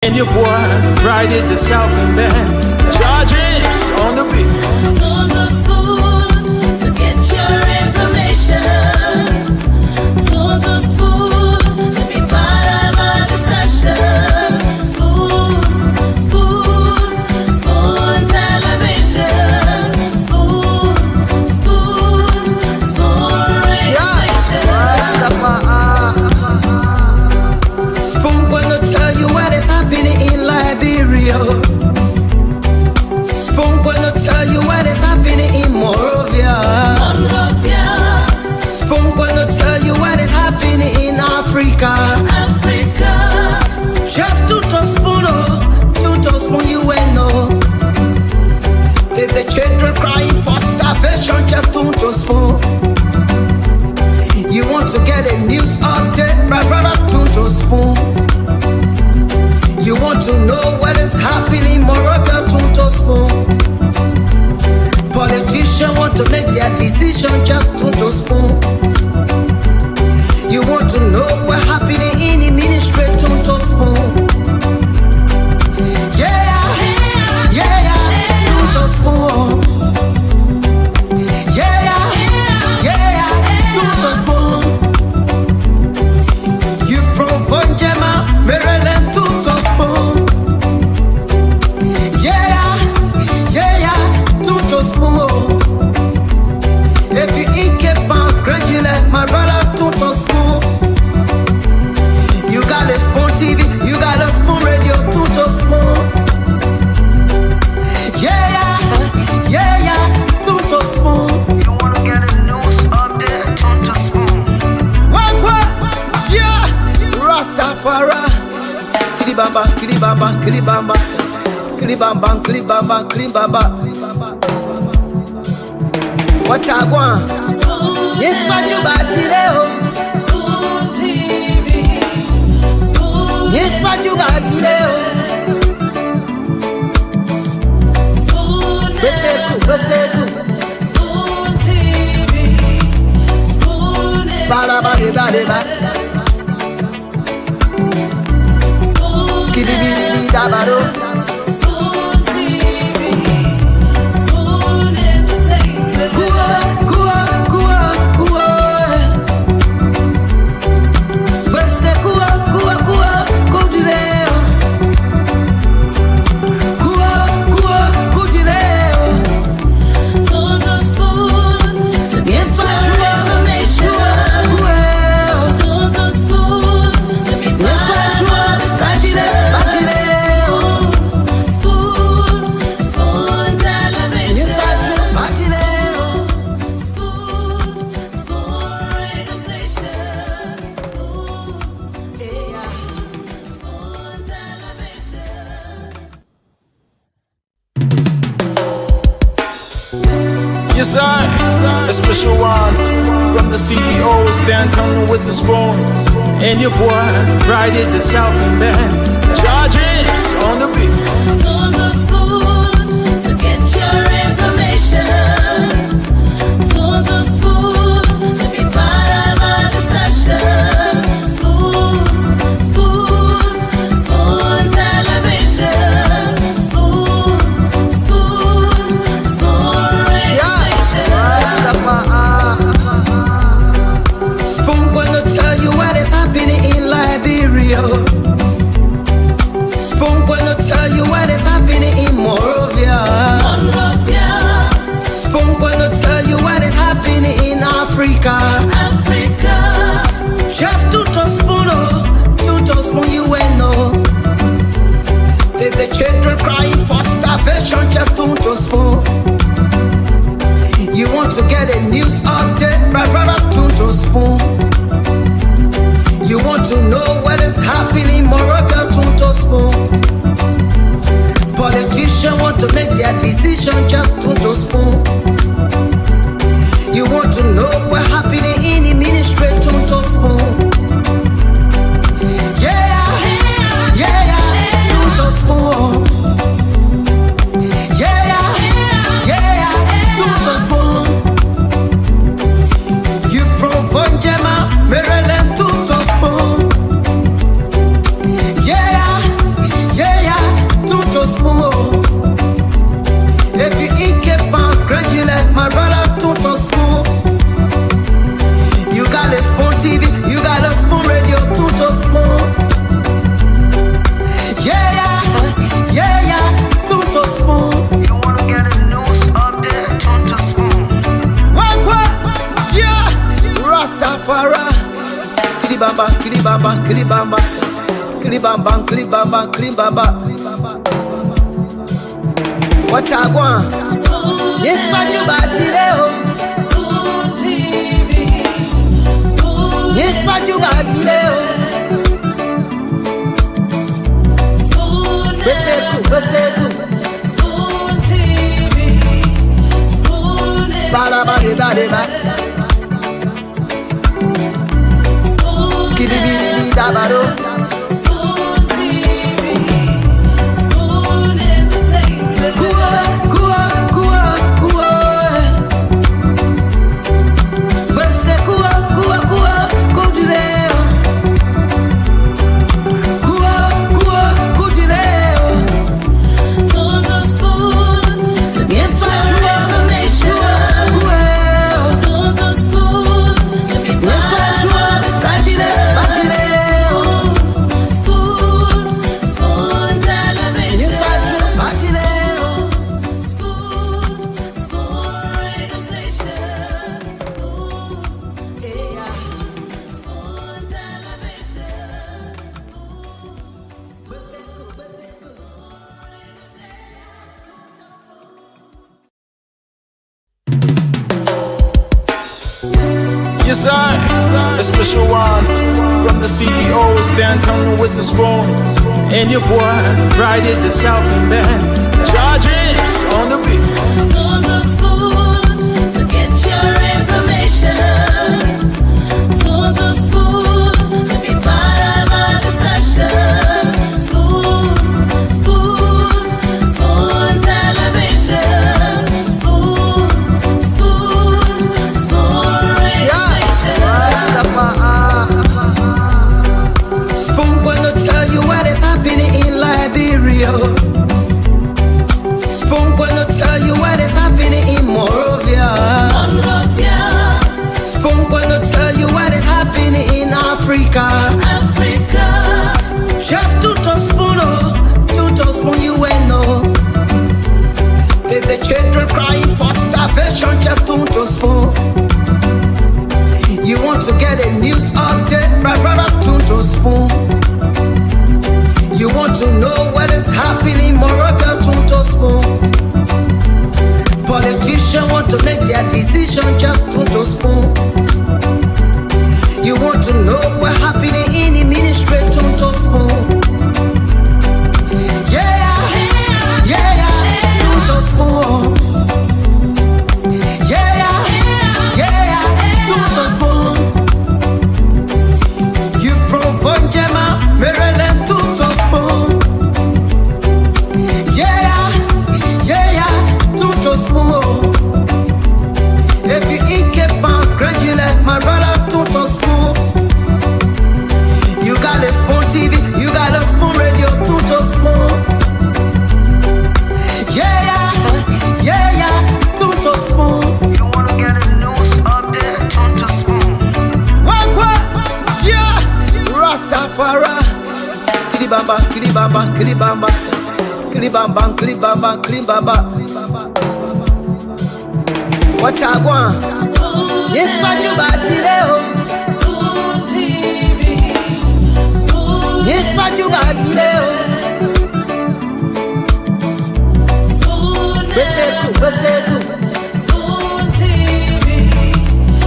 And your boy riding the Southern Band, charges on the beat. On the spoon to get your information. On the spoon to be part of our discussion. Spoon, spoon, spoon television. Spoon, spoon, spoon radio station. Spoon gonna tell you what is happening in Liberia. Spoon gonna tell you what is happening in Monrovia. Spoon gonna tell you what is happening in Africa. Just to spoon, you will know. If the children crying for starvation, just to spoon. You want to get a news update, my brother, to spoon. You want to know what is happening, Moreover, to spoon. Politicians want to make their decision, just to spoon. You want to know what happening in the ministry, to spoon. Yeah, to spoon. Yeah, to spoon. You from Fonjema, Maryland, to spoon. Yeah, to spoon. If you eat kepan, gradually, my brother, to spoon. You got a spoon TV, you got a spoon radio, to spoon. Yeah, to spoon. You wanna get a news update, to spoon. What? Yeah, Rastafari. Kilibamba, kilibamba, kilibamba. Kilibamba, kilibamba, kilibamba. What I want? Yes, what you got today? Spoon TV. Spoon. Yes, what you got today? Spoon. Beseku. Spoon TV. Spoon. Bada. Spoon. Skidibidi dabado. Spoon TV. Spoon Entertainment. Kuwa. Beseku, kudileo. Kuwa, kudileo. On the spoon to get Yes, what your you want? information. On the spoon to be Yes, what part you of want? our discussion. Batileo. Spoon television. Yes, what you want? Batileo. Spoon radio station. Spoon television. Yes, sir. A special one from the CEO, Stanton with the spoon. And your boy riding the Southern Band, charges on the beat. On the spoon to get your information. On the spoon to be part of our discussion. Spoon television. Spoon radio station. Spoon gonna tell you what is happening in Liberia. Spoon gonna tell you what is happening in Monrovia. Spoon gonna tell you what is happening in Africa. Just to spoon, you will know. If the children crying for starvation, just to spoon. You want to get a news update, my brother, to spoon. You want to know what is happening, Moreover, to spoon. Politicians want to make their decision, just to spoon. You want to know what happening in the ministry, to spoon. Yeah, to spoon. Yeah, to spoon. You from Fonjema, Maryland, to spoon. Yeah, to spoon. If you eat keep on crunchy like my brother, to spoon. You got a spoon TV, you got a spoon radio, to spoon. Yeah, to spoon. You wanna get a news update, to spoon. What? Yeah, Rastafari. Kilibamba, kilibamba, kilibamba, kilibamba, kilibamba, kilibamba. What I want? Yes, what you bought today? Spoon TV. Spoon. Yes, what you bought today? Spoon. Spoon TV. Spoon. Bada bada bada bada. Skidibidi dabado. Spoon TV. Spoon Entertainment. Kuwa. Bese kuwa, kujileo. Kuwa, kujileo. Told the spoon to get Yes, what you your want. information. Kuwa. Told the spoon to be Yes, what you want. Kajileo. Spoon television. Yes, what you want. Kajileo. Spoon radio station. Yeah. Spoon television. Yes, I, a special one from the CEO, stand coming with the spoon. And your boy, Friday the Southern Band. Charges on the beat. Told the spoon to get your information. Told the spoon to be part of our discussion. Spoon television. Spoon radio station. Spoon gonna tell you what is happening in Liberia. Spoon gonna tell you what is happening in Morovia. Spoon gonna tell you what is happening in Africa. Just to spoon, you will know. If the children crying for starvation, just to spoon. You want to get a news update, my brother, to spoon. You want to know what is happening in Moravia, to spoon. Politicians want to make their decision, just to spoon. You want to know what happening in the ministry, to spoon. Yeah, to spoon. Yeah, to spoon. You from Vonjema, Maryland, to spoon. Yeah, to spoon. If you eat keep on crunchy like my brother, to spoon. You got a spoon TV, you got a spoon radio, to spoon. Yeah, to spoon. You wanna get a news update, to spoon. What? Yeah, Rastafari. Kilibamba, kilibamba, kilibamba, kilibamba, kilibamba, kilibamba. What I want? Yes, what you bought today? Spoon TV. Spoon. Yes, what you bought today? Spoon. Bese Spoon TV.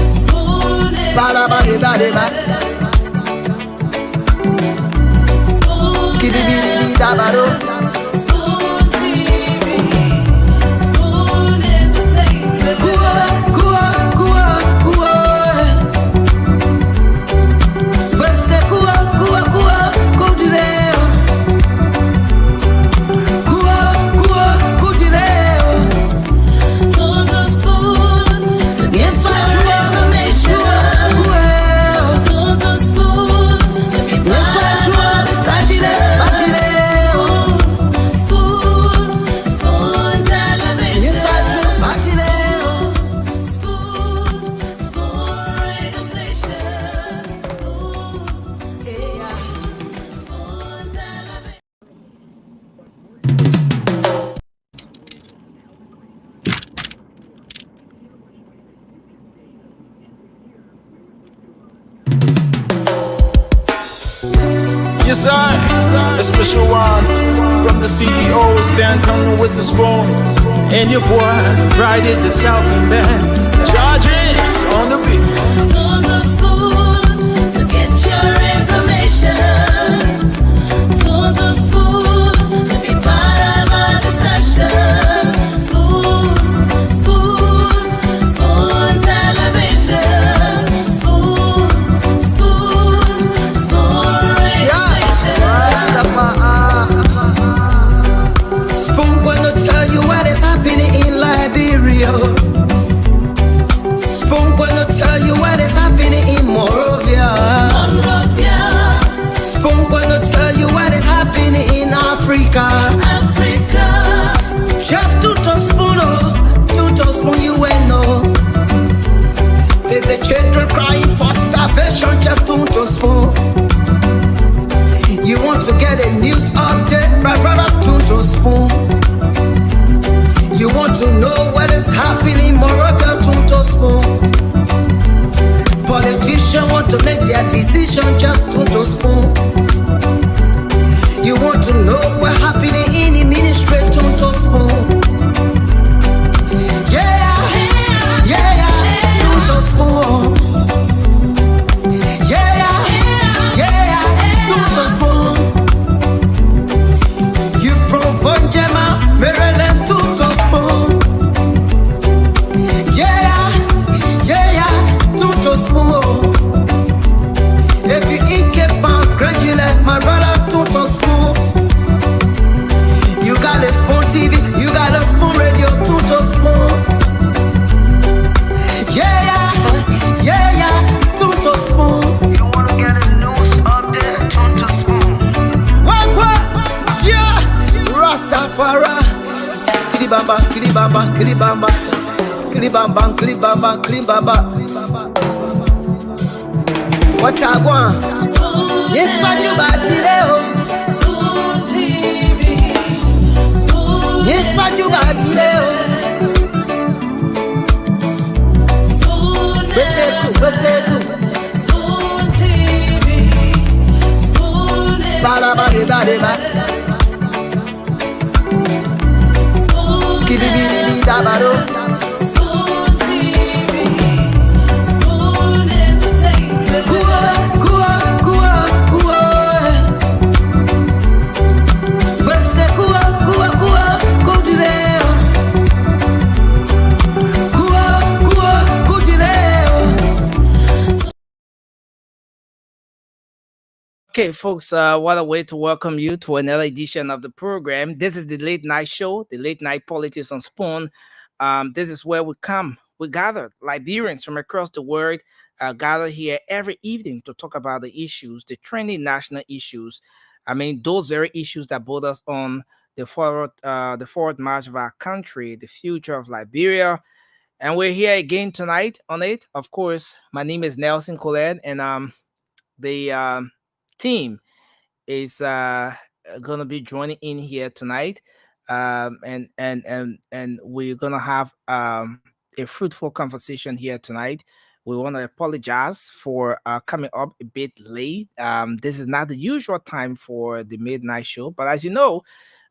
Spoon. bada bada bada. Spoon. Skidibidi dabado. Spoon TV. Spoon Entertainment. Kuwa. Bese kuwa, kujileo. Kuwa, kujileo. Told the spoon to get Yes, what you your want. information. Told the spoon to be Yes, what you want. part of the discussion. a special one from the CEO, stand coming with the spoon. And your boy, Friday the Southern Band. Charges on the beat. To the spoon to get your information. To the spoon to be part of our discussion. Spoon, spoon, spoon television. Spoon, spoon, spoon radio station. Spoon gonna tell you what is happening in Liberia. Spoon gonna tell you what is happening in Morovia. Spoon gonna tell you what is happening in Africa. Just to spoon, you will know. If the children crying for starvation, just to spoon. You want to get a news update, my brother, to spoon. You want to know what is happening, Moreover, to spoon. Politicians want to make their decision, just to spoon. You want to know what happening in the ministry, to spoon. Yeah, to spoon. Yeah, to spoon. You from Vonjema, Maryland, to spoon. Yeah, to spoon. If you eat kepan, gradually, my brother, to spoon. You got a spoon TV, you got a spoon radio, to spoon. Yeah, to spoon. You wanna get a news update? Turn to spoon. What? Yeah, Rastafari. Kilibamba, kilibamba, kilibamba. Kilibamba, kilibamba, kilibamba. What I want? Yes, what you got today? Spoon TV. Spoon. Yes, what you got today? Spoon. Beseku. Spoon TV. Spoon. Bada. Spoon. Skidibidi dabado. Spoon TV. Spoon Entertainment. Kuwa. Beseku, kudileo. Kuwa, kudileo. Okay, folks, what a way to welcome you to another edition of the program. This is the late night show, the late night politics on Spoon. This is where we gather Liberians from across the world, gather here every evening to talk about the issues, the trending national issues. I mean, those very issues that brought us on the forward march of our country, the future of Liberia. And we're here again tonight on it. Of course, my name is Nelson Colette, and the team is gonna be joining in here tonight, and we're gonna have a fruitful conversation here tonight. We want to apologize for coming up a bit late. This is not the usual time for the midnight show, but as you know,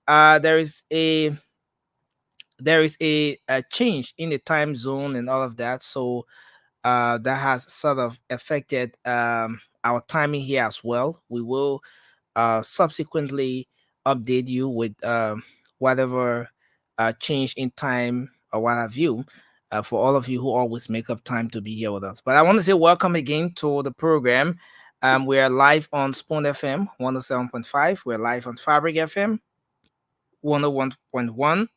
there is a change in the time zone and all of that, so that has sort of affected our timing here as well. We will subsequently update you with whatever change in time or what have you, for all of you who always make up time to be here with us. But I want to say welcome again to the program. We are live on Spoon FM 107.5. We're live on Fabric FM 101.1.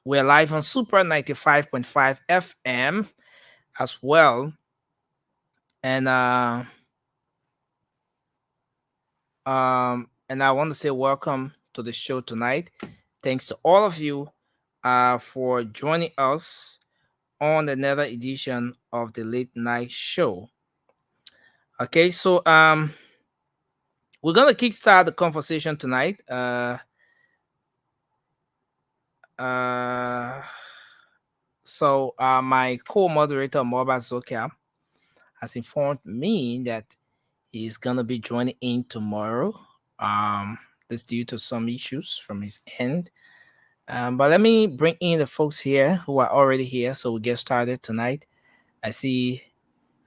We're live on Super 95.5 FM as well. And I want to say welcome to the show tonight. Thanks to all of you for joining us on another edition of the late night show. Okay, so we're gonna kickstart the conversation tonight. So my co-moderator Moba Zokia has informed me that he's gonna be joining in tomorrow. This due to some issues from his end. But let me bring in the folks here who are already here, so we get started tonight. I see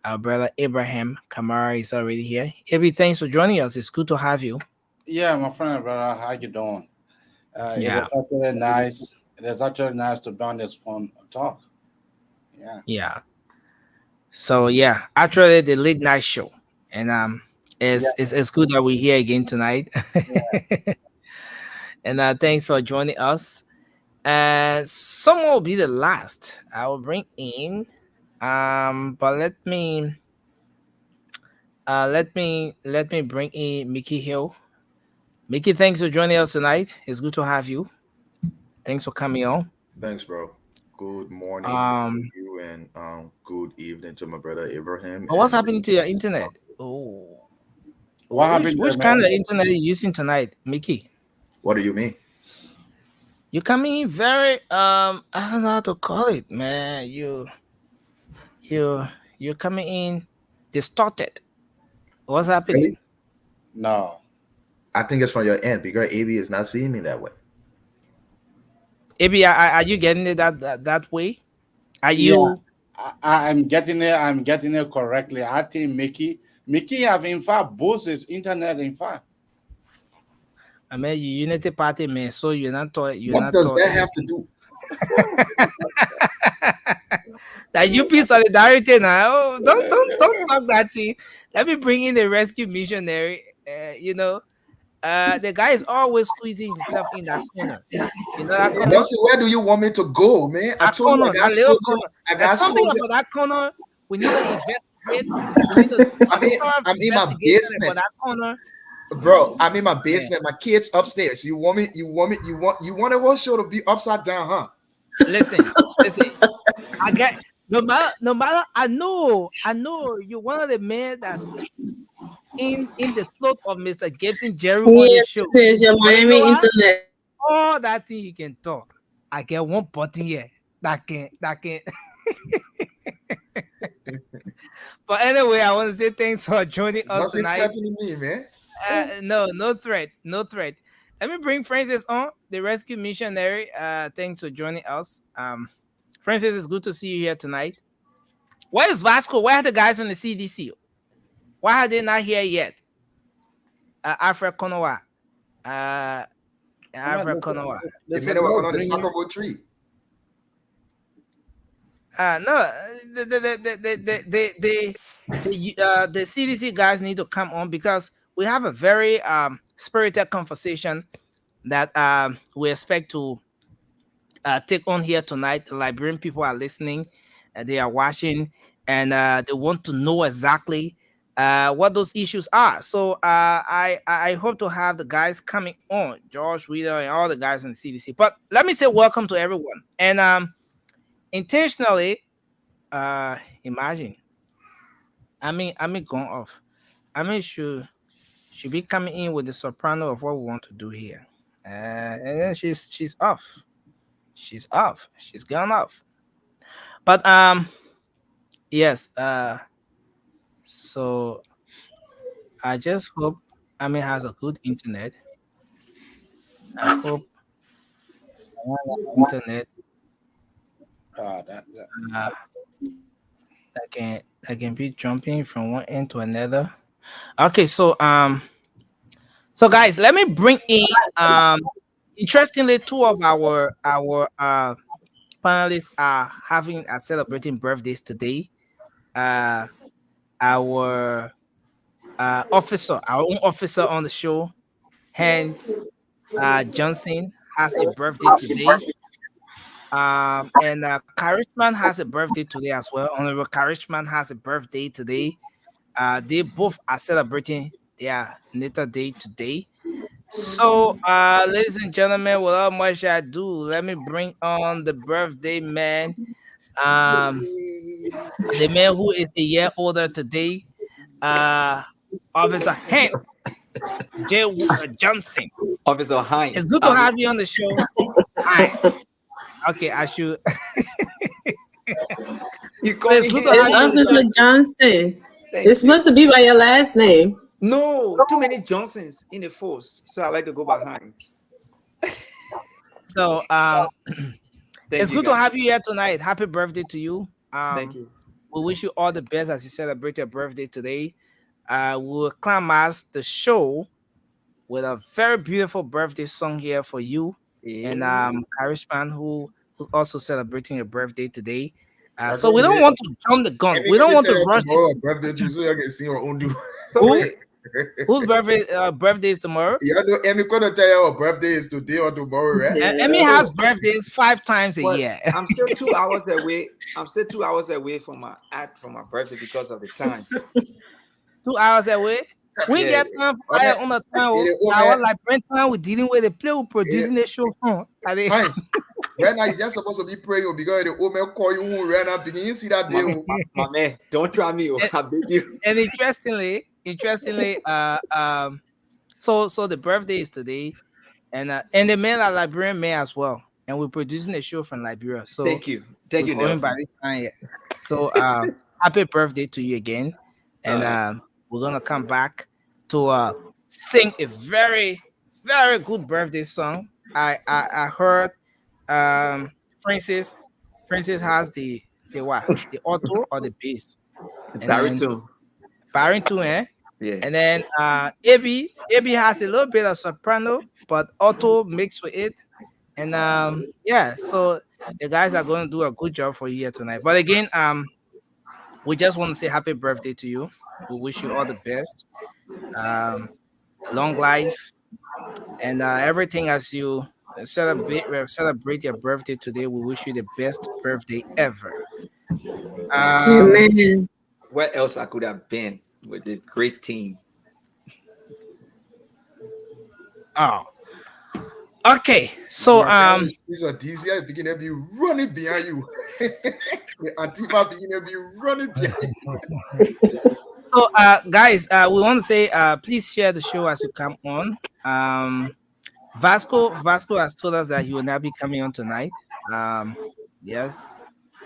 our brother Abraham Kamara is already here. Abi, thanks for joining us. It's good to have you. Yeah, my friend, brother, how you doing? It Yeah, is actually nice. It is actually nice to be on this phone talk. Yeah. yeah. So yeah, actually the late night show, and Yeah. it's good that we're here again tonight. Yeah. And thanks for joining us. And someone will be the last. I will bring in. But let me bring in Mickey Hill. Mickey, thanks for joining us tonight. It's good to have you. Thanks for coming on. Thanks, bro. Good morning to Um, you and good evening to my brother Abraham. what's And happening to your internet? Oh, What which happened there, which kind man? of internet are you using tonight, Mickey? what do you mean? You coming in very I don't know how to call it, man. You you're coming in distorted. What's happening? Really? No. I think it's from your end because AB is not seeing me that way. Maybe are you getting it that way? Are Yeah, you? I'm getting it. I'm getting it correctly. I think Mickey have in fact both his internet. In fact, I mean, you Unity Party man, so you're What not does taught that have to do? that UP solidarity now. Oh, don't talk that thing. Let me bring in the rescue missionary. The guy is always squeezing himself in that corner. You know that corner? Bessie, where do you want me to go, man? I That told you corner, that little corner. I There's got something soldier. about that corner. We need to investigate. We need to I'm in, thorough I'm in my investigation about basement, that corner. bro. I'm in my Man, basement. My kids upstairs. You want me? You want the whole show to be upside down, huh? listen. I get no matter. I know you're one of the men that's in the throat of Mr. Gibson Jerry on your Yes, show. this is your But you know Miami what? internet. All that thing you can talk. I get one button here. That can. But anyway, I want to say thanks for joining us Nothing tonight. threatening me, man. No threat. No threat. Let me bring Francis on, the rescue missionary. Thanks for joining us. Francis, it's good to see you here tonight. Where is Vasco? Where are the guys from the CDC? Why are they not here yet? Alfred Konowa. man, Alfred Konowa. The listen, men were no under the bringing. soccer ball tree. No, the CDC guys need to come on because we have a very spirited conversation that we expect to take on here tonight. The Liberian people are listening, they are watching, and they want to know exactly what those issues are. So I hope to have the guys coming on, George Reader and all the guys in the CDC. But let me say welcome to everyone. And intentionally, imagine, I mean going off. I mean should be coming in with the soprano of what we want to do here. And then she's off. She's off. She's gone off. But yes, so I just hope Ami has a good internet. I hope internet That uh, that can be jumping from one end to another. Okay, so guys, let me bring in interestingly two of our panelists are having celebrating birthdays today. Uh our our own officer on the show, Hans Johnson, has a birthday today. And Karishman has a birthday today as well. Honorable Karishman has a birthday today. They both are celebrating their natal day today. So, ladies and gentlemen, without much ado, let me bring on the birthday man. Um, the man who is a year older today, uh, Officer Hank J. Johnson. Officer It's Heinz. good to have you on the show. Hi. Okay, I should. You So call it's me good to It's have you on the show. Officer Johnson. Thank This you. must be by your last name. No, too many Johnsons in the force, so I like to go behind. So Thank it's you, good to guys. have you here tonight. Happy birthday to you. Thank you. We wish you all the best as you celebrate your birthday today. We'll climax the show with a very beautiful birthday song here for you and Yeah. Karishman who's also celebrating your birthday today. I So come we don't here. want to jump the gun. Any We don't let me want tell to you rush this. tomorrow birthday too, so you can sing your own do. So Who wait, whose birthday is tomorrow? Yeah, no, Emmy gonna tell you our birthday is today or tomorrow, right? Emmy has no, birthdays 5 times a but year. I'm still 2 hours away. I'm still 2 hours away from my birthday because of the time. 2 hours away. We Yeah. get time for Oh man, on the time. it, oh Our man, like brand time we dealing with the play we it, producing the show from. Heinz. Right now, you're just supposed to be praying oh, because the old man call you home right now. Begin you see that day. Oh. My man, don't try me. Oh, and, I beg you. and interestingly, so the birthday is today, and the men are Liberian men as well, and we're producing a show from Liberia, so Thank you. we're Thank you, going by Nelson. this time. Yeah. So happy birthday to you again, All and right. we're gonna come back to sing a very very good birthday song. I heard Francis has the what, the auto or the bass, and then Baritone. Barrington, eh? Yeah. And then AB has a little bit of soprano, but auto mixed with it. And yeah, so the guys are going to do a good job for you here tonight. But again, we just want to say happy birthday to you. We wish you all the best. Um, long life and everything as you celebrate your birthday today. We wish you the best birthday ever. Um, Amen. Where else I could have been with the great team? oh, okay. So My kind of streets are easier. Begin to be running behind you. The Antifa begin to be running behind you. So, guys, we want to say, please share the show as you come on. Vasco has told us that he will not be coming on tonight. Yes,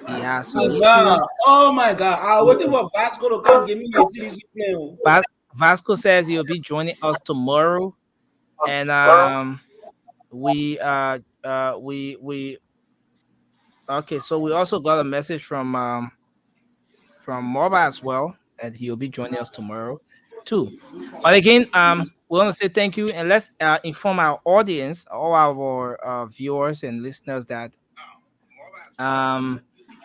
he has My some issues. God. Oh my God. I'm waiting for Vasco to come give me a 3D plane. Oh. Vasco says he will be joining us tomorrow, and we okay. So we also got a message from Morba as well, and he'll be joining us tomorrow too. But again, we want to say thank you, and let's inform our audience, all our viewers and listeners, that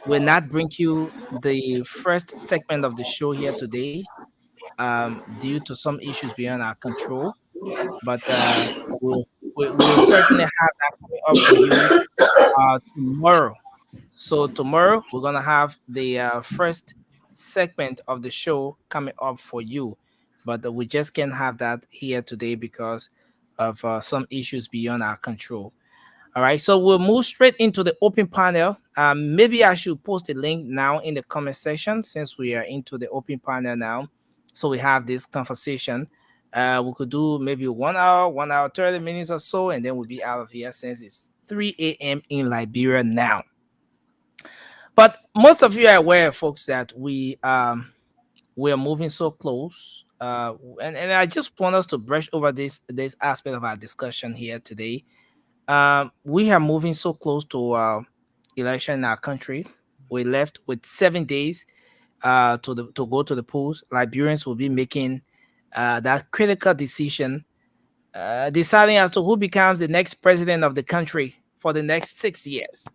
we'll not bring you the first segment of the show here today, due to some issues beyond our control. But we'll, we'll certainly have that coming up for you tomorrow. So tomorrow we're gonna have the first segment of the show coming up for you, but we just can't have that here today because of some issues beyond our control. All right, so we'll move straight into the open panel. Maybe I should post a link now in the comment section since we are into the open panel now. So we have this conversation. We could do maybe 1 hour, 30 minutes or so, and then we'll be out of here since it's 3 a.m. in Liberia now. But most of you are aware, folks, that we are moving so close. And I just want us to brush over this aspect of our discussion here today. We are moving so close to election in our country. We left with 7 days to go to the polls. Liberians will be making that critical decision, deciding as to who becomes the next president of the country for the next 6 years.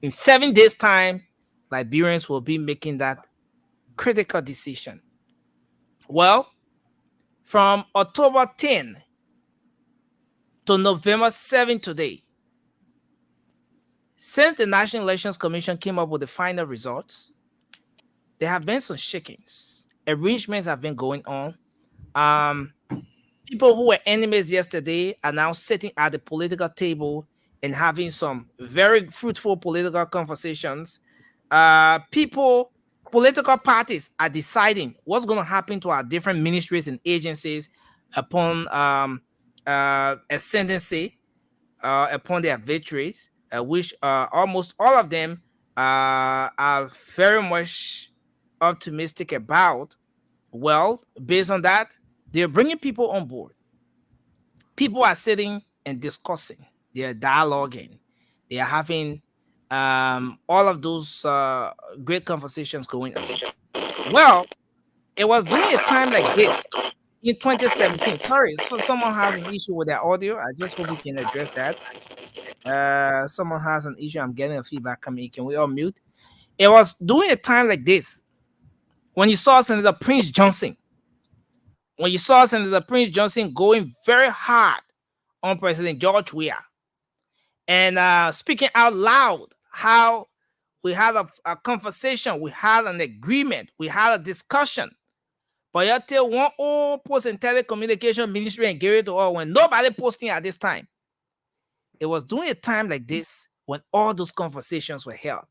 In 7 days' time, Liberians will be making that critical decision. Well, from October 10 to November 7 today, since the National Elections Commission came up with the final results, there have been some shakings. Arrangements have been going on. People who were enemies yesterday are now sitting at the political table and having some very fruitful political conversations. Political parties are deciding what's going to happen to our different ministries and agencies upon ascendancy, upon their victories, which almost all of them are very much optimistic about. Well, based on that, They're bringing people on board. People are sitting and discussing. They are dialoguing. They are having all of those great conversations going on. Well, it was during a time like this in 2017. Sorry, so someone has an issue with their audio. I just hope we can address that. Someone has an issue. I'm getting a feedback coming in. Can we all mute? It was during a time like this when you saw Senator Prince Johnson. When you saw Senator Prince Johnson going very hard on President George Weah and speaking out loud how we had a conversation, we had an agreement, we had a discussion. But you tell one old post and telecommunication ministry and get it to all when nobody posting at this time. It was during a time like this when all those conversations were held.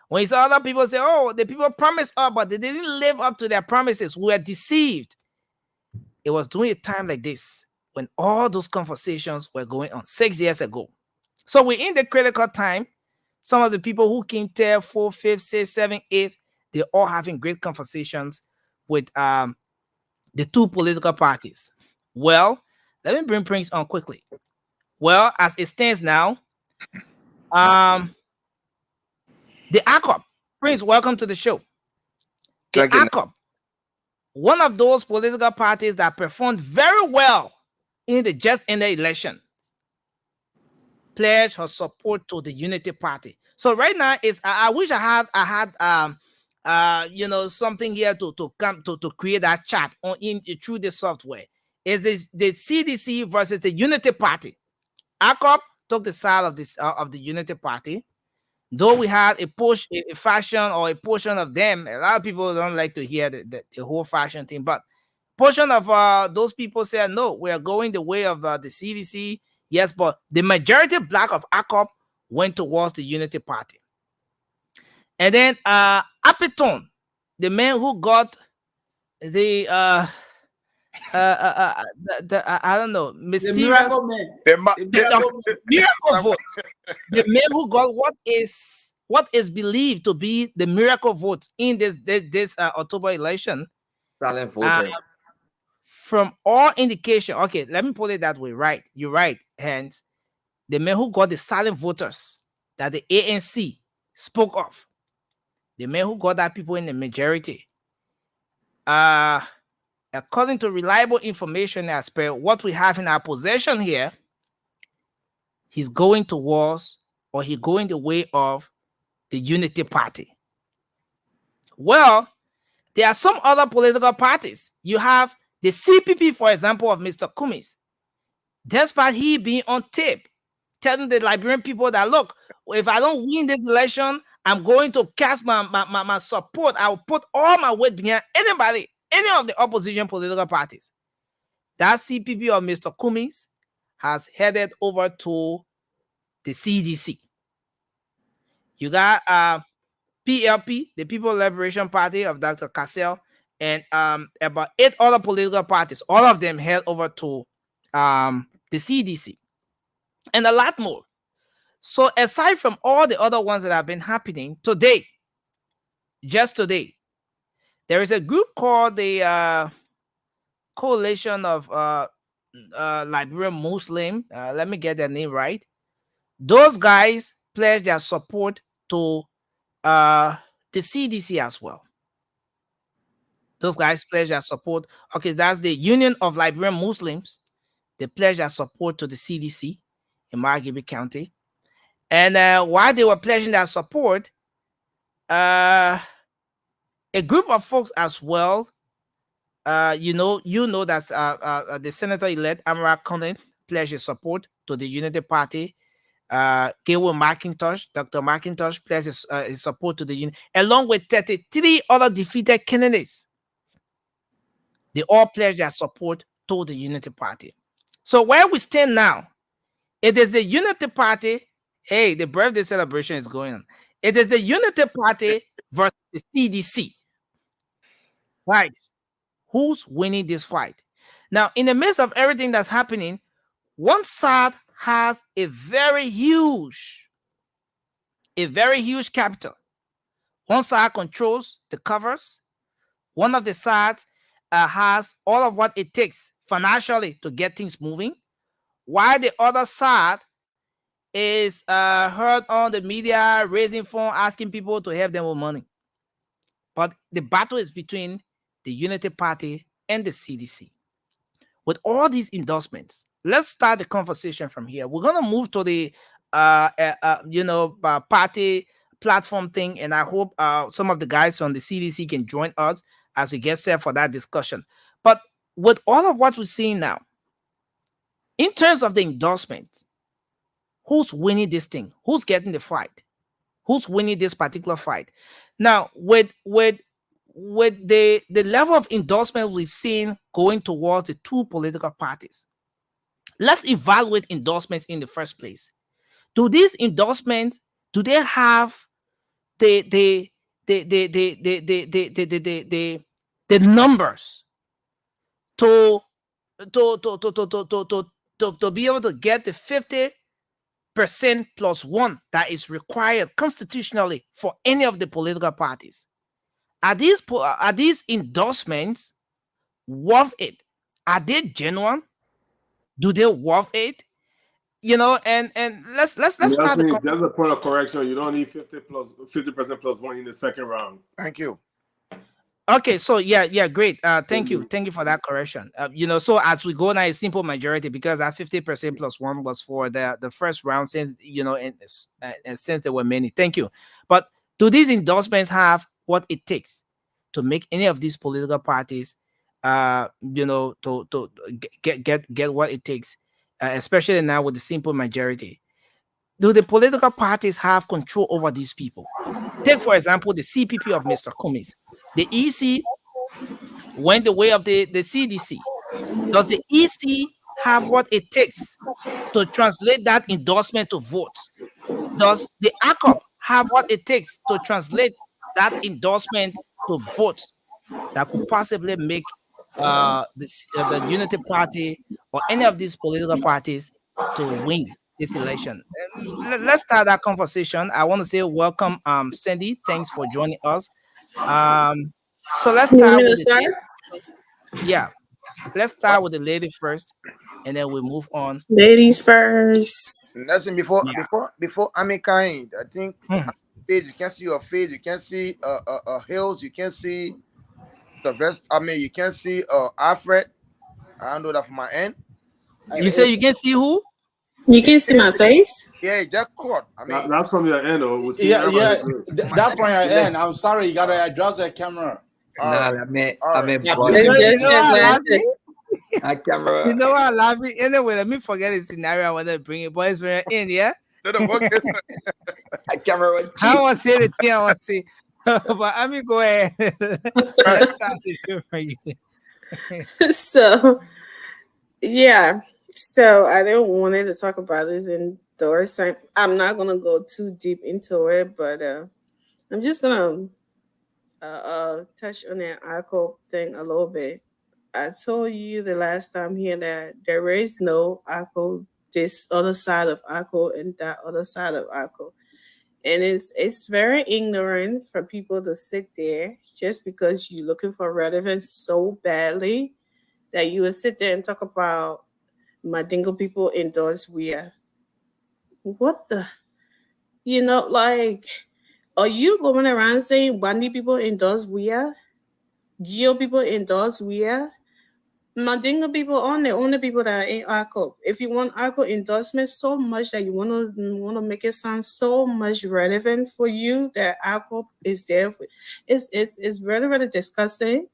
When you saw other people say, oh, the people promised us, but they didn't live up to their promises, we were deceived. It was during a time like this when all those conversations were going on 6 years ago. So we're in the critical time. Some of the people who came there 4, 5, 6, 7, 8, they're all having great conversations with the two political parties. Well, let me bring Prince on quickly. Well, as it stands now, the ACOP, Prince, welcome to the show. The ACOP, one of those political parties that performed very well in the just ended election, pledged her support to the Unity Party. So right now is I wish I had you know, something here to come to create that chat on in through the software. Is this the CDC versus the Unity Party? ACOP took the side of this of the Unity Party. Though we had a faction or a portion of them, a lot of people don't like to hear the whole faction thing, but portion of those people said no, we are going the way of the CDC. Yes, but the majority black of ACOP went towards the Unity Party. And then Apiton, the man who got the I don't know, mysterious, the miracle man, the miracle vote. The man who got what is believed to be the miracle vote in this October election. Silent voters. From all indication, okay, let me put it that way. Right, you're right. Hence, the man who got the silent voters that the ANC spoke of, the man who got that people in the majority, according to reliable information as per what we have in our possession here, he's going towards, or he's going the way of the Unity Party. Well, there are some other political parties. You have the CPP, for example, of Mr. Cummings. Despite he being on tape, telling the Liberian people that, look, if I don't win this election, I'm going to cast my support. I will put all my weight behind anybody, any of the opposition political parties. That CPP of Mr. Cummings has headed over to the CDC. You got PLP, the People Liberation Party of Dr. Cassell, and about 8 other political parties. All of them head over to the CDC, and a lot more. So aside from all the other ones that have been happening today, just today, there is a group called the Coalition of Liberian Muslim. Let me get their name right. Those guys pledged their support to the CDC as well. Those guys pledged their support. Okay, that's the Union of Liberian Muslims. They pledged their support to the CDC in Margibi County. And while they were pledging their support, a group of folks as well, you know that's the Senator-elect Amara Conant pledged his support to the Unity Party. Gaywell McIntosh, Dr. McIntosh pledged his support to the Union, along with 33 other defeated candidates. They all pledged their support to the Unity Party. So where we stand now, it is the Unity Party. Hey, the birthday celebration is going on. It is the Unity Party versus the CDC. Right? Who's winning this fight? Now, in the midst of everything that's happening, one side has a very huge capital. One side controls the covers. One of the sides has all of what it takes financially to get things moving, while the other side is heard on the media raising funds, asking people to help them with money. But the battle is between the Unity Party and the CDC. With all these endorsements, let's start the conversation from here. We're gonna move to the party platform thing, and I hope some of the guys from the CDC can join us as we get set for that discussion. But with all of what we're seeing now, in terms of the endorsement, who's winning this thing? Who's getting the fight? Who's winning this particular fight? Now, with the level of endorsement we're seeing going towards the two political parties, let's evaluate endorsements in the first place. Do these endorsements, do they have the numbers to be able to get the 50% plus one that is required constitutionally for any of the political parties? Are these endorsements worth it? Are they genuine? Do they worth it? And let's start the Yasmin, there's a point of correction. You don't need 50% plus one in the second round. Thank you. Okay, so yeah, great. Thank you for that correction. So as we go now, it's simple majority, because that 50% plus one was for the first round, since and since there were many. Thank you. But do these endorsements have what it takes to make any of these political parties, to get what it takes, especially now with the simple majority? Do the political parties have control over these people? Take, for example, the CPP of Mr. Cummings. The EC went the way of the CDC. Does the EC have what it takes to translate that endorsement to votes? Does the ACOP have what it takes to translate that endorsement to votes that could possibly make the Unity Party or any of these political parties to win this election? Let's start that conversation. I want to say welcome, Sandy. Thanks for joining us. So let's start with let's start with the lady first, and then we move on. Ladies first. Listen, before Amikine, I think page, you can see your face, you can see Hills, you can see the rest. I mean, you can see Alfred. I don't know that from my end. You say you can see who? You can see my face? Yeah, just caught. I mean, that's from your end, or that's from your end. I'm sorry, you gotta adjust the camera. Nah, camera. You know what? I'm laughing. Anyway, let me forget the scenario. I want to bring it, boys. We're in, yeah. Camera. I want to say the thing I want to say, but I mean, go ahead. Let's start the show for you. So, yeah. So I didn't want to talk about this endorsement. I'm not gonna go too deep into it, but I'm just gonna touch on that ACO thing a little bit. I told you the last time here that there is no ACO, this other side of ACO and that other side of ACO. And it's very ignorant for people to sit there just because you're looking for relevance so badly that you would sit there and talk about Mandingo people endorse WIA. What the? Are you going around saying Bandi people endorse WIA? Geo people endorse WIA? Mandingo people are the only people that are in ARCO. If you want ARCO endorsement so much that you want to make it sound so much relevant for you that ARCO is there, it's really, really disgusting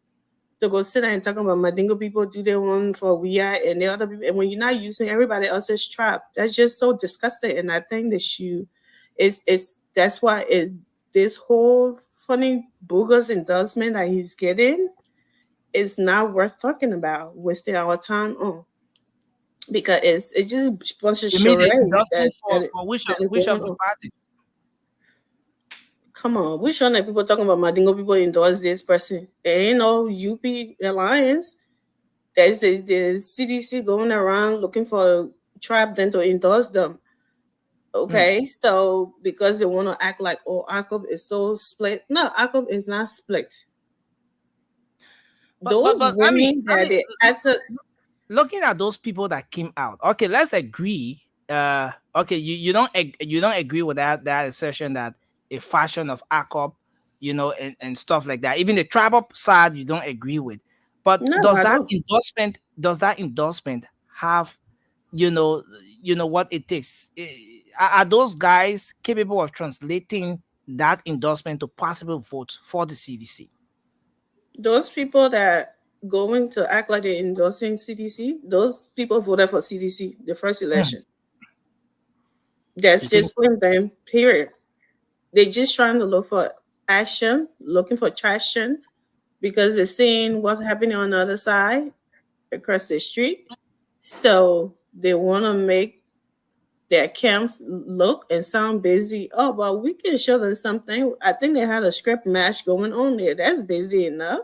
to go sit there and talk about Mandingo people do their one for WIA and the other people, and when you're not using everybody else's trap, that's just so disgusting. And I think that that's why this whole funny boogers endorsement that he's getting is not worth talking about, wasting our time on, because it's just a bunch of charade. For which of the parties? Come on, which one that people talking about Mandingo people endorse this person? There ain't no UP Alliance. There's the CDC going around looking for a tribe then to endorse them. Okay, so because they want to act like, oh, ACOP is so split. No, ACOP is not split. Those I mean, women that they looking at those people that came out, okay, let's agree. Okay, you don't agree with that assertion that a fashion of ACOP, and stuff like that. Even the tribal side, you don't agree with. But no, does I that don't. endorsement have, what it takes? Are those guys capable of translating that endorsement to possible votes for the CDC? Those people that going to act like they're endorsing CDC, those people voted for CDC the first election. That's You think? just plain them, period. They're just trying to look for action, looking for traction, because they're seeing what's happening on the other side across the street. So they want to make their camps look and sound busy. Oh, but we can show them something. I think they had a script match going on there. That's busy enough.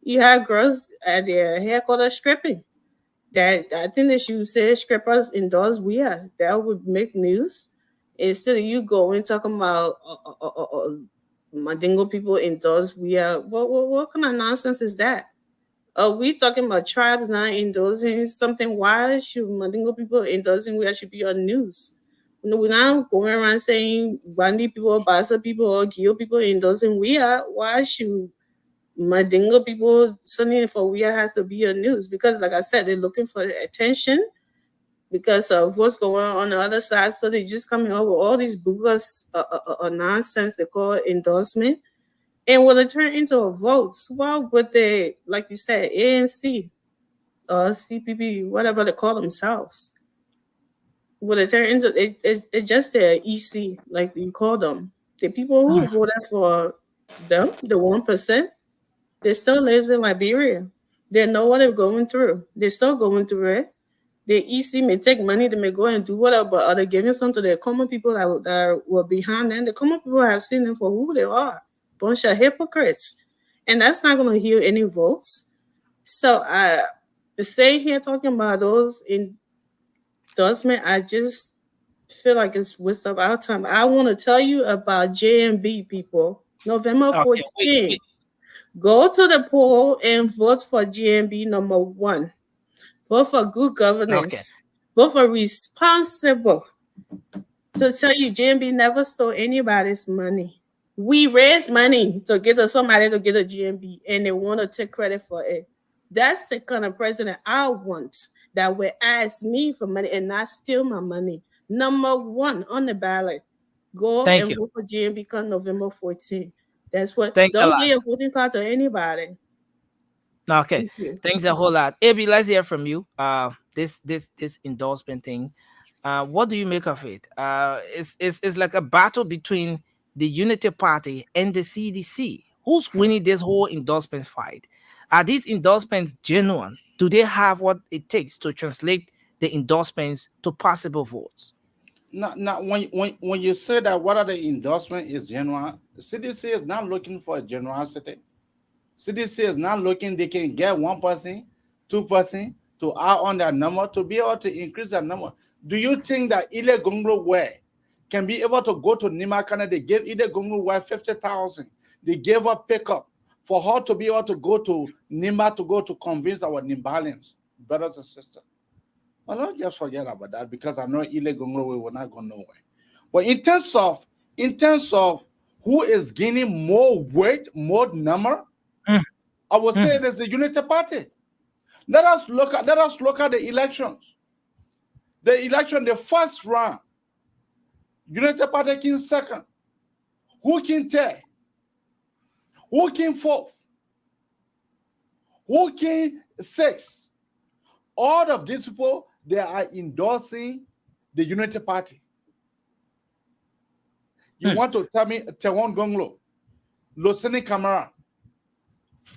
You had girls at their headquarters scripting. That I think they should say scrippers endorse weird. That would make news. Instead of you going talking about Mandingo people endorse weird. What kind of nonsense is that? Are we talking about tribes not endorsing something? Why should Mandingo people endorsing weird should be on news? We're not going around saying Bandi people, Basa people, or Gio people endorsing weird. Why should Mandingo people suddenly for weird has to be on news? Because like I said, they're looking for attention because of what's going on the other side. So they just coming up with all these bogus nonsense they call endorsement. And will it turn into a vote? Well, would they, like you said, ANC or CPP, whatever they call themselves, will it turn into it's just the EC, like you call them. The people who voted for them, the 1%, they still lives in Liberia. They know what they're going through. They're still going through it. The EC may take money, they may go and do whatever, but are they giving some to the common people that were behind them? The common people have seen them for who they are. Bunch of hypocrites. And that's not going to heal any votes. So I stay here talking about those endorsements. I just feel like it's waste of our time. I want to tell you about JMB, people. November 14th. Wait. Go to the poll and vote for GMB number 1. Vote for good governance. Okay. Vote for responsible. To tell you, GMB never stole anybody's money. We raised money to get somebody to get a GMB, and they want to take credit for it. That's the kind of president I want, that will ask me for money and not steal my money. Number 1 on the ballot. Go and vote for GMB come November 14th. That's what. Don't give your voting card to anybody. Okay. Thanks a whole lot. AB, let's hear from you. This endorsement thing. What do you make of it? It's like a battle between the Unity Party and the CDC. Who's winning this whole endorsement fight? Are these endorsements genuine? Do they have what it takes to translate the endorsements to possible votes? Now, when you say that what are the endorsements is genuine, CDC is not looking for generosity. CDC is not looking, they can get 1%, 2% to add on their number to be able to increase that number. Do you think that Ile Gongro Way can be able to go to Nimakana? They gave Ile Gongro Way 50,000. They gave her pickup for her to be able to go to Nimba to go to convince our Nimbalians, brothers and sisters. Well, don't just forget about that because I know Ile Gongro Way will not go nowhere. But in terms of who is gaining more weight, more number, I would say it is the Unity Party. Let us look at the elections. The first round, Unity Party came second. Who came third? Who came fourth? Who came sixth? All of these people, they are endorsing the Unity Party. You want to tell me Tewon Gonglo, Losini Kamara?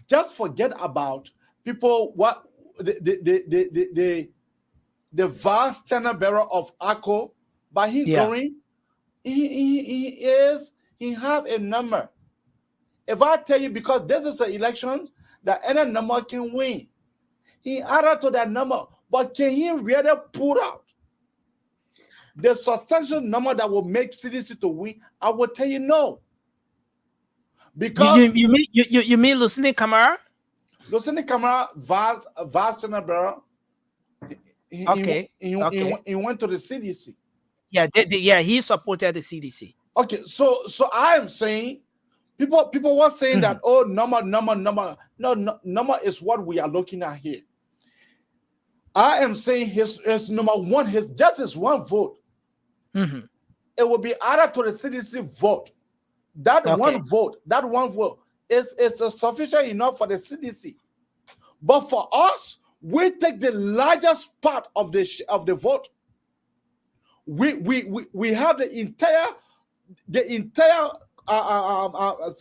Just forget about people. What the vast tenor bearer of ACO, but he going, he have a number. If I tell you, because this is an election that any number can win, he added to that number, but can he really put out the substantial number that will make CDC to win? I will tell you no. Because you mean Lucine Kamara? Lucini Camara, Vaz Tenabera, Okay. He went to the CDC. Yeah, yeah, he supported the CDC. Okay, so I am saying, people were saying that, oh, number. No, number is what we are looking at here. I am saying his number one, just his one vote. It will be added to the CDC vote. That one vote is sufficient enough for the CDC. But for us, we take the largest part of the vote. We have the entire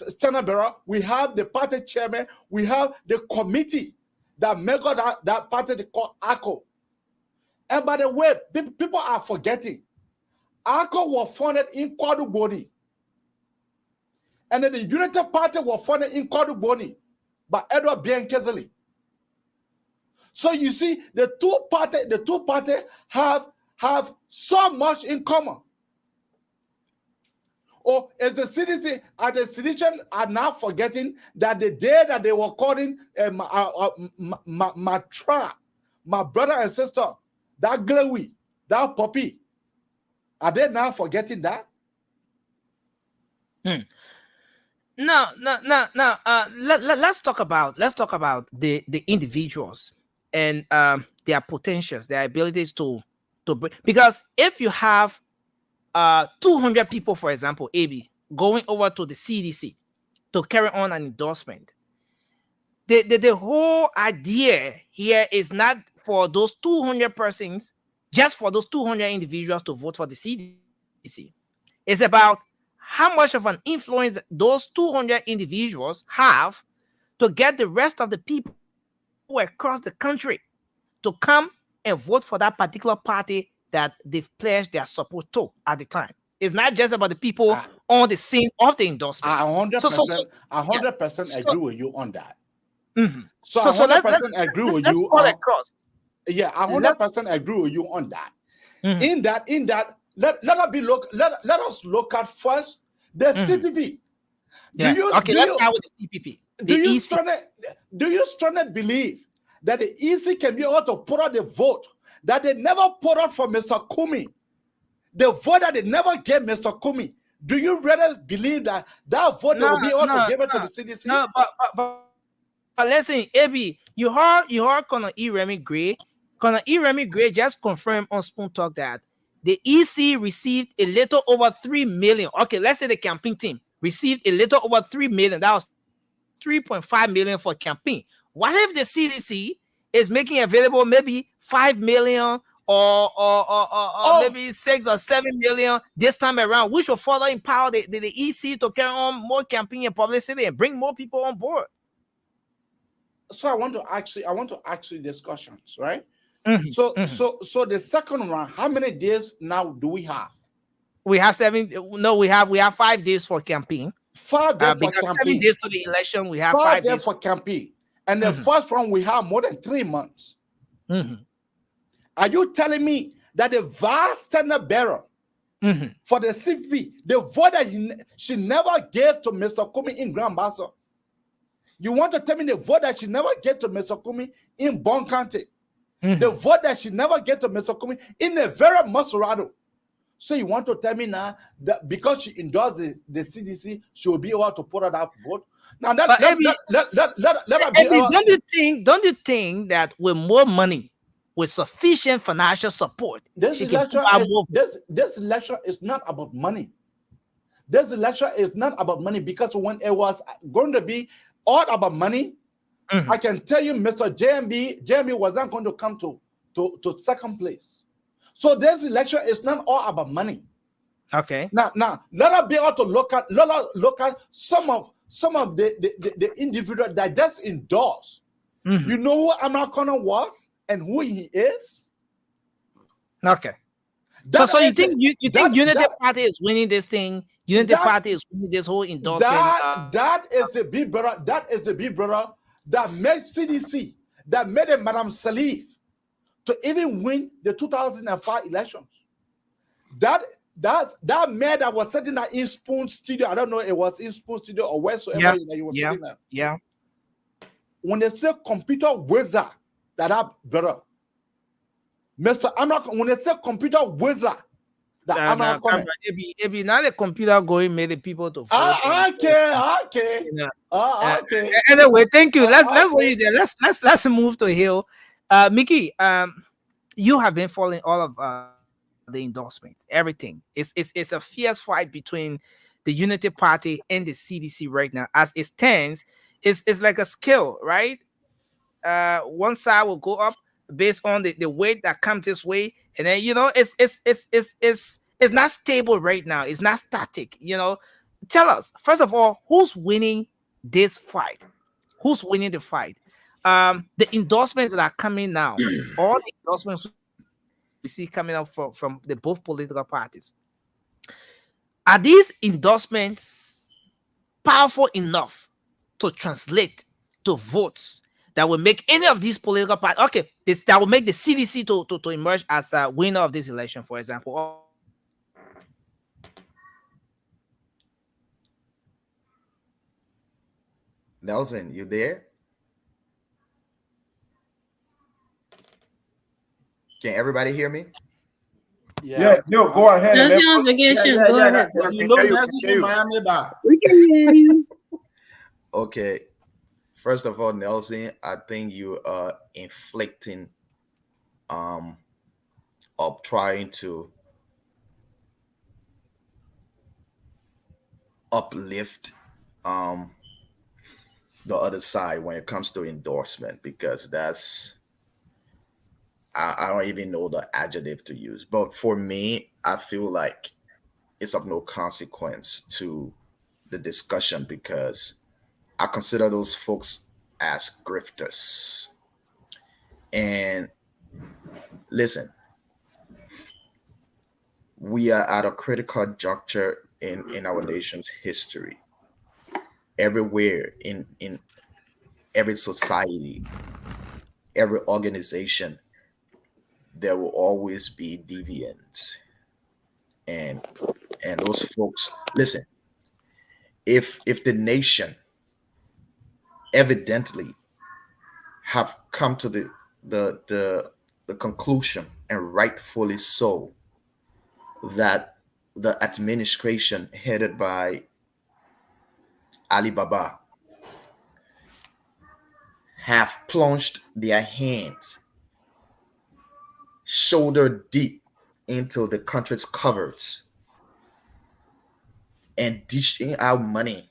standard bearer. We have the party chairman. We have the committee that make that party they call ACO. And by the way, people are forgetting, ACO was founded in Kwaduboni. And then the United Party was founded in Kwaduboni by Edward Bianchezeli. So you see, the two parties have so much in common. Or as the citizen, the citizens are now forgetting that the day that they were calling my brother and sister, that glowy, that puppy, are they now forgetting that? No. Let's talk about the individuals and their potentials, their abilities to bring. Because if you have 200 people, for example, AB, going over to the CDC to carry on an endorsement, the whole idea here is not for those 200 persons, just for those 200 individuals to vote for the CDC. It's about how much of an influence those 200 individuals have to get the rest of the people across the country to come and vote for that particular party that they've pledged their support to at the time. It's not just about the people on the scene of the endorsement. I 100% agree with you on that. So 100% agree with you. Yeah, I 100% agree with you on that. In that, let us look at first the CPP. Yeah. Let's start with the CPP. Do you strongly believe that the EC can be able to put out the vote that they never put out for Mr. Kumi? The vote that they never gave Mr. Kumi. Do you really believe that vote they will be able to give it to the CDC? No, but listen, AB, you heard Colonel E. Remy Gray. Colonel E. Remy Gray just confirmed on Spoon Talk that the EC received a little over 3 million. Okay, let's say the campaign team received a little over 3 million. That was 3.5 million for campaign. What if the CDC is making available maybe 5 million or maybe 6 or 7 million this time around, which will further empower the EC to carry on more campaign and publicity and bring more people on board? So I want to actually discussions, right? So the second round, how many days now do we have? We have 7. No, we have 5 days for campaign. 5 days for campaign. 7 days to the election. We have 5 days for campaign. And the first round, we have more than 3 months. Are you telling me that the vast standard bearer for the CPP, the vote that she never gave to Mr. Kumi in Grand Bassa, you want to tell me the vote that she never gave to Mr. Kumi in Bon County, the vote that she never gave to Mr. Kumi in the very Maserado? So you want to tell me now that because she endorsed the CDC, she will be able to put out that vote? Now don't you think that with more money, with sufficient financial support, this election is not about money. This election is not about money, because when it was going to be all about money, I can tell you, Mr. JMB wasn't going to come to second place. So this election is not all about money. Okay. Now let us be able to look at some of the individual that just endorse. You know who Amakona was and who he is? Okay. So you think Unity Party is winning this thing? Unity Party is winning this whole endorsement. That is the big brother. That is the big brother that made CDC, that made Madame Salif to even win the 2005 elections. That man that was sitting at in Spoon Studio, I don't know, it was in Spoon Studio or wheresoever that you were sitting at. Yeah. when they say computer wizard, that are better. Mr. I'm not when they say computer wizard, that I'm not coming. It be not the computer going made the people to vote. Okay. You know. Okay. Anyway, thank you. Let's okay. wait there. Let's move to Hill. Mickey, you have been following all of the endorsements, everything. It's a fierce fight between the Unity Party and the CDC right now. As it stands, it's like a scale, right? One side will go up based on the weight that comes this way, and then it's not stable right now. It's not static. Tell us first of all, who's winning this fight? Who's winning the fight? The endorsements that are coming now, all the endorsements we see coming up from the both political parties, are these endorsements powerful enough to translate to votes that will make any of these political parties, that will make the CDC to emerge as a winner of this election, for example, or the CDC to emerge as a Nelson, you there? Can everybody hear me? Yeah, yo, go ahead. That's your vacation. Go ahead. You know, that's in Miami bar. We can hear you. Okay. First of all, Nelson, I think you are inflicting of trying to uplift the other side when it comes to endorsement, because that's I don't even know the adjective to use. But for me, I feel like it's of no consequence to the discussion, because I consider those folks as grifters. And listen, we are at a critical juncture in our nation's history. Everywhere in every society, every organization, there will always be deviants. And those folks, listen, if the nation evidently have come to the conclusion, and rightfully so, that the administration headed by Alibaba have plunged their hands shoulder deep into the country's covers and dishing out money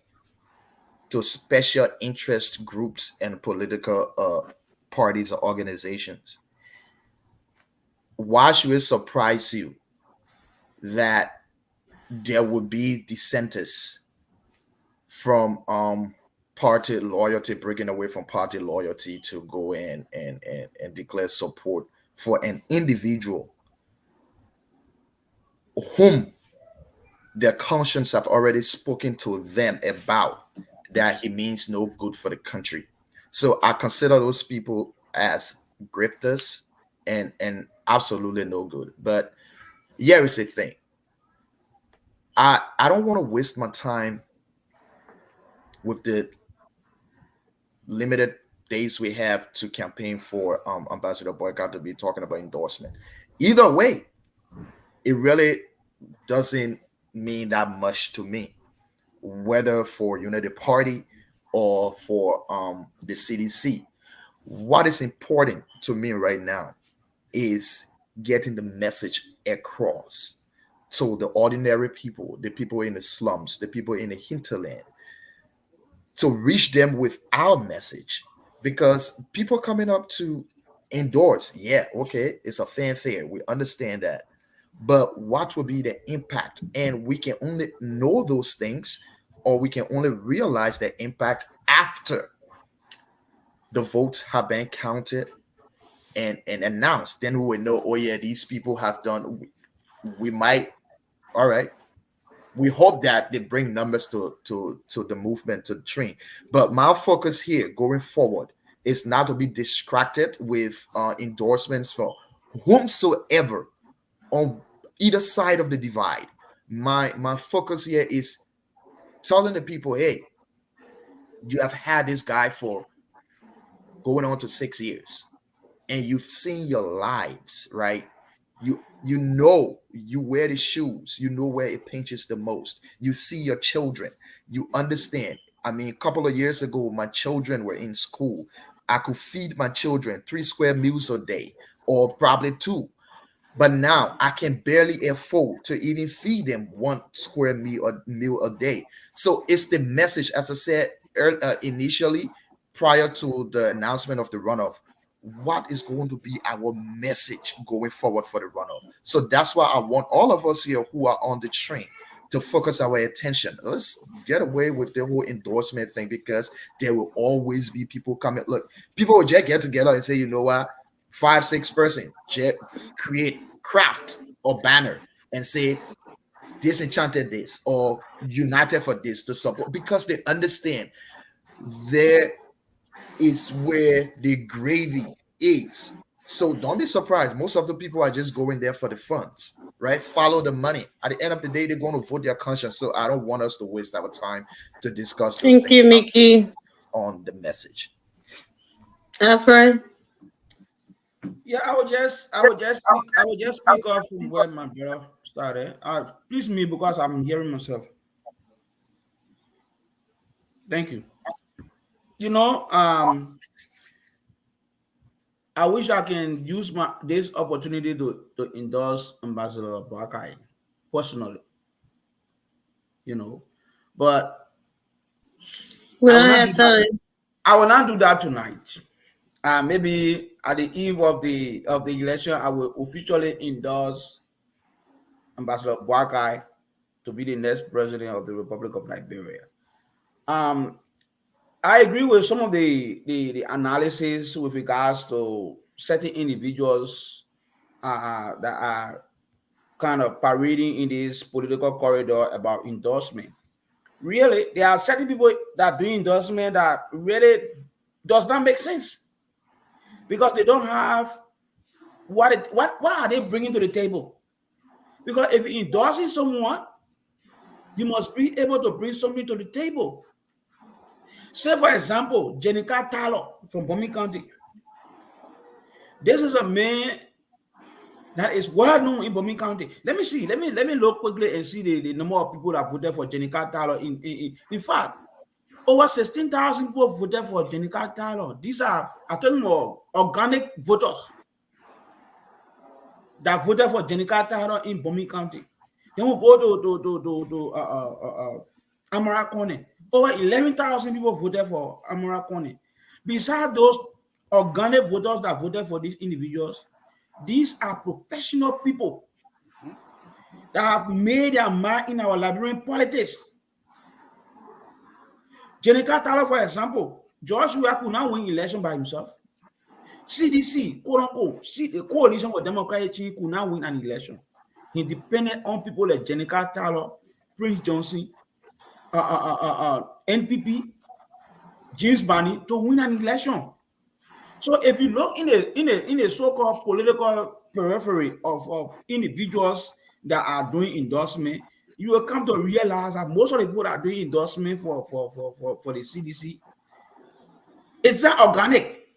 to special interest groups and political parties or organizations. Why should it surprise you that there would be dissenters from party loyalty, breaking away from party loyalty to go in and declare support for an individual whom their conscience have already spoken to them about that he means no good for the country? So I consider those people as grifters and absolutely no good. But here is the thing. I don't want to waste my time with the limited days we have to campaign for Ambassador Boycott to be talking about endorsement. Either way, it really doesn't mean that much to me, whether for Unity Party or for the CDC. What is important to me right now is getting the message across to the ordinary people, the people in the slums, the people in the hinterland, to reach them with our message. Because people coming up to endorse, yeah, okay, it's a fanfare, we understand that, but what will be the impact? And we can only know those things, or we can only realize the impact after the votes have been counted and announced. Then we will know, oh yeah, these people have done. We might, all right, we hope that they bring numbers to the movement, to the train. But my focus here going forward is not to be distracted with endorsements for whomsoever on either side of the divide. My focus here is telling the people, hey, you have had this guy for going on to 6 years, and you've seen your lives, right? You wear the shoes, you know where it pinches the most. You see your children, you understand. I mean, a couple of years ago, my children were in school. I could feed my children 3 square meals a day, or probably two. But now I can barely afford to even feed them 1 square meal a day. So it's the message, as I said initially, prior to the announcement of the runoff. What is going to be our message going forward for the runoff? So that's why I want all of us here who are on the train to focus our attention. Let's get away with the whole endorsement thing, because there will always be people coming. Look, people will just get together and say, you know what, 5, 6 person create craft or banner and say disenchanted this or united for this to support, because they understand there is where the gravy is. So don't be surprised. Most of the people are just going there for the funds, right? Follow the money. At the end of the day, they're going to vote their conscience. So I don't want us to waste our time to discuss those Thank things you, Mickey. on the message. Alfred. Yeah, I would just speak up from where my brother started. Please me because I'm hearing myself. Thank you. You know, I wish I can use this opportunity to endorse Ambassador Bakai personally. You know, but We don't have time. I will not do that tonight. Maybe at the eve of the election, I will officially endorse Ambassador Bakai to be the next president of the Republic of Liberia. I agree with some of the analysis with regards to certain individuals that are kind of parading in this political corridor about endorsement. Really, there are certain people that do endorsement that really does not make sense, because they don't have what are they bringing to the table? Because if you're endorsing someone, you must be able to bring something to the table. Say, for example, Jenica Taylor from Bomi County. This is a man that is well known in Bomi County. Let me see. Let me look quickly and see the number of people that voted for Jenica Taylor. In fact, over 16,000 people voted for Jenica Taylor. These are, I tell you, organic voters that voted for Jenica Taylor in Bomi County. Then we go to Amara County. Over 11,000 people voted for Amara County. Besides those organic voters that voted for these individuals, these are professional people that have made their mark in our Liberian politics. Jenica Taylor, for example, George Weah could not win election by himself. CDC, quote unquote, the coalition for democratic change could not win an election. He depended on people like Jenica Taylor, Prince Johnson, NPP, James Barney to win an election. So if you look in the so-called political periphery of individuals that are doing endorsement, you will come to realize that most of the people that are doing endorsement for the CDC, it's not organic.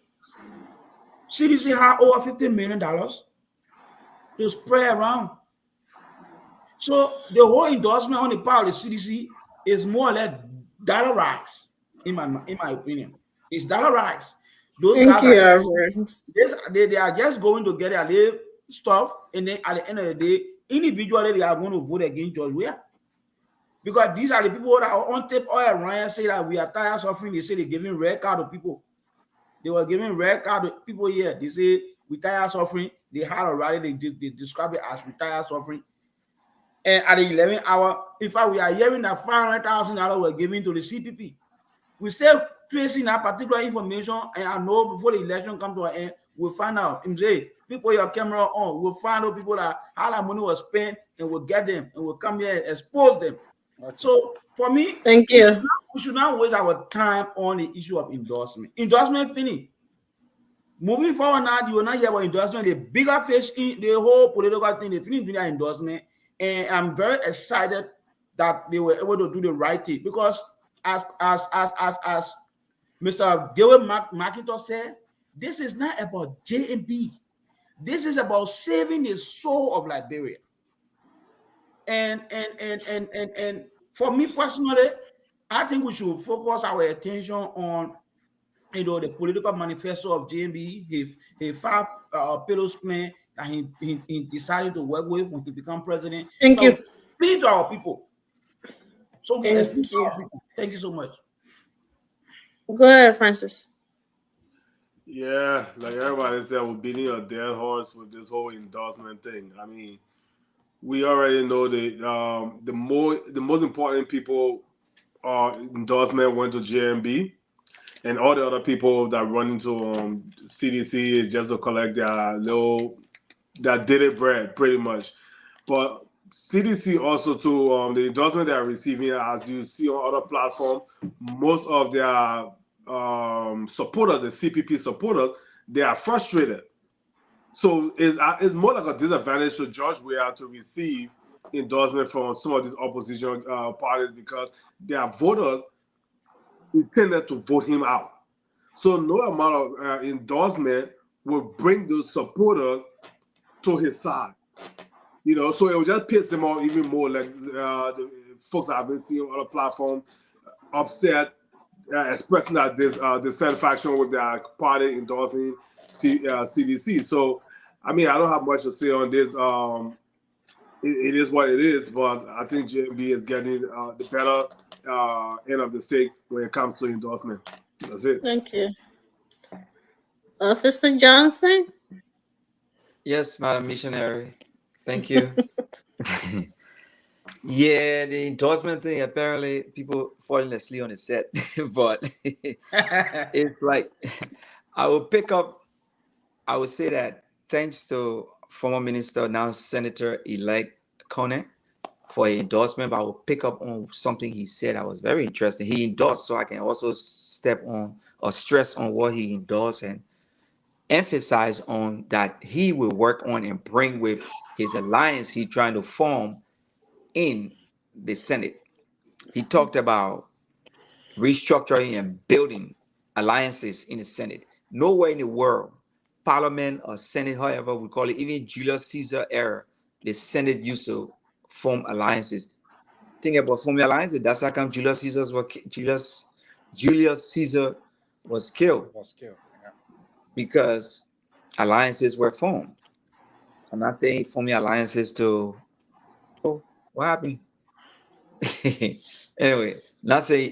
CDC had over $50 million to spread around. So the whole endorsement on the part of the CDC is more or less dollarized, in my opinion. It's dollarized. Those Thank guys you, they are just going to get their little stuff, and then at the end of the day, individually they are going to vote against George Weah. Because these are the people that are on tape all around say that we are tired of suffering. They say they're giving red card to people. They were giving red card to people here. They say we tired of suffering. They had a rally, they describe it as retired suffering. And at the 11th hour, in fact, we are hearing that $500,000 were given to the CPP. We still tracing that particular information, and I know before the election comes to an end, we'll find out. Say, people your camera on, we'll find out people that how that money was spent, and we'll get them, and we'll come here and expose them. Okay. So for me, thank you. We should not waste our time on the issue of endorsement. Endorsement finish. Moving forward now, you will not hear about endorsement. The bigger fish in the whole political thing, they finish with their endorsement. And I'm very excited that they were able to do the right thing, because as Mr. Gilbert McIntosh said, this is not about J&B. This is about saving the soul of Liberia. And for me personally, I think we should focus our attention on the political manifesto of J&B, his 5 pillars plan that he decided to work with when he became president. Thank you. Explain to our people. So we Thank explain to you. our people. Thank you so much. Go ahead, Francis. Yeah, like everybody said, we're beating a dead horse with this whole endorsement thing. I mean, we already know that the most important people endorsement went to JMB, and all the other people that run into CDC is just to collect their little that did it bread pretty much. But CDC also too, the endorsement they are receiving, as you see on other platforms, most of their supporters, the CPP supporters, they are frustrated. So it's more like a disadvantage to George Weah to receive endorsement from some of these opposition parties because their voters intended to vote him out. So no amount of endorsement will bring those supporters to his side. So it will just piss them off even more. Like the folks I've been seeing on other platforms upset, expressing that dissatisfaction with their party endorsing CDC. So, I mean, I don't have much to say on this. It is what it is, but I think JMB is getting the better end of the stick when it comes to endorsement. That's it. Thank you. Officer Johnson? Yes, Madam Missionary. Thank you. Yeah, the endorsement thing, apparently people falling asleep on the set. But it's like I would say that thanks to former minister, now Senator-elect Conant for an endorsement, but I will pick up on something he said that was very interesting. He endorsed, so I can also step on or stress on what he endorsed and emphasize on that he will work on and bring with his alliance he's trying to form in the Senate. He talked about restructuring and building alliances in the Senate. Nowhere in the world, Parliament or Senate, however we call it, even Julius Caesar era, the Senate used to form alliances. Think about forming alliances. That's how come Julius Caesar was killed. Because alliances were formed. I'm not saying forming alliances to what happened? Anyway,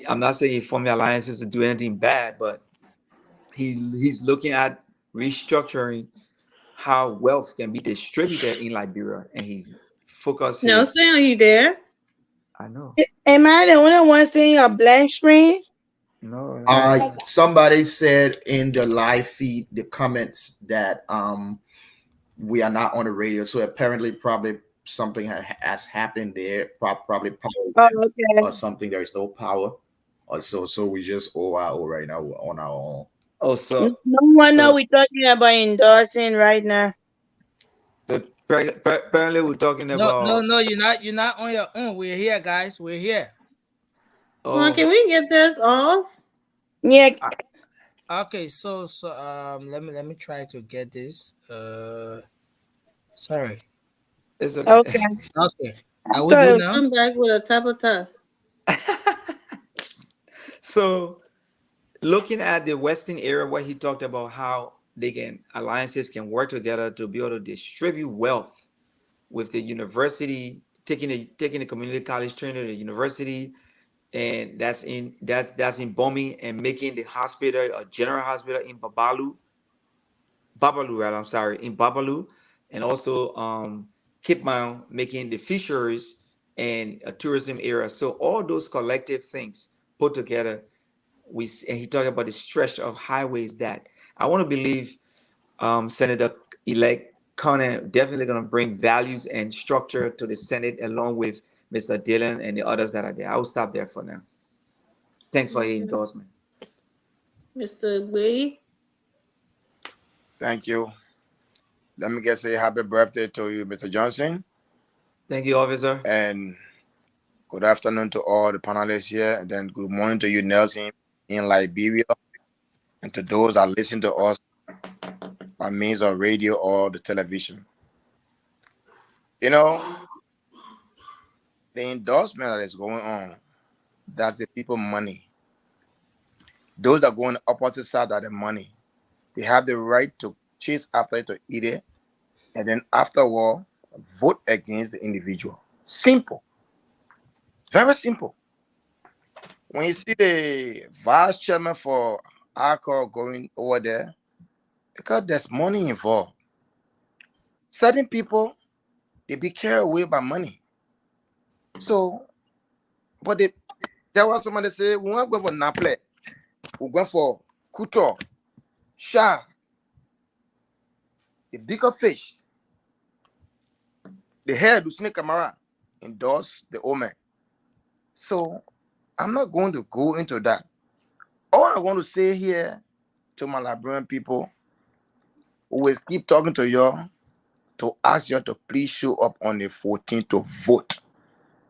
I'm not saying forming alliances to do anything bad, but he's looking at restructuring how wealth can be distributed in Liberia, and he's focused. Nelson, are you there? I know. Am I the only one seeing a blank screen? No. Somebody said in the live feed, the comments that we are not on the radio, so apparently probably something has happened there. Probably power or something. There is no power, so we just OIO right now on our own. Oh, so no one know we're talking about endorsing right now. So apparently we're talking about. No, you're not on your own. We're here, guys. We're here. Oh, can we get this off? Yeah. Okay, so let me try to get this. Sorry. It's okay. Okay. I will do now. Come back with a tap. So, looking at the Western era, where he talked about how alliances can work together to be able to distribute wealth with the university, taking the community college training to the university, and that's in bombing and making the hospital a general hospital in Babalu, and also Cape Mount, making the fisheries and a tourism area. So all those collective things put together, and he talked about the stretch of highways that I want to believe Senator-elect Conant definitely going to bring values and structure to the Senate along with Mr. Dillon and the others that are there. I will stop there for now. Thanks for your endorsement. Mr. Wade. Thank you. Let me get say happy birthday to you, Mr. Johnson. Thank you, officer. And good afternoon to all the panelists here. And then good morning to you, Nelson, in Liberia. and to those that listen to us by means of radio or the television. You know, the endorsement that is going on, that's the people money. Those that go on the opposite side are the money. They have the right to chase after it, to eat it, and then afterward, vote against the individual. Simple. Very simple. When you see the vice chairman for alcohol going over there, because there's money involved. Certain people, they be carried away by money. So, but there was somebody say, we want to go for Naple, we go for Kuto, Sha, the bigger fish, the hair, the snake camera, endorse the old man. So, I'm not going to go into that. All I want to say here to my Liberian people, who will keep talking to you, to ask you to please show up on the 14th to vote.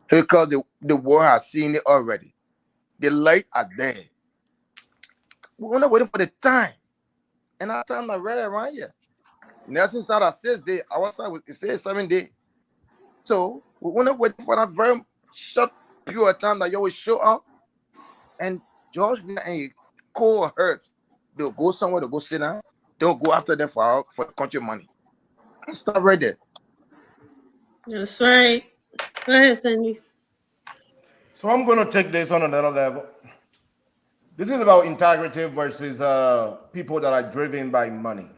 Because the world has seen it already. The light are there. We're not waiting for the time. And our time not ready around here. Nelson said at 6 days. Our side it says 7 days. So we're not waiting for that very short period of time that you will show up. And George and co-hurt. They'll go somewhere to go sit down. Don't go after them for the country money. Let's stop right there. That's right. Go ahead, Sandy. So I'm going to take this on another level. This is about integrity versus people that are driven by money.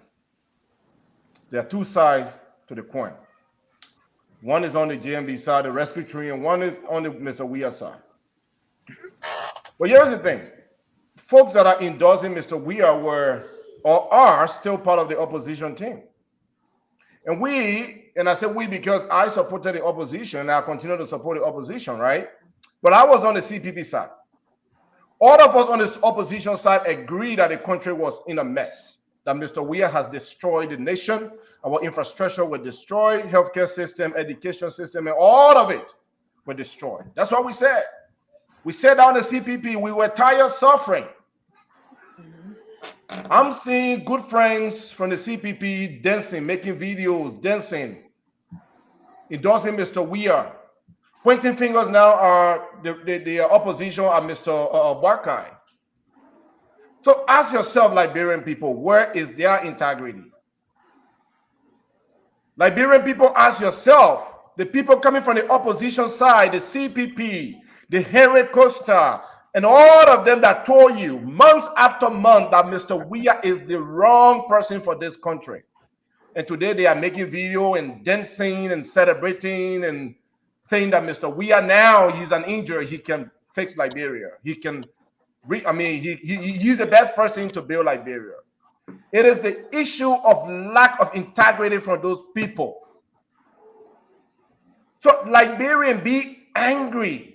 There are two sides to the coin. One is on the JMB side, the rescue tree, and one is on the Mr. Weir side. But here's the thing. Folks that are endorsing Mr. Weir were or are still part of the opposition team. And we, and I say we because I supported the opposition, and I continue to support the opposition, right? But I was on the CPP side. All of us on the opposition side agree that the country was in a mess, that Mr. Weir has destroyed the nation, our infrastructure was destroyed, healthcare system, education system, and all of it were destroyed. That's what we said. We said on the CPP, we were tired of suffering. I'm seeing good friends from the CPP dancing, making videos, dancing, endorsing Mr. Weir. Pointing fingers now are the opposition are Mr. Barkai. So ask yourself, Liberian people, where is their integrity? Liberian people, ask yourself, the people coming from the opposition side, the CPP, the Henry Costa, and all of them that told you months after month that Mr. Weir is the wrong person for this country. And today they are making video and dancing and celebrating and saying that Mr. Weir now he's an injury, he can fix Liberia. He can, he's the best person to build Liberia. It is the issue of lack of integrity from those people. So Liberian, be angry.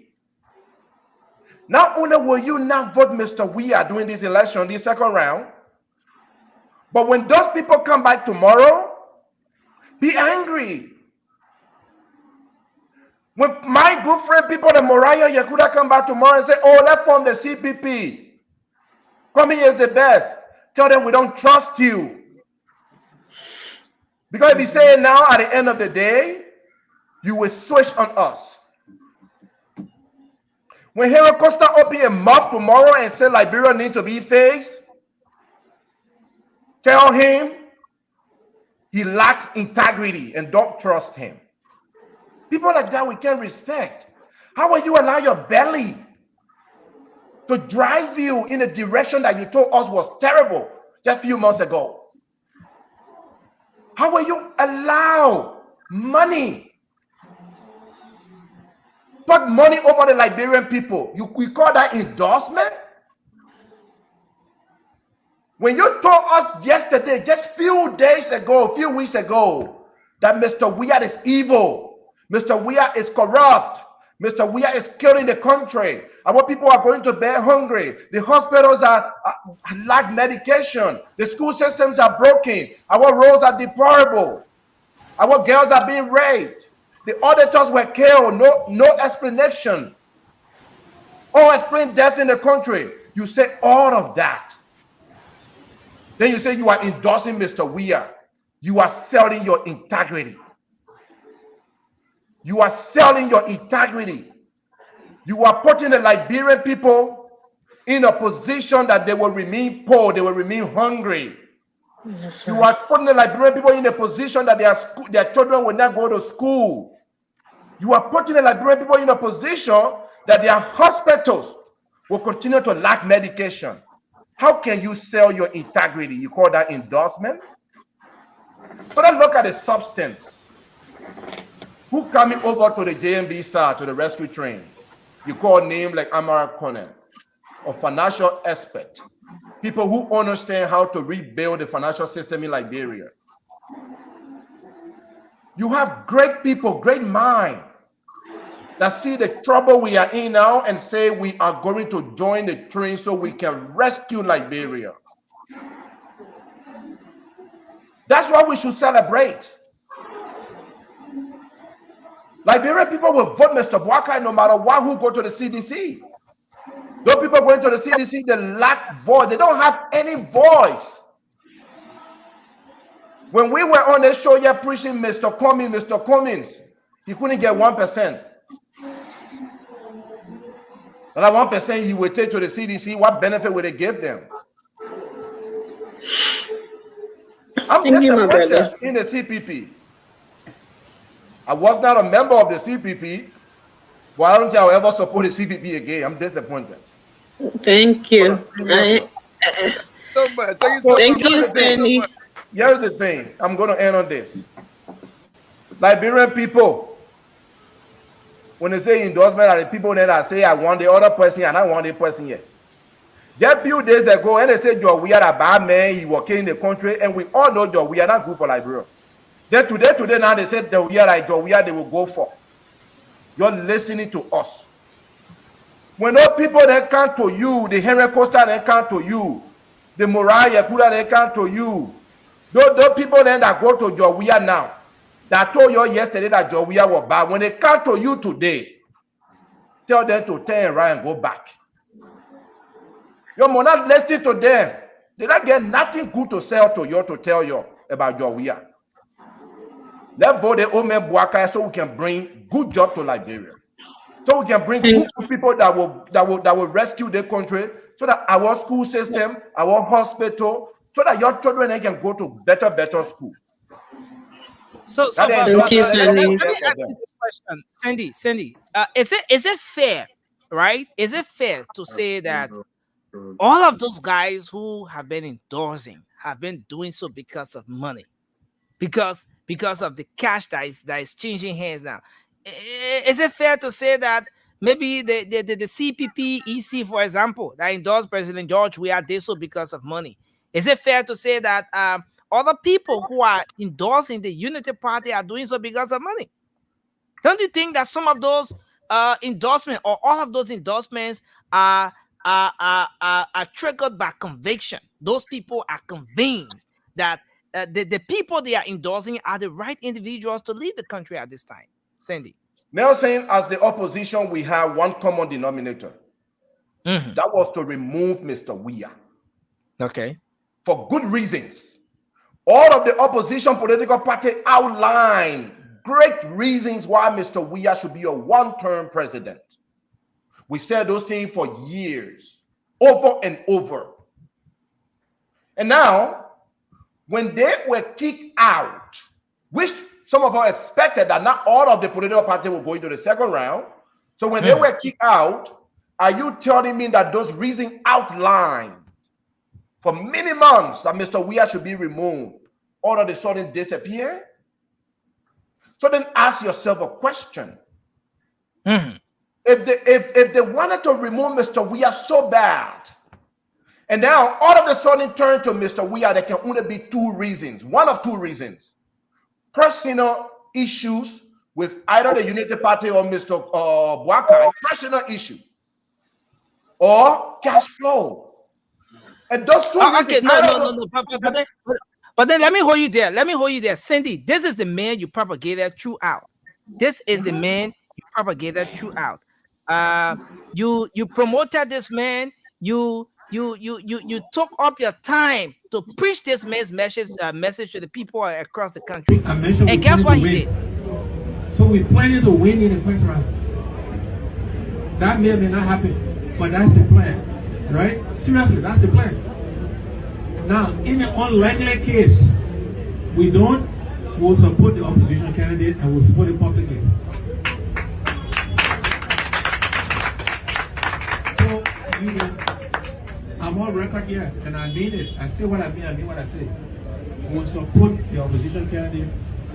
Not only will you not vote Mr. Weir during this election, this second round, but when those people come back tomorrow, be angry. When my good friend people, the Moriah Yakuda, come back tomorrow and say, oh, let's form the CPP. Coming is the best. Tell them we don't trust you. Because if you say it now, at the end of the day, you will switch on us. When Henry Costa open a mouth tomorrow and say Liberia needs to be faced, tell him he lacks integrity and don't trust him. People like that we can't respect. How will you allow your belly to drive you in a direction that you told us was terrible just a few months ago? How will you allow money? Put money over the Liberian people. We call that endorsement? When you told us yesterday, just few days ago, a few weeks ago, that Mr. Weir is evil, Mr. Weir is corrupt, Mr. Weir is killing the country, our people are going to bed hungry, the hospitals are lack medication, the school systems are broken, our roads are deplorable, our girls are being raped, the auditors were killed, no explanation, unexplained death in the country. You say all of that. Then you say you are endorsing Mr. Weir. You are selling your integrity. You are selling your integrity. You are putting the Liberian people in a position that they will remain poor, they will remain hungry. That's You right. are putting the Liberian people in a position that their children will not go to school. You are putting the Liberian people in a position that their hospitals will continue to lack medication. How can you sell your integrity? You call that endorsement? So let's look at the substance. Who coming over to the JMB side, to the rescue train? You call name like Amara Conan, or financial expert. People who understand how to rebuild the financial system in Liberia. You have great people, great mind, that see the trouble we are in now and say we are going to join the train so we can rescue Liberia. That's what we should celebrate. Liberian people will vote Mr. Boakai no matter what who go to the CDC. Those people going to the CDC, they lack voice. They don't have any voice. When we were on the show here preaching Mr. Cummings, he couldn't get 1%. And that 1% he would take to the CDC, what benefit would it give them? I'm Thank you, my disappointed brother. in the CPP. I was not a member of the CPP, but I don't think I'll ever support the CPP again. I'm disappointed. Thank you. So much. Thank you so Thank much. you, Thank so Sandy. much. Here's the thing. I'm going to end on this. Liberian people, when they say endorsement, are the people that say, I want the other person and I want the person here. Just a few days ago, and they said, Joe, we are a bad man, he was in the country, and we all know, Joe, we are not good for Liberia. Then today, now they said, that we are like Joe, we are, they will go for. You're listening to us. When those people that come to you, the Henry Costa that come to you, the Moriah Yakuda that come to you, those people then that go to Jowia now, that told you yesterday that Jowia was bad, when they come to you today, tell them to turn around and go back. You will not listen to them. They don't get nothing good to sell to you, to tell you about Jowia. Let's vote the Ome Buakai so we can bring good job to Liberia. So we can bring good people that will rescue the country, so that our school system, our hospital, so that your children can go to better school. So That but Thank you, let Sandy. me ask you this question, Sandy. Is it fair, right? Is it fair to say that all of those guys who have been endorsing have been doing so because of money, because of the cash that is changing hands now? Is it fair to say that maybe the CPP EC, for example, that endorsed President George, we are did so because of money? Is it fair to say that other people who are endorsing the Unity Party are doing so because of money? Don't you think that some of those endorsements or all of those endorsements are triggered by conviction? Those people are convinced that the people they are endorsing are the right individuals to lead the country at this time. Sandy. Now saying as the opposition, we have one common denominator. Mm-hmm. That was to remove Mr. Weir. Okay. For good reasons. All of the opposition political party outlined great reasons why Mr. Weir should be a one-term president. We said those things for years, over and over. And now, when they were kicked out, which some of us expected that not all of the political parties will go into the second round. So when they were kicked out, are you telling me that those reasons outlined for many months that Mr. Weir should be removed all of a sudden disappear? So then ask yourself a question. Mm-hmm. If they wanted to remove Mr. Weir so bad, and now all of a sudden turn to Mr. Weir, there can only be two reasons. One of two reasons. Personal issues with either the Unity Party or Mr. Boakai, personal issue, or cash flow. And those two reasons. Okay, no. But then let me hold you there. Cindy, this is the man you propagated throughout. This is the man you propagated throughout. You promoted this man. You took up your time to preach this message to the people across the country. I mentioned And guess what he did? So we planning to win in the first round. That may or may not happen, but that's the plan, right? Seriously, that's the plan. Now, in an unlikely case, we'll support the opposition candidate and we'll support it publicly. So, I'm on record here, and I mean it. I say what I mean what I say. We'll support the opposition candidate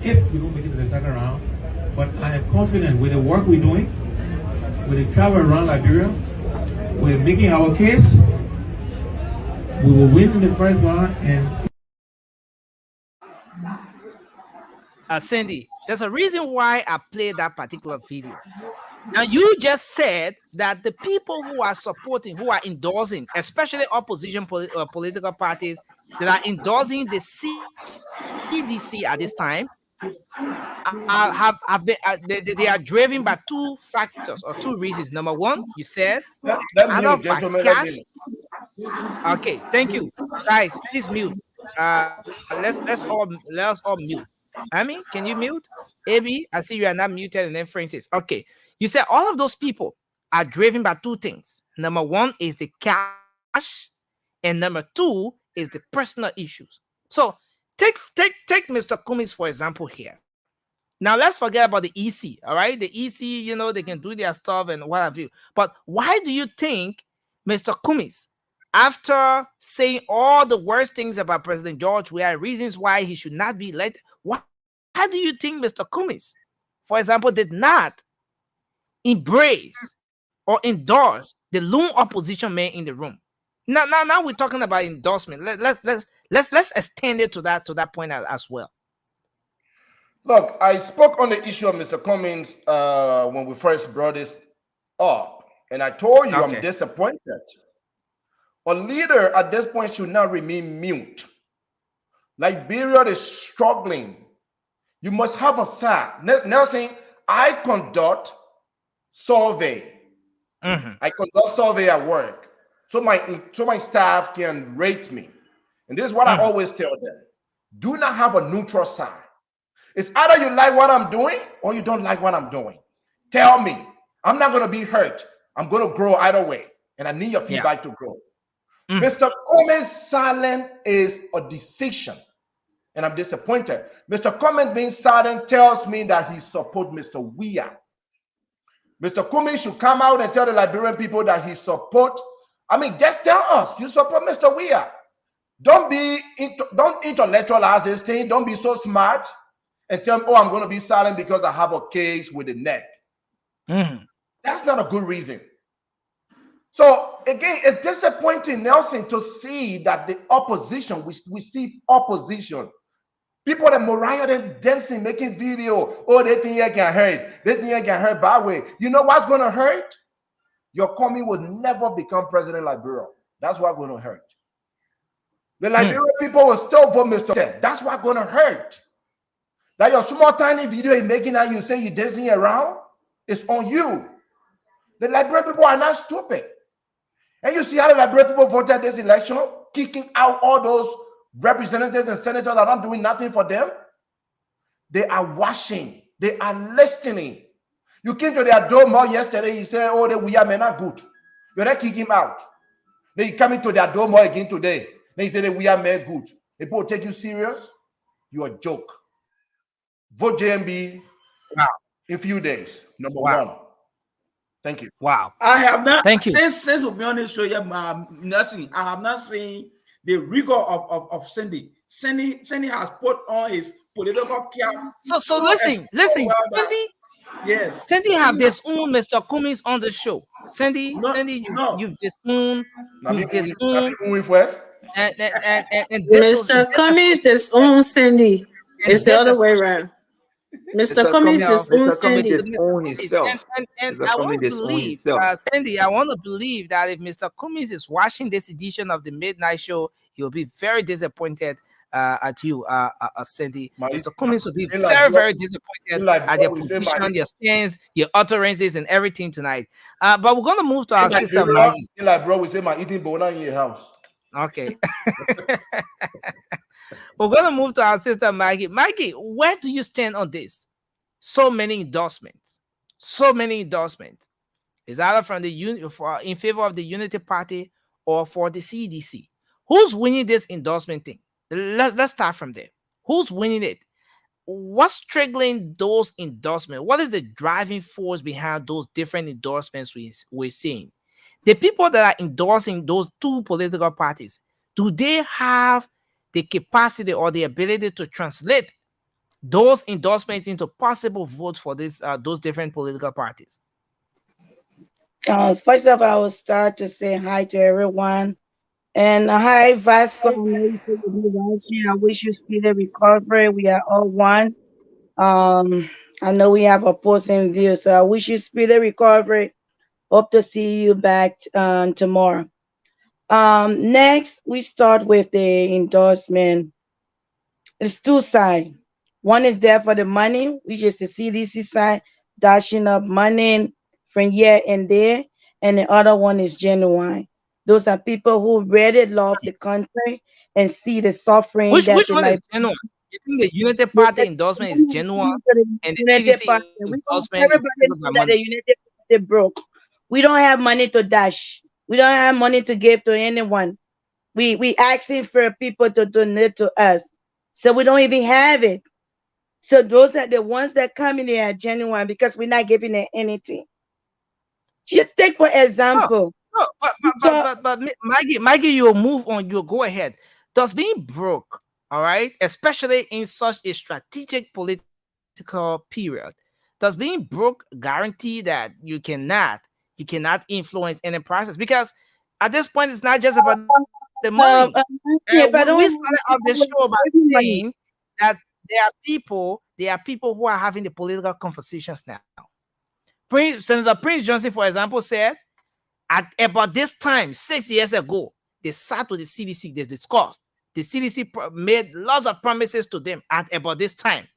if we don't make it to the second round. But I am confident with the work we're doing, with the travel around Liberia, we're making our case. We will win in the first round. And Cindy, there's a reason why I played that particular video. Now, you just said that the people who are supporting, who are endorsing, especially opposition political parties that are endorsing the CDC at this time, they are driven by two factors or two reasons. Number one, you said out of cash. Okay, thank you, guys. Please mute. Let's all mute. Amy, can you mute? Abby, I see you are not muted, and then Francis. Okay, you said all of those people are driven by two things. Number one is the cash, and number two is the personal issues. So take Mr. Cummings for example here. Now let's forget about the EC. All right, the EC, they can do their stuff and what have you. But why do you think Mr. Cummings, after saying all the worst things about President George Weah, reasons why he should not be elected, how do you think Mr. Cummings, for example, did not embrace or endorse the lone opposition man in the room? Now we're talking about endorsement. Let's extend it to that point as well. Look, I spoke on the issue of Mr. Cummings when we first brought this up, and I told you I'm disappointed. A leader at this point should not remain mute. Liberia is struggling. You must have a side. Nelson, I conduct survey. I conduct survey at work, so my staff can rate me. And this is what I always tell them: do not have a neutral side. It's either you like what I'm doing or you don't like what I'm doing. Tell me. I'm not going to be hurt. I'm going to grow either way, and I need your feedback to grow. Mr. Cummings' silence is a decision, and I'm disappointed. Mr. Cummings being silent tells me that he supports Mr. Weah. Mr. Cummings should come out and tell the Liberian people that he supports. I mean, just tell us you support Mr. Weah. Don't intellectualize this thing. Don't be so smart and tell me, oh, I'm going to be silent because I have a case with the neck. That's not a good reason. So again, it's disappointing, Nelson, to see that the opposition, we see opposition. People that Mariah and dancing, making video. Oh, they think you can hurt. They think you can hurt bad way. You know what's going to hurt? Your coming will never become president of Liberia. That's what's going to hurt. The Liberian people will still vote Mr. That's what's going to hurt. That your small tiny video you're making and you say you're dancing around, it's on you. The Liberian people are not stupid. And you see how the Liberian people voted this election, kicking out all those representatives and senators that are not doing nothing for them. They are watching. They are listening. You came to their door more yesterday. You said, oh, we are not good. You're not kicking him out. Then you come into their door more again today. Then you say we are made good. People will take you serious. You're a joke. Vote JMB in a few days. Number one. Thank you. Wow. I have not. Thank you. Since we've been on this show, nothing. I have not seen the rigor of Cindy. Cindy has put on his political cap. So listen, Cindy. Yes. Cindy have disowned Mr. Cummings on the show. Cindy, you've disowned. You've disowned. And Mr. Cummings disowned Cindy. It's the other way around. Mr. Cummings disowned Cindy. And I want to believe, Cindy, I want to believe that if Mr. Cummings is watching this edition of the Midnight Show, he'll be very disappointed at you, Cindy. Mr. Cummings will be very disappointed at your position, your stance, your utterances, and everything tonight. But we're going to move to our sister Maggie. Like, bro, we say my eating bowl in your house. Okay. We're gonna move to our sister Maggie. Maggie, where do you stand on this? So many endorsements. So many endorsements. Is either from the in favor of the Unity Party or for the CDC. Who's winning this endorsement thing? Let's start from there. Who's winning it? What's triggering those endorsements? What is the driving force behind those different endorsements we're seeing? The people that are endorsing those two political parties, do they have the capacity or the ability to translate those endorsements into possible votes for those different political parties? First of all, I will start to say hi to everyone. And hi, Vasco. I know you said you'll be watching. I wish you speedy recovery. We are all one. I know we have opposing views, so I wish you speedy recovery. Hope to see you back tomorrow. Next, we start with the endorsement. It's two sides. One is there for the money, which is the CDC side, dashing up money from here and there, and the other one is genuine. Those are people who really love the country and see the suffering that Which the one is like. genuine? You think the Unity The Party endorsement is genuine and the United Party. CDC We don't, endorsement is everybody favored know by that money? the United Party broke. We don't have money to dash. We don't have money to give to anyone. We asking for people to donate to us. So we don't even have it. So those are the ones that come in there are genuine because we're not giving them anything. Just take for No, example. no, So Maggie, you'll move on. You'll go ahead. Does being broke, all right, especially in such a strategic political period, does being broke guarantee that you cannot influence any process? Because at this point, it's not just about the money. We if I started don't off have the show by saying money, that there are people who are having the political conversations now. Senator Prince Johnson, for example, said at about this time, 6 years ago, they sat with the CDC, they discussed. The CDC made lots of promises to them at about this time.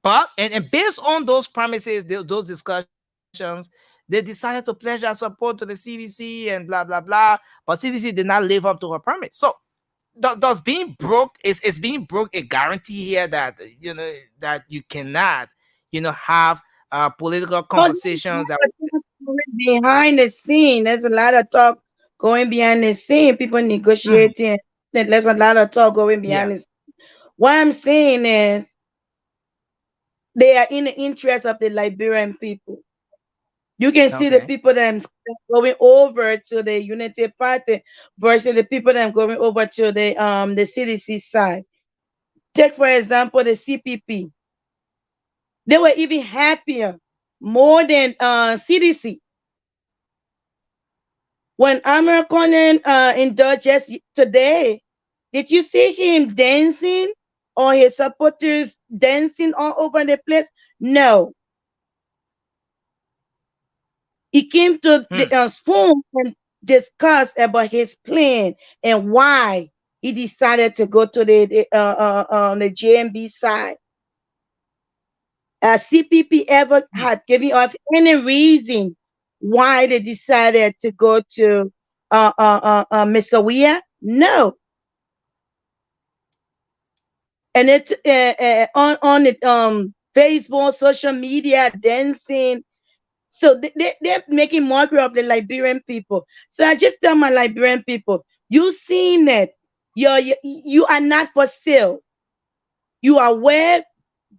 But and based on those promises, those discussions, they decided to pledge their support to the CDC and blah blah blah. But CDC did not live up to her promise. So does being broke is being broke a guarantee here that that you cannot have political no, conversations that behind the scene, there's a lot of talk going behind the scene. People Mhm. negotiating. There's a lot of talk going Yeah. behind the scene. What I'm saying is they are in the interest of the Liberian people. You can see the Okay. people that are going over to the Unity Party versus the people that are going over to the CDC side. Take for example the CPP. They were even happier more than CDC. When American indulged just today, did you see him dancing or his supporters dancing all over the place? No. He came to the Hmm. spoon and discussed about his plan and why he decided to go to the JMB side. CPP ever had given us any reason why they decided to go to Mr. Weir? No. And it's on the Facebook, social media, dancing. So they're making mockery of the Liberian people. So I just tell my Liberian people, you seen it. You are not for sale. You are way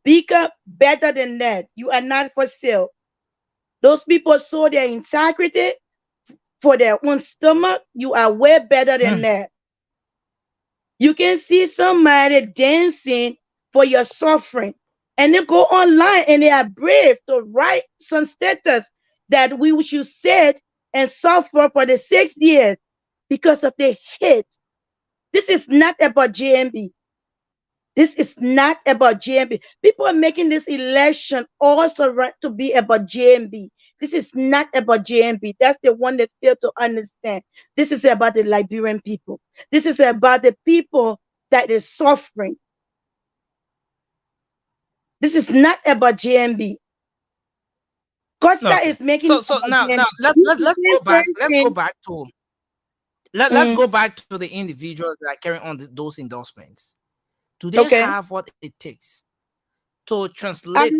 bigger, better than that. You are not for sale. Those people saw their integrity for their own stomach. You are way better than Hmm. that. You can see somebody dancing for your suffering. And they go online and they are brave to write some status that we should sit and suffer for the 6 years because of the hate. This is not about JMB. This is not about JMB. People are making this election also right to be about JMB. This is not about JMB. That's the one they fail to understand. This is about the Liberian people. This is about the people that is suffering. This is not about JMB. Costa Okay. is making So it about now JMB. let's This let's is let's the go back. same Let's go person. back to let's Mm, go back to the individuals that are carrying on those endorsements. Do they okay. have what it takes to I translate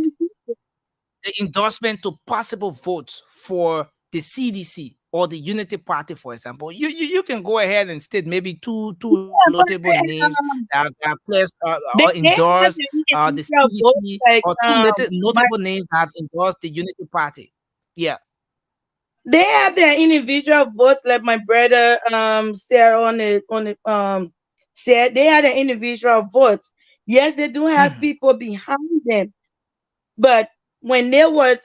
the endorsement to possible votes for the CDC or the Unity Party, for example? You can go ahead and state maybe two but, notable names that have placed or they have endorsed the the individual votes CDC, like or two notable names that have endorsed the Unity Party. Yeah. they have their individual votes like my brother said said they had their individual votes. Yes, they do have Mhm, people behind them, but when they were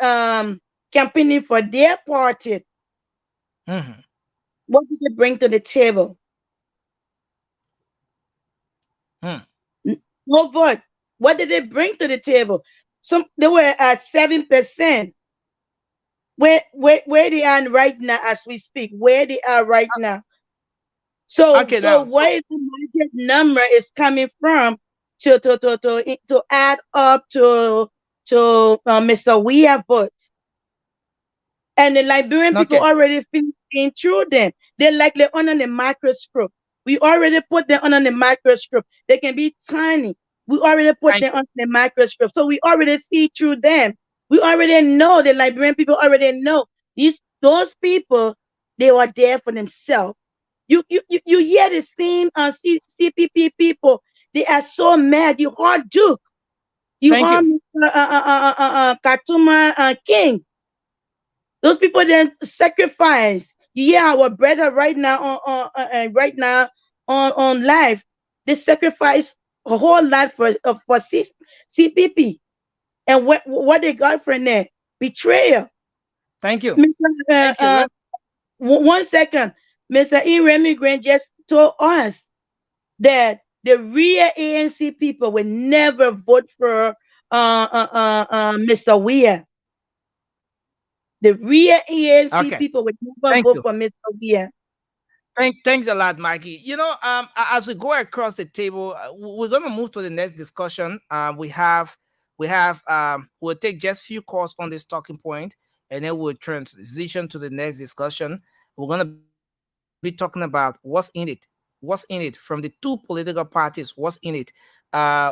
campaigning for their party, mhm, what did they bring to the table? mhm. No vote. What did they bring to the table? Some they were at 7%. Where they are right now as we speak, where they are right now. So Okay, so now, so where is the magic number is coming from to add up to Mr. Weah vote? And the Liberian people okay, already been through them. They're likely under the microscope. We already put them under the microscope. They can be tiny. We already put thank them you, under the microscope. So we already see through them. We already know the Liberian people already know those people, they were there for themselves. You hear the same CPP people. They are so mad. You heard Duke. You thank heard you, Katuma King. Those people then sacrifice. You hear our brother right now right now on live. They sacrifice a whole lot for CPP, and what they got from there? Betrayal. thank you, Mr. thank you. Let's 1 second, Mr. E. Remy Grant just told us that the real ANC people will never vote for Mr. Weah. The real ANC okay. people will never Thank vote you. for Mr. Weah. Thanks a lot, Maggie. As we go across the table, we're gonna move to the next discussion. We'll take just few calls on this talking point, and then we'll transition to the next discussion. We're gonna be talking about what's in it from the two political parties, what's in it,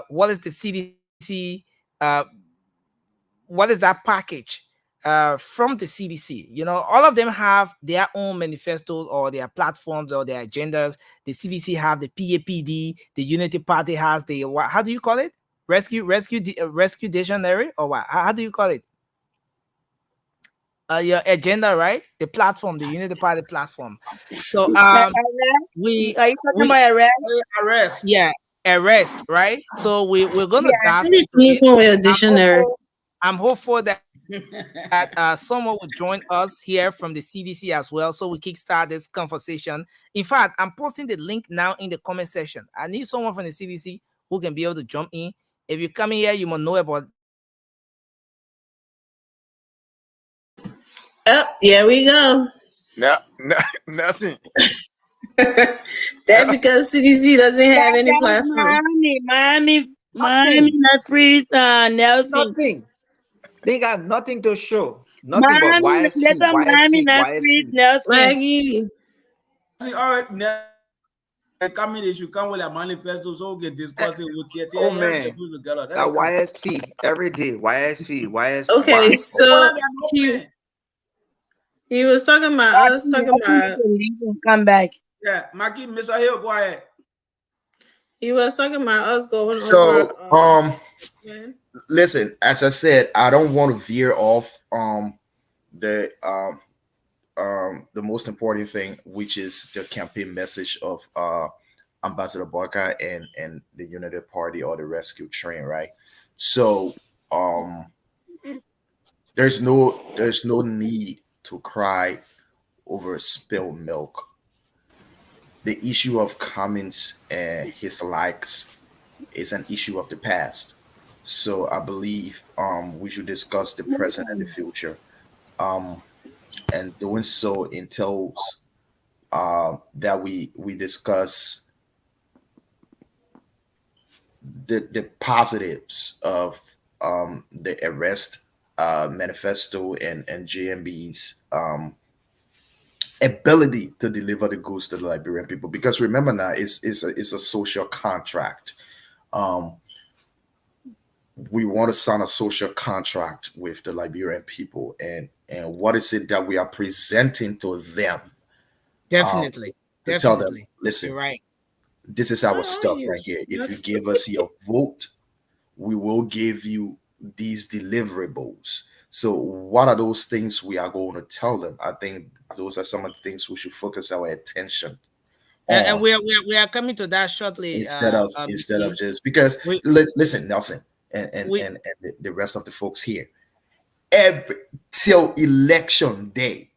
what is the CDC, what is that package from the CDC? All of them have their own manifestos or their platforms or their agendas. The CDC have the PAPD, the Unity Party has the how do you call it? Rescue dictionary, or what? How do you call it? Your agenda, right? The platform, the Unity Party platform. So we Are you talking we about arrest? Arrest. yeah, arrest, right? So we're gonna Yeah, dive I need into to it. look on your I'm dictionary. hopeful. I'm hopeful that someone will join us here from the CDC as well, so we kickstart this conversation. In fact, I'm posting the link now in the comment section. I need someone from the CDC who can be able to jump in. If you're coming here, you must know about the rescue dictionary. Oh, here we go. No, no, nothing. That because CDC doesn't have any That's platform. Miami, Nothing. not free, Nelson. Nothing. They got nothing to show. Nothing but Miami, YSP, that's a Miami, YSP, not free, YSP. Nelson. Maggie, See, all right, now they come in, they should come with a manifesto so we can Eh, discuss it with Oh yeah, we can man, put it together. Then that they come. YSP every day. YSP, YSP. okay, Wow. Oh, so now they are no he pen. he was talking about us talking about Leave and come back. Yeah, Maki, Mr. Hill, go ahead. he was talking about us going over So, man. listen, as I said, I don't want to veer off the the most important thing, which is the campaign message of Ambassador Barker and the Unity Party or the Rescue Train, right? So um there's no need to cry over spilled milk. The issue of Cummins and his likes is an issue of the past. So I believe we should discuss the present and the future. Um, and doing so entails that we discuss the positives of the arrest manifesto and JMB's ability to deliver the goods to the Liberian people. Because remember now, it's a social contract. Um, we want to sign a social contract with the Liberian people, and what is it that we are presenting to them? Definitely. To tell them, Definitely. listen, You're right. this is our stuff right here. If you give us your vote, we will give you these deliverables. So what are those things we are going to tell them? I think those are some of the things we should focus our attention And on, we are coming to that shortly. instead of Mickey. just because We listen, Nelson, and we and, and the rest of the folks here, every till election day,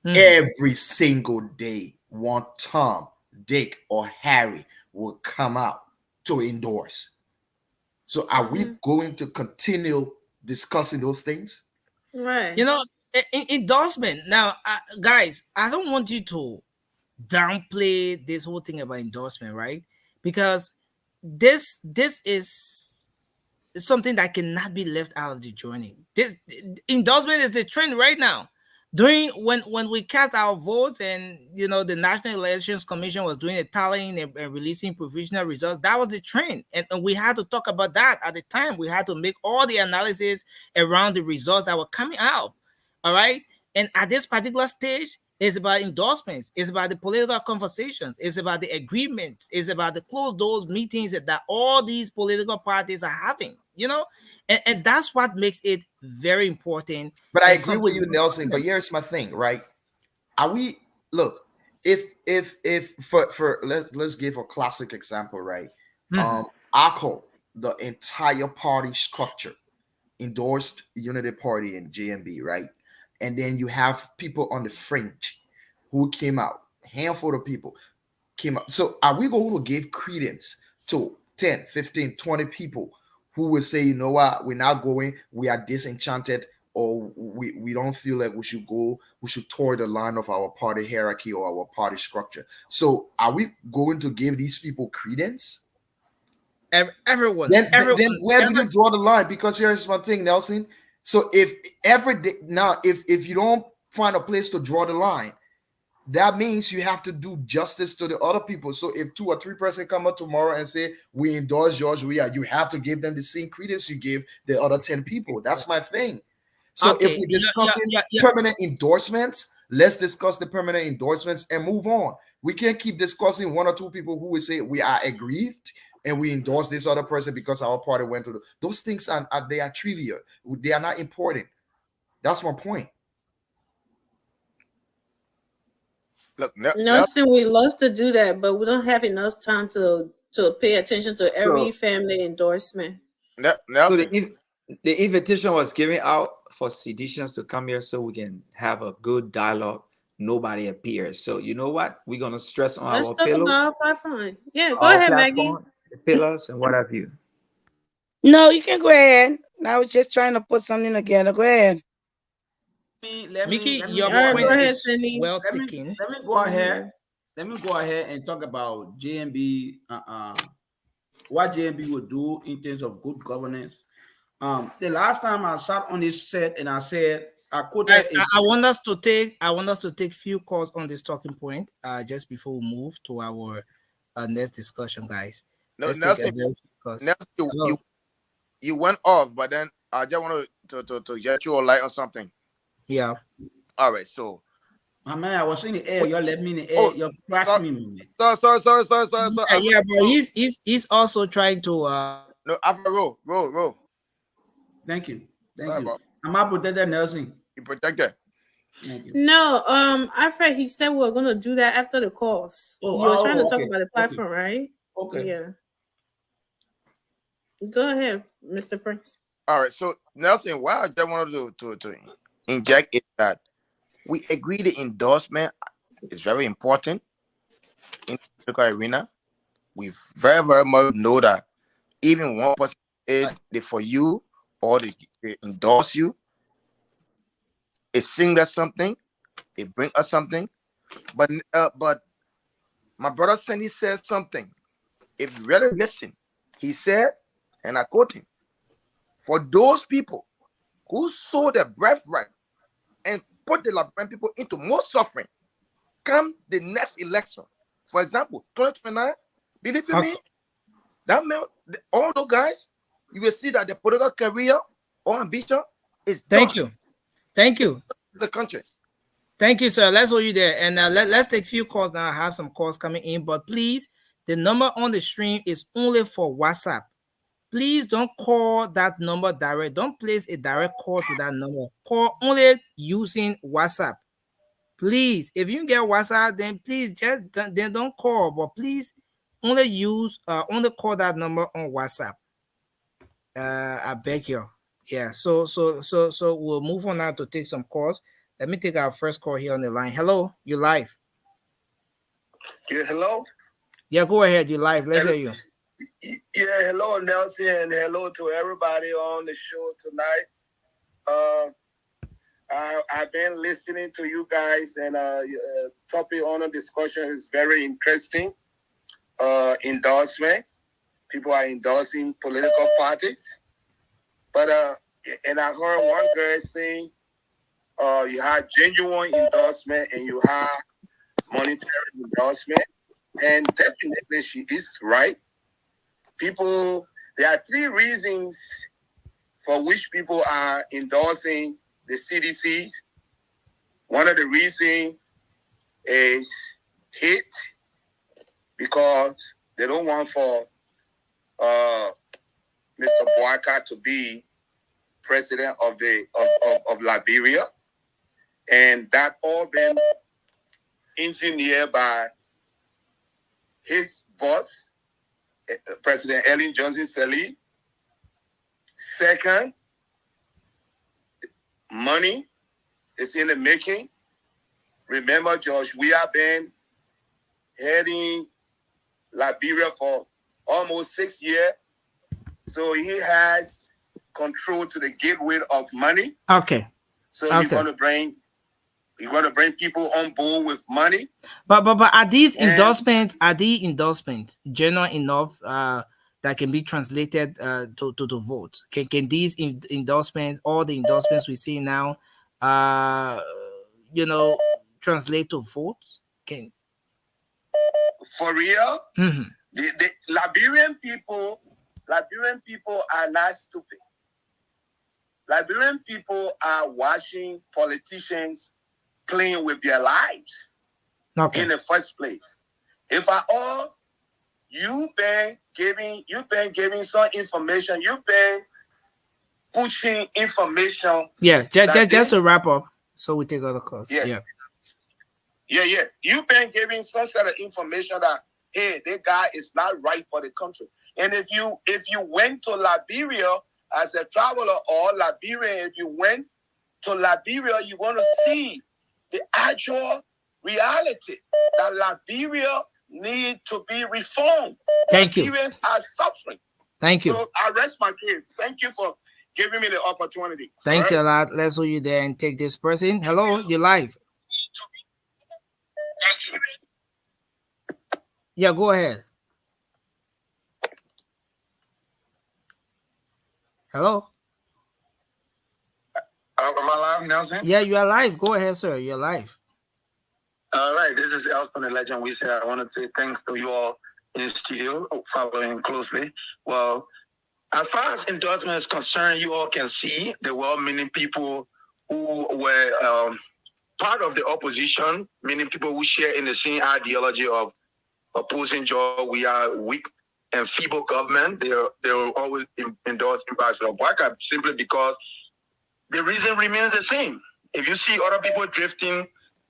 every single day, one Tom, Dick, or Harry will come out to endorse. So are we going to continue discussing those things? Right. you know endorsement. Now, guys, I don't want you to downplay this whole thing about endorsement, right? Because this is something that cannot be left out of the journey. This endorsement is the trend right now. During when we cast our votes, and the National Elections Commission was doing the tallying and releasing provisional results, that was the trend, and we had to talk about that at the time. We had to make all the analysis around the results that were coming out. All right, and at this particular stage, it's about endorsements. It's about the political conversations. It's about the agreements. It's about the closed doors meetings that all these political parties are having. And that's what makes it very important. But I And agree with something. you, Nelson. But here's my thing, right? Are we look if for let's give a classic example, right? ACO, the entire party structure, endorsed Unity Party and JMB, right? And then you have people on the fringe who came out, handful of people came out. So are we going to give credence to 10, 15, 20 people who will say, you know what, we're not going, we are disenchanted, or we don't feel like we should toward the line of our party hierarchy or our party structure? So are we going to give these people credence? Everyone. Then where do you draw the line? Because here's one thing, Nelson. So if every day now, if you don't find a place to draw the line, that means you have to do justice to the other people. So if 2 or 3 person come up tomorrow and say we endorse George Weah, you have to give them the same credence you give the other 10 people. That's my thing. So if we're discussing permanent endorsements, let's discuss the permanent endorsements and move on. We can't keep discussing 1 or 2 people who will say we are aggrieved and we endorse this other person because our party went to those things they are trivial. They are not important. That's my point. Look, Nelson, we love to do that, but we don't have enough time to pay attention to every family endorsement. Nelson, So the invitation was given out for Seditians to come here so we can have a good dialogue. Nobody appears. So you know what? We're gonna stress on Let's our talk pillars, about our platform. Yeah, go our ahead, Maggie. platform, the pillars, and what have you. No, you can go ahead. I was just trying to put something together. Go ahead. Mickey, let me your go ahead. point Go ahead, is Cindy. well Let me taken. let me go ahead. Let me go ahead and talk about JMB. What JMB would do in terms of good governance. The last time I sat on this set and I said I quoted. Guys, I want us to take few calls on this talking point. Just before we move to our next discussion, guys. no, Let's Nelson, take a very few calls. you went off, but then I just want to get you a light on something. Yeah. All right, so my man, I was in the air. Y'all let me in the air. Y'all crashed me, man. Sorry. Yeah, but he's also trying to No, Alpha, roll. Thank you. Sorry, bro. I'm a protected, Nelson. You protected. Thank you. No, Alfred, he said we were gonna do that after the calls. You were trying to talk about the platform, right? Okay. Yeah. Go ahead, Mr. Prince. All right, so Nelson, what I just wanted to inject is that we agree the endorsement is very important in the political arena. We very, very much know that even 1% is for you or they endorse you, it sings us something, it brings us something. But my brother Sandy says something. If you really listen, he said, and I quote him, for those people who sold their birthright and put the Liberian people into more suffering, come the next election, for example, 2029, believe you me, that man, all those guys, you will see that the political career or ambition is done. Thank you. Thank you. The country. Thank you, sir. Let's hold you there. And let's take a few calls now. I have some calls coming in, but please, the number on the stream is only for WhatsApp. Please don't call that number direct. Don't place a direct call to that number. Call only using WhatsApp. Please, if you get WhatsApp, then please just then don't call, but please only call that number on WhatsApp. I beg you. Yeah. So we'll move on now to take some calls. Let me take our first call here on the line. Hello, you're live. Yeah, hello. Yeah, go ahead. You're live. Let's hear you. Yeah, hello, Nelson, and hello to everybody on the show tonight. I've been listening to you guys, and topic on the discussion is very interesting. Endorsement. People are endorsing political parties, but and I heard one girl saying, you have genuine endorsement and you have monetary endorsement, and definitely she is right. People, there are three reasons for which people are endorsing the CDCs. One of the reasons is hate, because they don't want for Mr. Boyka to be president of Liberia, and that all been engineered by his boss, President Ellen Johnson Sirleaf. Second, money is in the making. Remember, George, we have been heading Liberia for almost 6 years. So he has control to the gateway of money. Okay. So you're going to bring people on board with money. But are these endorsements, general enough that can be translated to votes? Can these endorsements, all the endorsements we see now, translate to votes? For real? Mm-hmm. The Liberian people are not stupid. Liberian people are watching politicians playing with their lives. Okay. In the first place. If at all you've been giving some information, you've been pushing information. Yeah, just to wrap up, so we take other calls. Yeah. You've been giving some sort of information that, hey, this guy is not right for the country. And if you went to Liberia as a traveler, or Liberia, if you went to Liberia, you're going to see the actual reality that Liberia need to be reformed. Thank you. Liberians are suffering. Thank you. So I rest my case. Thank you for giving me the opportunity. Thanks a lot. Let's hold you there and take this person. Hello, you're live. Yeah, go ahead. Hello. Am I live, Nelson? Yeah, you are live. Go ahead, sir. You're live. All right, this is Elston, the legend. We say I want to say thanks to you all in the studio following closely. Well, as far as endorsement is concerned, you all can see the well-meaning people who were part of the opposition, meaning people who share in the same ideology of opposing Joe. We are weak and feeble government. They will always endorse Ambassador Boyka simply because the reason remains the same. If you see other people drifting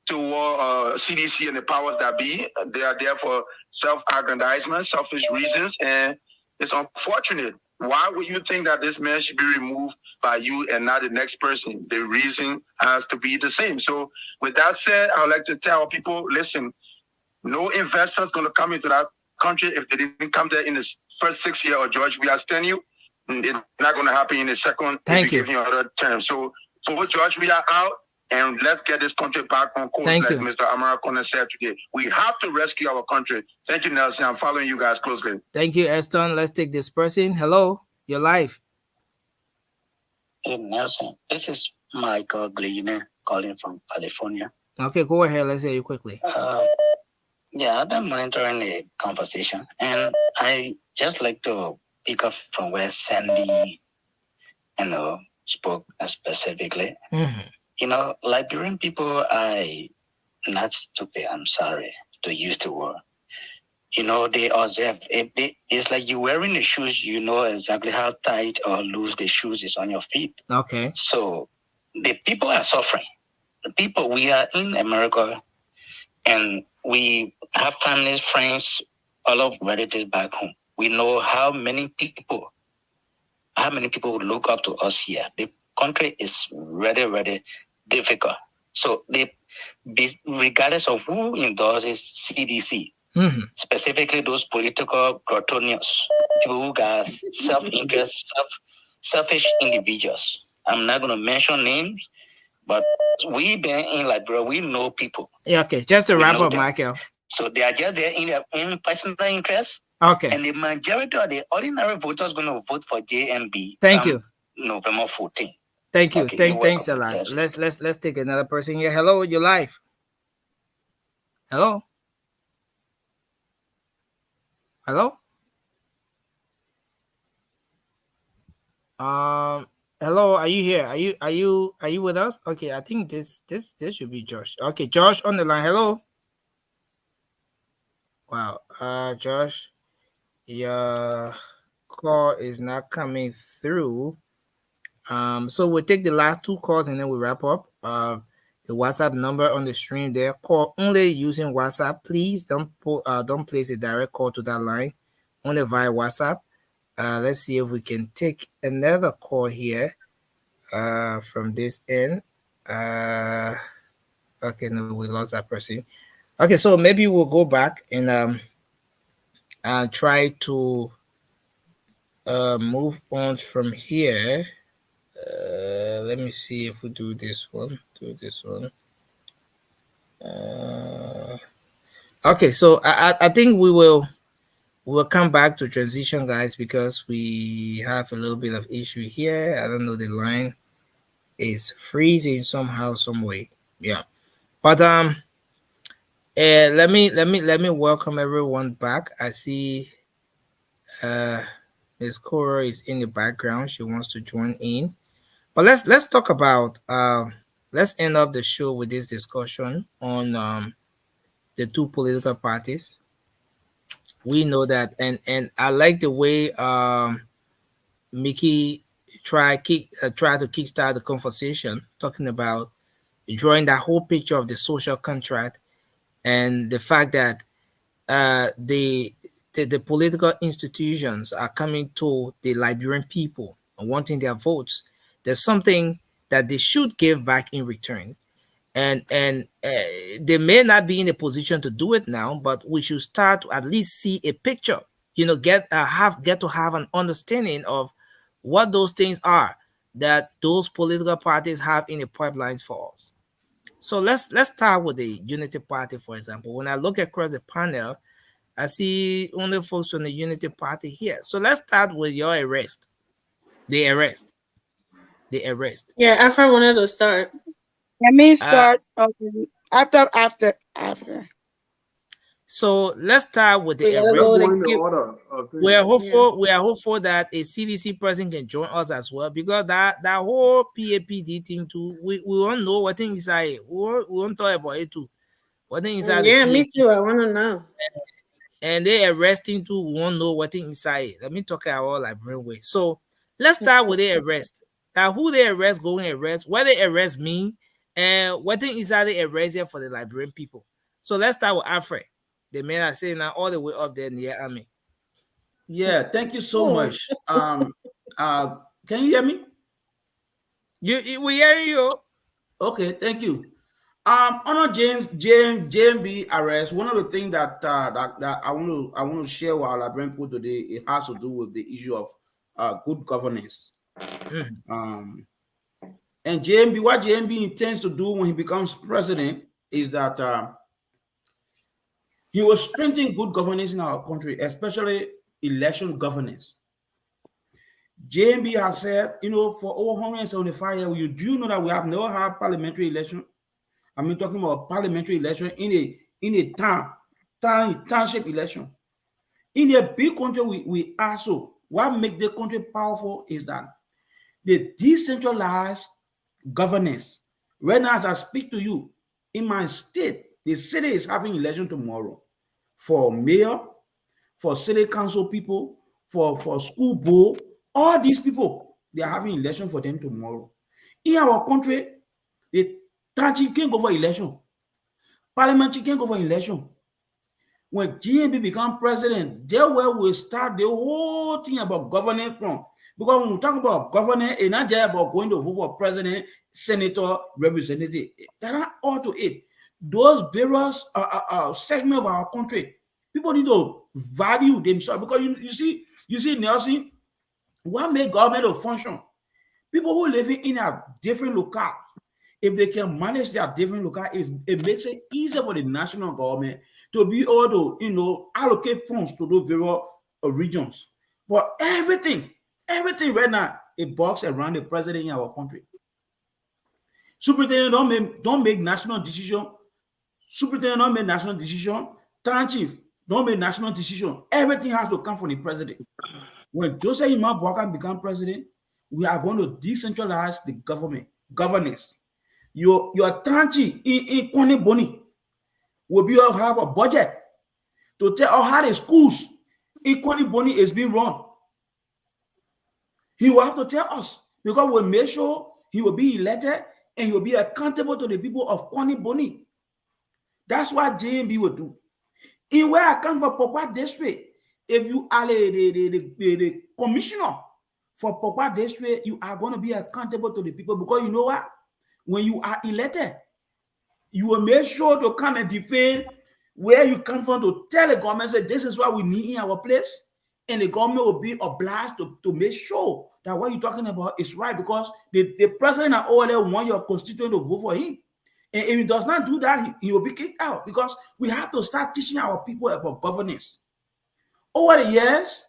toward CDC and the powers that be, they are there for self-aggrandizement, selfish reasons, and it's unfortunate. Why would you think that this man should be removed by you and not the next person? The reason has to be the same. So with that said, I would like to tell people, listen, no investor's going to come into that country if they didn't come there in the first 6 years. Or George, we understand you. It's not going to happen in the second. Thank you. Give you another term. So George, we are out, and let's get this country back on course. Thank like you. Mr. Amarakona said today. We have to rescue our country. Thank you, Nelson. I'm following you guys closely. Thank you, Eston. Let's take this person. Hello, you're live. Hey, Nelson. This is Michael Gleaner calling from California. Okay, go ahead. Let's hear you quickly. Yeah, I've been monitoring the conversation, and I just like to pick up from where Sandy, spoke specifically. Liberian people are not stupid. I'm sorry to use the word. They observe. It's like you wearing the shoes. You know exactly how tight or loose the shoes is on your feet. Okay. So the people are suffering. The people, we are in America, and we have families, friends, all of relatives back home. We know how many people would look up to us here. The country is really, really difficult. So regardless of who endorses CDC, specifically those political gluttonious, people who got self-interest, selfish individuals. I'm not going to mention names, but we been in Liberia, we know people. Yeah, okay. Just to wrap up, Michael. So they are just there in their own personal interest. Okay. And the majority of the ordinary voters going to vote for JMB. Thank you. November 14th. Thank you. Okay, Thanks a lot. Yes. Let's take another person here. Hello, you're live. Hello. Hello. Hello. Are you here? Are you with us? Okay. I think this should be Josh. Okay, Josh on the line. Hello. Wow. Josh, your call is not coming through. So we'll take the last two calls and then we wrap up. The WhatsApp number on the stream there. Call only using WhatsApp. Please don't place a direct call to that line. Only via WhatsApp. Let's see if we can take another call here. From this end. Okay, no, we lost that person. Okay, so maybe we'll go back and try to move on from here. Let me see if we do this one. Okay, so I think we'll come back to transition, guys, because we have a little bit of issue here. I don't know, the line is freezing somehow, some way. Yeah, but let me welcome everyone back. I see Miss Cora is in the background. She wants to join in. But let's talk about let's end up the show with this discussion on the two political parties. We know that, and I like the way Mickey try to kickstart the conversation, talking about drawing that whole picture of the social contract and the fact that the political institutions are coming to the Liberian people and wanting their votes. There's something that they should give back in return, and they may not be in a position to do it now, but we should start to at least see a picture. Get to have an understanding of what those things are that those political parties have in the pipelines for us. So let's start with the Unity Party, for example. When I look across the panel, I see only folks from the Unity Party here. So let's start with your arrest. The arrest. Yeah, Afra wanted to start. Let me start after. So let's start with the We gotta arrest. go Go to in the the order of things. We are hopeful. We are hopeful that a CDC person can join us as well, because that whole PAPD thing too. We won't know what thing inside. We won't talk about it too. What thing inside? Yeah, the me PAP. too. I want to know. And they arresting too. We won't know what thing inside. Let me talk about like brainwave. So let's start with the arrest. Now, who they arrest, going arrest, what they arrest mean, and what thing inside the arrest here for the Liberian people. So let's start with Alfred. The man I say now all the way up there near Army. Yeah, thank you so much. Can you hear me? We hear you. Okay, thank you. On a JMB arrest, one of the things that I want to share with our Liberian people today, it has to do with the issue of good governance. And JMB, what JMB intends to do when he becomes president is that he will strengthen good governance in our country, especially election governance. JMB has said, for over 175 years, you do know that we have never had parliamentary election. I mean, talking about parliamentary election in a township election. In a big country, we also what make the country powerful is that the decentralized governance. Right now, as I speak to you, in my state, the city is having election tomorrow for mayor, for city council people, for school board. All these people, they are having election for them tomorrow. In our country, the township can't go for election. Parliament can't go for election. When GMP become president, there where we start the whole thing about governance from. Because when we talk about governance, it's not just about going to vote for president, senator, representative. There are all to it. Those various segments of our country, people need to value themselves. Because you see, Nelson, what make government to function? People who live in a different locale, if they can manage their different locale, it makes it easier for the national government to be able to, allocate funds to those various regions. But everything right now, it box around the president in our country. Superintendent don't make national decision. Superintendent don't make national decision. Town chief don't make national decision. Everything has to come from the president. When Joseph Imam Bouakan become president, we are going to decentralize the governance. Your tanchi in Kone Boni will be able to have a budget to tell how the schools in Kone Boni is being run. He will have to tell us because we'll make sure he will be elected and he will be accountable to the people of Kone Boni. That's what JMB will do. In where I come from, Papa District, if you are the commissioner for Papa District, you are going to be accountable to the people because you know what? When you are elected, you will make sure to come and defend where you come from to tell the government that this is what we need in our place. And the government will be obliged to make sure that what you're talking about is right because the president and all that want your constituent to vote for him. And if he does not do that, he will be kicked out because we have to start teaching our people about governance. Over the years,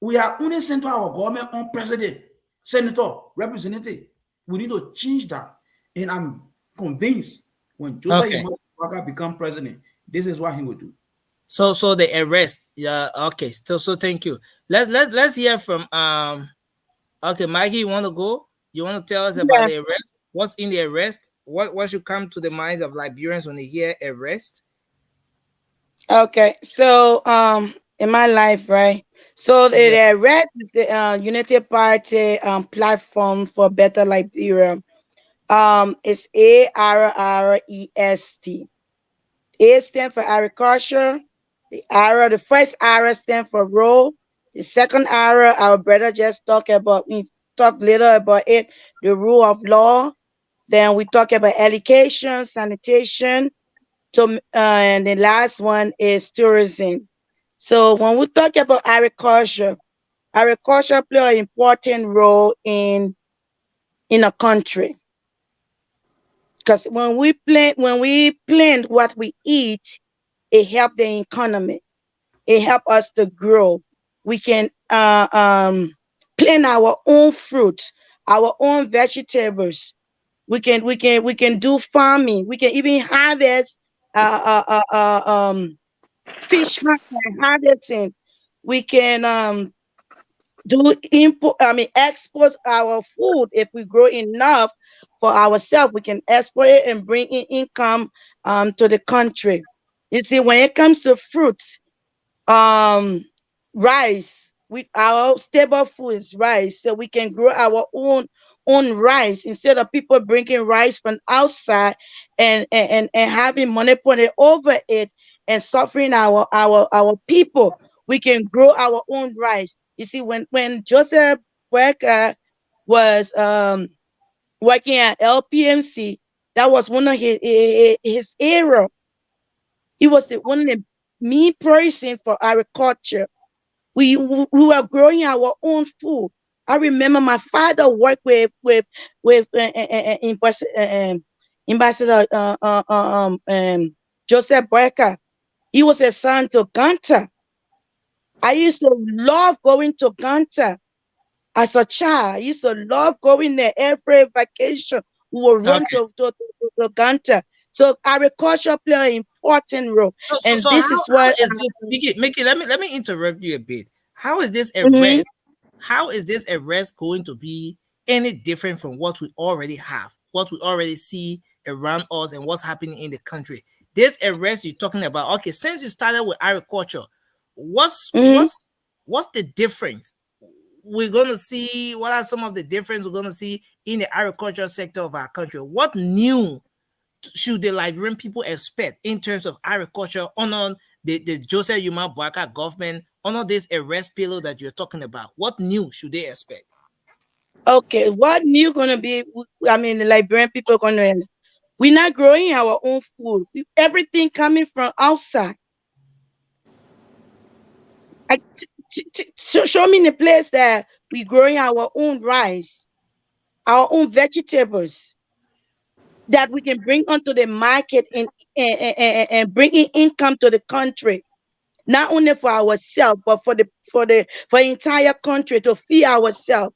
we have only sent to our government on president, senator, representative. We need to change that. And I'm convinced when Joseph Imam become president, this is what he will do. So the arrest, yeah, okay. So thank you. Let's hear from okay, Maggie, you want to go? You want to tell us about the arrest? What's in the arrest? What should come to the minds of Liberians when they hear arrest? Okay, so in my life, right? So the arrest is the Unity Party platform for better Liberia. It's ARREST. A stands for agriculture. The first R stands for role. The second R, our brother just talked about. We talk little about it. The rule of law. Then we talk about education, sanitation. And the last one is tourism. So when we talk about agriculture play an important role in a country. Because when we plant what we eat, it helps the economy. It helps us to grow. We can plant our own fruit, our own vegetables. We can do farming. We can even harvest fish harvesting. We can export our food. If we grow enough for ourselves, we can export it and bring in income to the country. You see, when it comes to fruits, rice, our staple food is rice, so we can grow our own rice instead of people bringing rice from outside and having money put it over it and suffering our people. We can grow our own rice. You see, when Joseph Worker was working at LPMC, that was one of his era. He was one of the main person for agriculture. We were growing our own food. I remember my father worked with Ambassador Joseph Worker. He was a son to Ganta. I used to love going to Ganta as a child. I used to love going there every vacation. We would run to Ganta. So agriculture play an important role, and So this is what. how is this, Mickey, let me interrupt you a bit. How is this Mhm. arrest? How is this arrest going to be any different from what we already have, what we already see around us, and what's happening in the country? This arrest you're talking about, okay, since you started with agriculture, what's Mhm. what's what's the difference? We're gonna see what are some of the difference we're gonna see in the agricultural sector of our country. What new should the Liberian people expect in terms of agriculture under the Joseph Yuma Boaka government, under this arrest pillow that you're talking about? What new should they expect? Okay, what new gonna be? I mean, the Liberian people gonna. We're not growing our own food. Everything coming from outside. Show me the place that we growing our own rice, our own vegetables that we can bring onto the market and bring in income to the country, not only for ourselves but for the entire country to feed ourselves.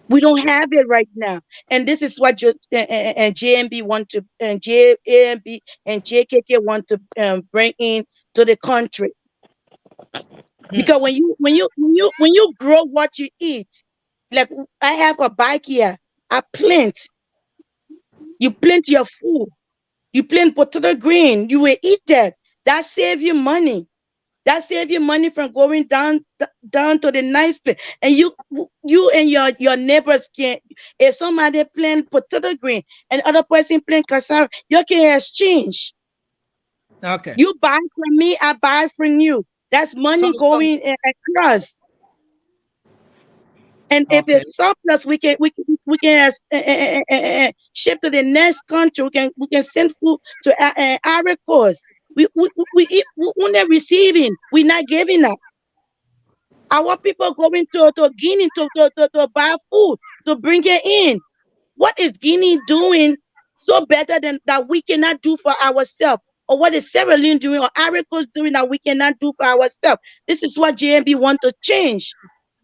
We don't have it right now, and this is what and JMB want to, and JAMB and JKK want to bring in to the country. Because when you grow what you eat, like I have a bike here, I plant. You plant your food. You plant potato green. You will eat that. That save you money. That save you money from going down to the nice place. And you and your neighbors can. If somebody plant potato green and other person plant cassava, you can exchange. Okay. You buy from me, I buy from you. That's So, money so going across. And if okay. it's surplus, we can ship to the next country. We can send food to Ivory Coast. We're not receiving. We're not giving up. Our people going to Guinea to buy food to bring it in. What is Guinea doing so better than that we cannot do for ourselves? Or what is Sierra Leone doing or Ivory Coast doing that we cannot do for ourselves? This is what JMB want to change.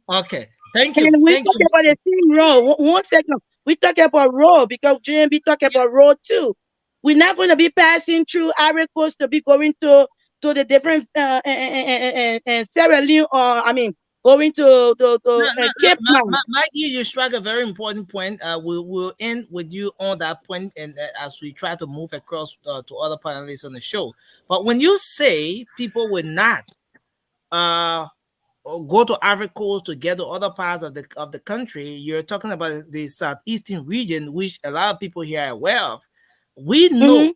Okay. Thank you. And we Thank talk you. about the same role. One second. We talk about role because JMB talk about role too. We're not going to be passing through Ivory Coast to be going to the different and Sierra Leone, or I mean going to Cape Town. Mike, you struck a very important point. We'll end with you on that point, and as we try to move across to other panelists on the show. But when you say people will not uh go to Ivory Coast to get to other parts of the country, you're talking about the southeastern region, which a lot of people here are aware of. We know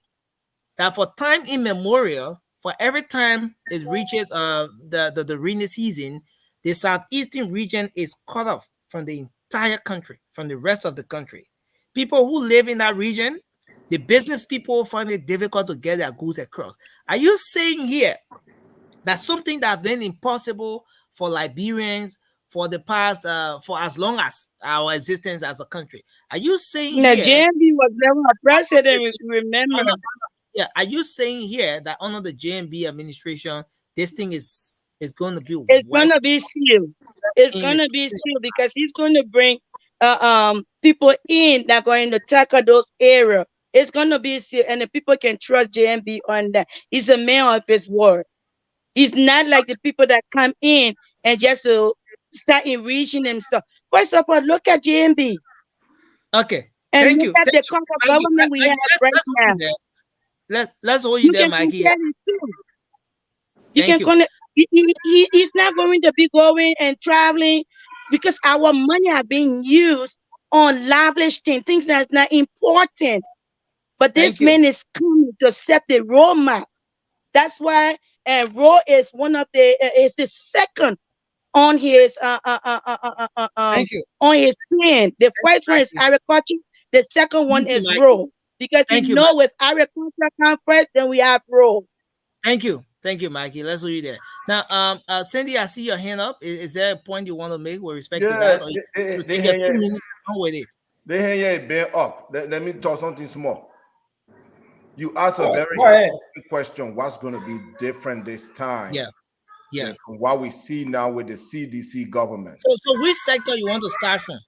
that for time immemorial, for every time it reaches the rainy season, the southeastern region is cut off from the entire country, from the rest of the country. People who live in that region, the business people find it difficult to get their goods across. Are you saying here that something that's been impossible for Liberians for the past for as long as our existence as a country? Are you saying Now, here JMB was never a president, remember. yeah, are you saying here that under the JMB administration, this thing is going to be It's wiped gonna be still. It's in it? gonna be still because he's going to bring people in that are going to tackle those areas. It's gonna be still, and the people can trust JMB on that. He's a man of his word. He's not like the people that come in and just start enriching themselves. First of all, look at JMB Okay, and thank look you, at thank the you, kind of Mikey. government we have Let's right hold now. you there. Let's hold you You there, can Mikey. compare the two. You Thank can you. connect. He's not going to be going and traveling because our money are being used on lavish things that's not important. But this Thank you. man is coming to set the roadmap. That's why Raw is one of the is the second on his Thank you. on his plan. The first one is Mikey. agriculture. The second one Thank you, is Mikey. Raw because Thank you, with Mikey. agriculture come first, then we have Raw. Thank you. Thank you, Mikey. Let's hold you there. Now, Cindy, I see your hand up. Is there a point you want to make with respect to Yeah, that, or you to they take your hang 2 minutes on with it? they hang it bear up. Let me talk something small. You asked a very Go ahead. important question. What's going to be different this time Yeah, yeah. than from what we see now with the CDC government? So which sector you want to start from?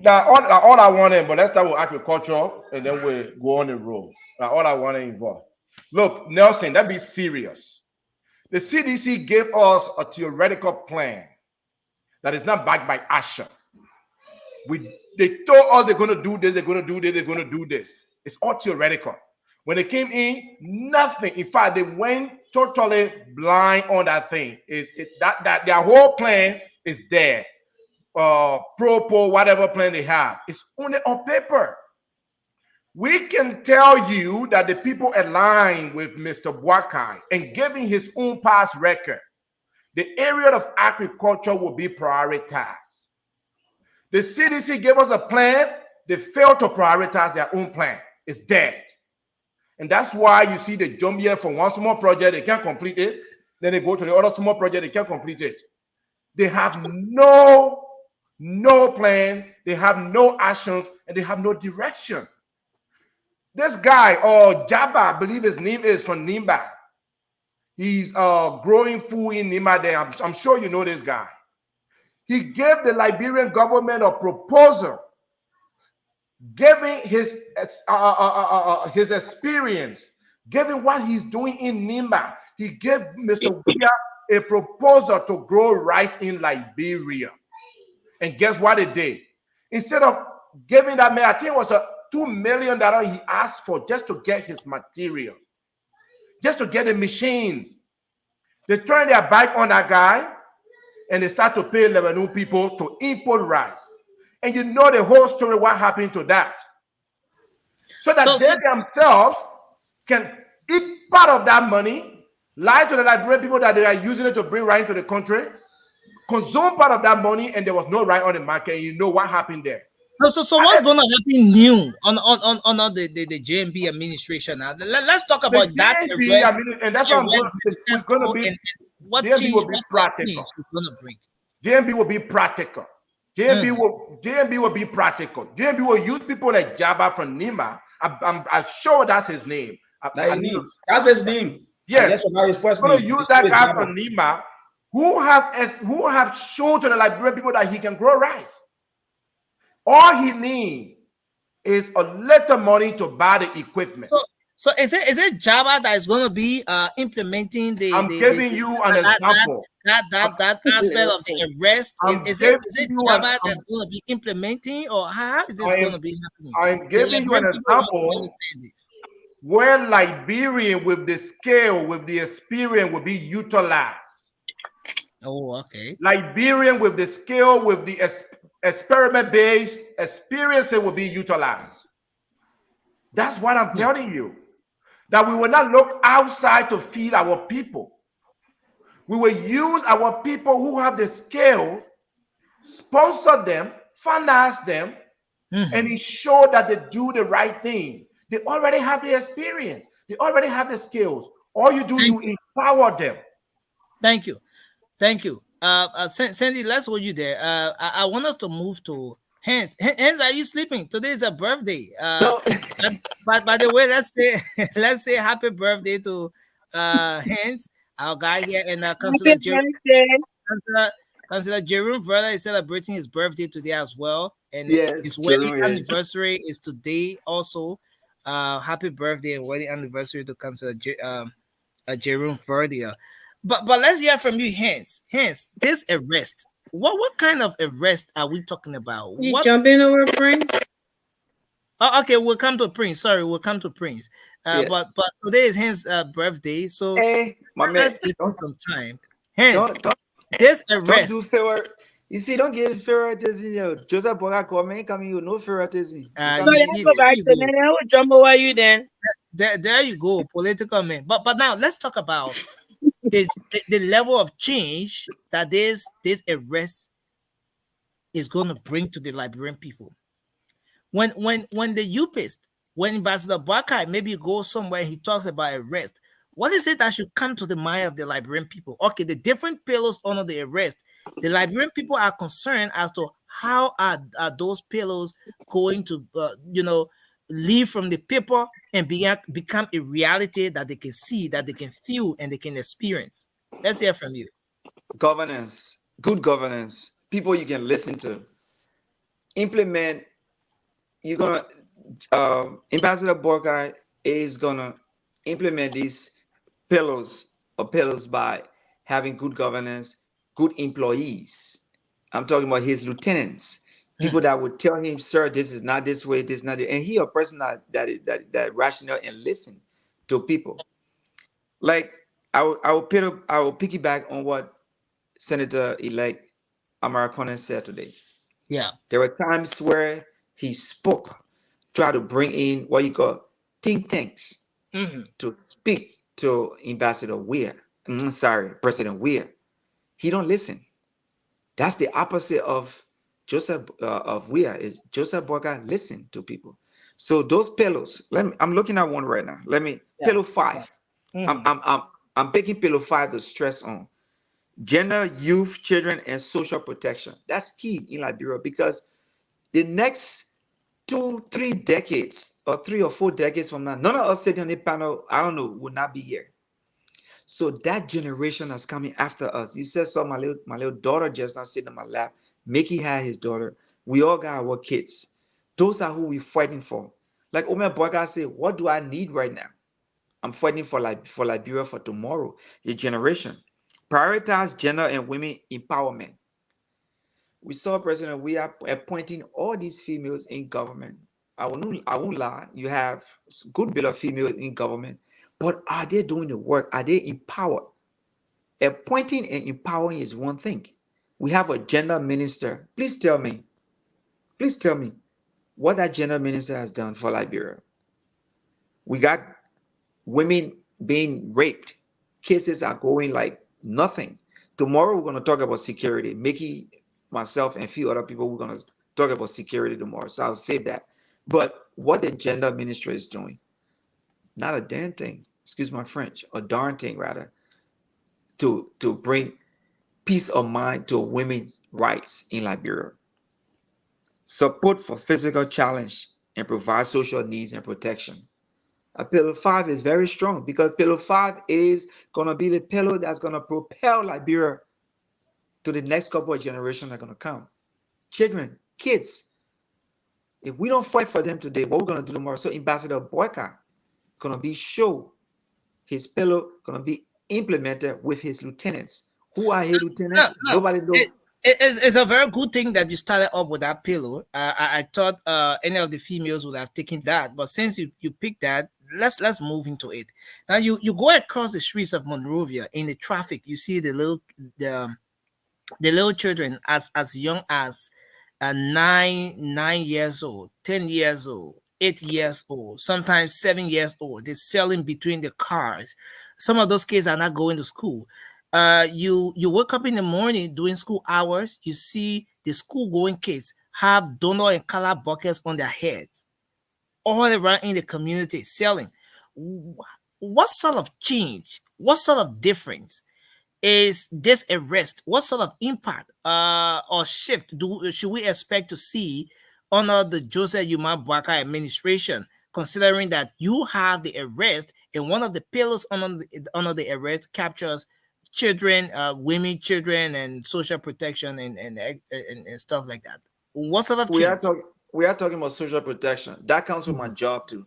Now, all I wanted, but let's start with agriculture and then we go on the road. That's all I want to involve. Look, Nelson, that be serious. The CDC gave us a theoretical plan that is not backed by action. They told us they're going to do this, they're going to do this, they're going to do this. It's all theoretical. When they came in, nothing. In fact, they went totally blind on that thing. That their whole plan is there. Propo, whatever plan they have, it's only on paper. We can tell you that the people aligned with Mr. Boakai and giving his own past record, the area of agriculture will be prioritized. The CDC gave us a plan. They failed to prioritize their own plan. It's dead. And that's why you see they jump here from one small project, they can't complete it. Then they go to the other small project, they can't complete it. They have no plan, they have no actions, and they have no direction. This guy, Jabba, I believe his name is from Nimba. He's growing food in Nimba there. I'm sure you know this guy. He gave the Liberian government a proposal, giving his experience, giving what he's doing in Nimba. He gave Mr. Weah a proposal to grow rice in Liberia. And guess what they did? Instead of giving that man, I think it was a $2 million he asked for just to get his materials, just to get the machines. They turned their back on that guy and they start to pay Lebanon people to import rice. And you know the whole story, what happened to that. So that they themselves can eat part of that money, lie to the Liberian people that they are using it to bring rice into the country, consume part of that money, and there was no rice on the market. And you know what happened there. So what's going to happen new on the JMB administration now? Let's talk about that. And that's what it's going to be. What JMB change will be practical. Going to bring? JMB will be practical. JMB will be practical. JMB will use people like Jabba from Nima. I'm sure that's his name. That's his name. Yes, he's going to use that guy from Nima who have shown to the Liberian people that he can grow rice. All he needs is a little money to buy the equipment. So is it Java that is going to be implementing the? I'm giving you an example. That aspect of the arrest. Is it Java that's going to be implementing, or how is this going to be happening? I'm giving you an example where Liberian with the scale, with the experience will be utilized. Oh, okay. Liberian with the scale, with the experiment-based experience will be utilized. That's what I'm telling you. That we will not look outside to feed our people. We will use our people who have the skill, sponsor them, finance them, and ensure that they do the right thing. They already have the experience. They already have the skills. All you do, you empower them. Thank you. Thank you. Sandy, let's hold you there. I want us to move to Hans. Hans, are you sleeping? Today is a birthday. No. By the way, let's say happy birthday to Hans, our guy here, and Councilor Jerome Verla is celebrating his birthday today as well, and his wedding anniversary is today also. Happy birthday and wedding anniversary to Councilor Jerome Verla. But let's hear from you, Hans. Hans, this arrest. What kind of arrest are we talking about? You jumping over Prince? Oh, okay, we'll come to Prince. Sorry, we'll come to Prince. But today is Hans' birthday, so let's give him some time. Hans, this arrest. Don't do favor. You see, don't give favoritism. Joseph Boga coming, you know favoritism. Jump over you then. There you go, political man. But now let's talk about the level of change that this arrest is going to bring to the Liberian people. When the UPist, when Ambassador Boakai maybe goes somewhere, he talks about arrest. What is it that should come to the mind of the Liberian people? Okay, the different pillars under the arrest. The Liberian people are concerned as to how are those pillars going to, leave from the paper and become a reality that they can see, that they can feel, and they can experience. Let's hear from you. Governance, good governance, people you can listen to. Implement. You're gonna Ambassador Boakai is gonna implement these pillars by having good governance, good employees. I'm talking about his lieutenants, people that would tell him, "Sir, this is not this way, this is not it." And he a person that rational and listen to people. Like I will piggyback on what Senator-elect Americano said today. Yeah. There were times where he spoke, try to bring in what you call think tanks to speak to Ambassador Weir. President Weir. He don't listen. That's the opposite of Joseph of Weir. Is Joseph Boyka listen to people. So those pillows. I'm looking at one right now. Pillow 5. I'm picking pillow 5 to stress on gender, youth, children, and social protection. That's key in Liberia because the next 2-3 decades or 3 or 4 decades from now, none of us sitting on the panel, I don't know, will not be here. So that generation that's coming after us. You said so. My little daughter just not sitting on my lap. Mickey had his daughter. We all got our kids. Those are who we're fighting for. Like Omer Boyka said, what do I need right now? I'm fighting for Liberia for tomorrow, the generation. Prioritize gender and women empowerment. We saw President, we are appointing all these females in government. I won't lie. You have good bit of females in government, but are they doing the work? Are they empowered? Appointing and empowering is one thing. We have a gender minister. Please tell me what that gender minister has done for Liberia. We got women being raped. Cases are going like nothing. Tomorrow we're going to talk about security. Mickey, myself, and a few other people, we're going to talk about security tomorrow. So I'll save that. But what the gender ministry is doing, not a damn thing. Excuse my French, a darn thing rather, to bring peace of mind to women's rights in Liberia. Support for physical challenge and provide social needs and protection. Pillar 5 is very strong because Pillar 5 is going to be the pillar that's going to propel Liberia to the next couple of generations that are going to come. Children, kids, if we don't fight for them today, what we're going to do tomorrow? So Ambassador Boyka going to be show his pillar going to be implemented with his lieutenants. Who are his lieutenants? Nobody knows. It's a very good thing that you started up with that pillow. I thought any of the females would have taken that, but since you picked that, let's move into it. Now you go across the streets of Monrovia in the traffic. You see the little children as young as 9 years old, 10 years old, 8 years old, sometimes 7 years old. They're selling between the cars. Some of those kids are not going to school. You wake up in the morning doing school hours, you see the school going kids have donut and color buckets on their heads all around in the community selling. What sort of change, what sort of difference is this arrest? What sort of impact or shift should we expect to see under the Joseph Yuma Boyka administration, considering that you have the arrest and one of the pillars under the arrest captures children, women, children, and social protection and stuff like that? What sort of change? We are talking about social protection. That comes with my job too.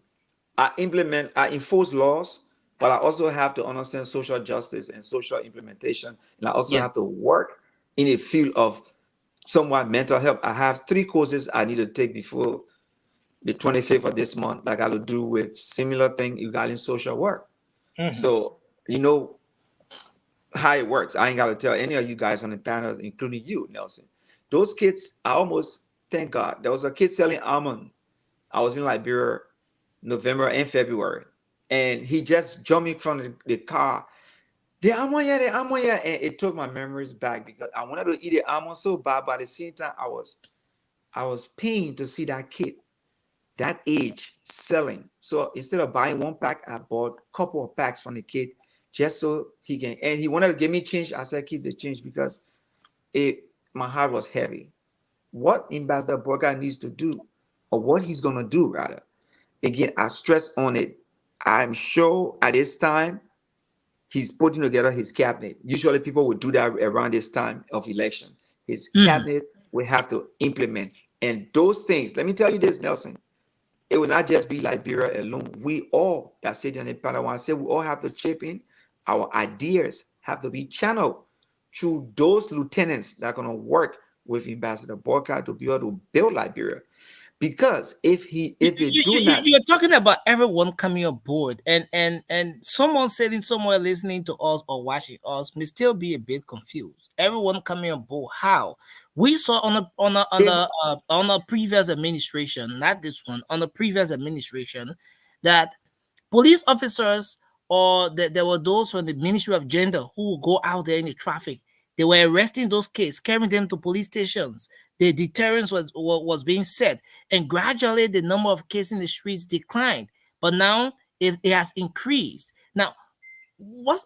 I enforce laws, but I also have to understand social justice and social implementation. And I also have to work in a field of somewhat mental health. I have 3 courses I need to take before the 25th of this month that got to do with similar thing regarding social work. So, you know how it works. I ain't got to tell any of you guys on the panel, including you, Nelson. Those kids, I almost, thank God, there was a kid selling almond. I was in Liberia November and February, and he just jumped in front of the car. The almond, and it took my memories back because I wanted to eat the almond so bad, but at the same time, I was pained to see that kid, that age, selling. So instead of buying 1 pack, I bought a couple of packs from the kid just so he can. And he wanted to give me change. I said, keep the change because my heart was heavy. What Ambassador Boyka needs to do, or what he's gonna do rather. Again, I stress on it. I'm sure at this time he's putting together his cabinet. Usually people would do that around this time of election. His cabinet will have to implement. And those things, let me tell you this, Nelson, it will not just be Liberia alone. We all that sit in the panel, I say we all have to chip in. Our ideas have to be channeled through those lieutenants that are going to work with Ambassador Boycott to be able to build Liberia. Because if they do not, you're talking about everyone coming aboard, and someone sitting somewhere listening to us or watching us may still be a bit confused. Everyone coming aboard, how? We saw on a previous administration, not this one, on the previous administration, that police officers or there were those from the Ministry of Gender who would go out there in the traffic. They were arresting those kids, carrying them to police stations. The deterrence was being set, and gradually the number of cases in the streets declined. But now it has increased. Now,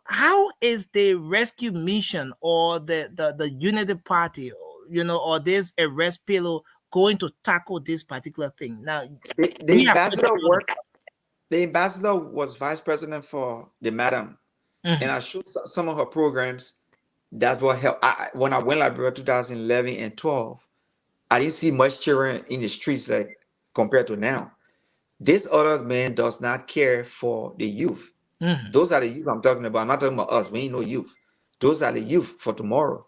how is the rescue mission or the Unity Party, or this arrest pillow going to tackle this particular thing? Now, the ambassador was vice president for the madam, and I showed some of her programs. That's what helped. When I went Liberia 2011 and 12, I didn't see much children in the streets like compared to now. This other man does not care for the youth. Those are the youth I'm talking about. I'm not talking about us. We ain't no youth. Those are the youth for tomorrow.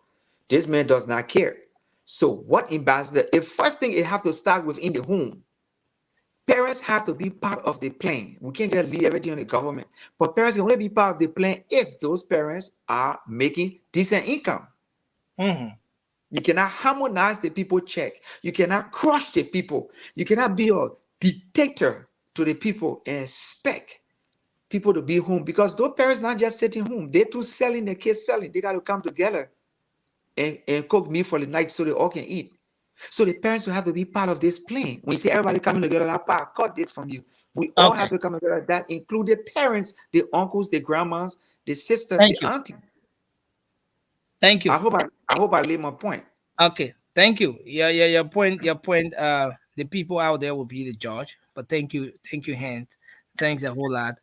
This man does not care. So what ambassador? The first thing, it have to start within the home. Parents have to be part of the plan. We can't just leave everything on the government. But parents can only be part of the plan if those parents are making decent income. You cannot harmonize the people check. You cannot crush the people. You cannot be a dictator to the people and expect people to be home, because those parents not just sitting home. They too selling, the kids selling. They got to come together and cook meat for the night so they all can eat. So the parents will have to be part of this plan. When you say everybody coming together, that part cut it from you. We all have to come together. That include the parents, the uncles, the grandmas, the sisters, the aunties. Thank you. I hope I laid my point. Okay, thank you. Yeah, your point. The people out there will be the judge. But thank you, Hans. Thanks a whole lot.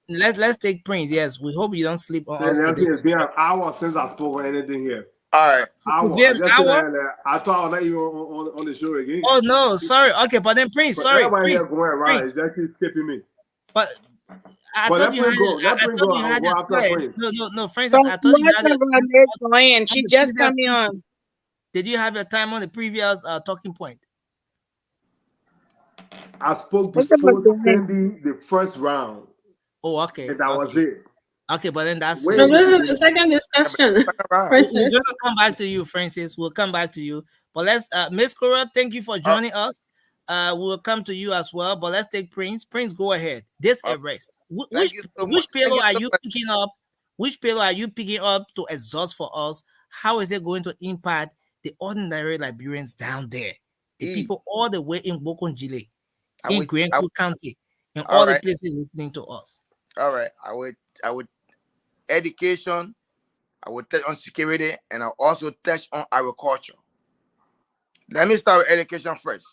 Let's take Prince. Yes, we hope you don't sleep on us today. It's been an hour since I spoke or anything here. All right. It's been an hour. I thought I was not even on the show again. Oh no, sorry. Okay, but then Prince, sorry. Everybody Prince, here going around, it's actually skipping me. But I thought you had it. No, Francis. I thought you had it. She just coming on. Did you have your time on the previous talking point? I spoke before sending the first round. Oh, okay. And that was it. Okay, but then that's no. This is the second discussion. Francis, we're gonna come back to you, Francis. We'll come back to you. But let's, Miss Cora, thank you for joining us. We'll come to you as well. But let's take Prince. Prince, go ahead. This arrest. Which pillow are you picking up? Which pillow are you picking up to exhaust for us? How is it going to impact the ordinary Liberians down there? The people all the way in Bokonjile, in Greenwood County, and all the places listening to us. All right. I would education, I would touch on security, and I'll also touch on agriculture. Let me start with education first.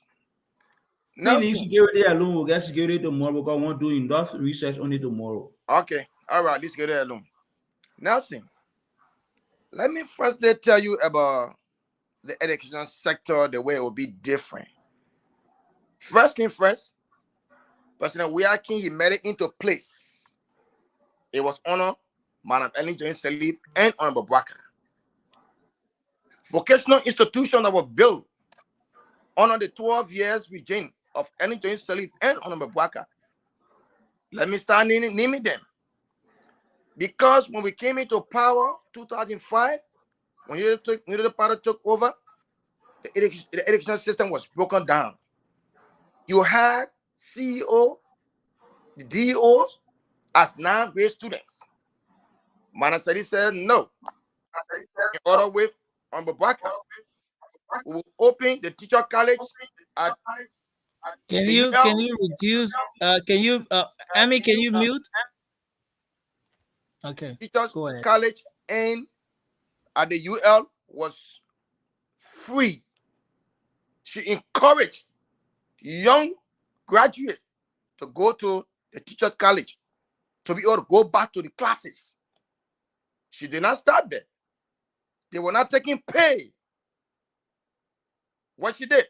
No security alone, we'll get security tomorrow because I want to do enough research on it tomorrow. Okay. All right, let's get it alone. Nelson, let me first tell you about the education sector, the way it will be different. First thing first, President Wiakin, he made it into place. It was honor, Madam Ellen Jones Salif, and Honorable Bwaka. Vocational institutions that were built under the 12 years regime of Ellen Jones Salif and Honorable Bwaka. Let me start naming them. Because when we came into power, 2005, when the party took over, the education system was broken down. You had CEO, the DEOs as 9th grade students. Madam Sadi said no. In order with Bwaka, we will open the teacher college at. Can you reduce? Amy, can you mute? Okay. Teachers college and at the UL was free. She encouraged young graduates to go to the teacher college to be able to go back to the classes. She did not start there. They were not taking pay. What she did,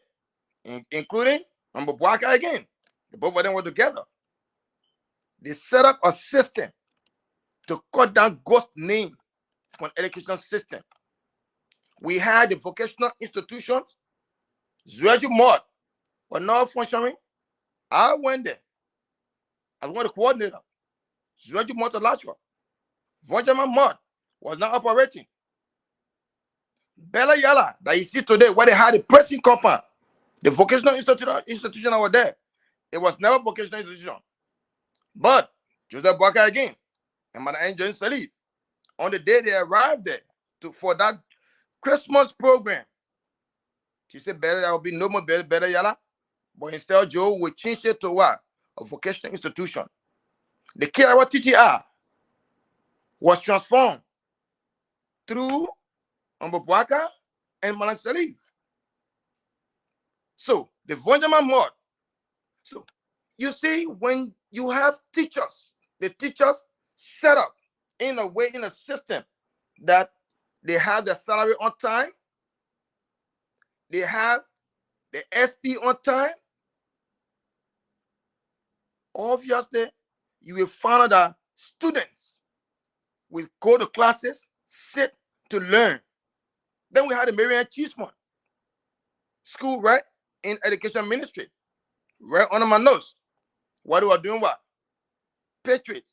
including Mbabwaka again. The both of them were together. They set up a system to cut down ghost names from education system. We had the vocational institutions. Zweju Mod were not functioning. I went there. I was one of the coordinator. Zweju Mod Alachua. Vonjaman Mod was not operating. Bella Yala that you see today, where they had a pressing compound, the vocational institution over there, it was never vocational institution. But Joseph Baka again and Madam Angel Salif, on the day they arrived there for that Christmas program, she said, better there will be no more better Yala. But instead, Joe will change it to what? A vocational institution. The Kirawa TTR was transformed through Mbabwaka and Madam Salif. So the Vonjaman Mod. So you see, when you have teachers, the teachers set up in a way, in a system that they have their salary on time, they have the SP on time, obviously you will find out that students will go to classes, sit to learn. Then we had the Marianne Cheeseman school, right, in education ministry, right under my nose. What do I doing? What? Patriots,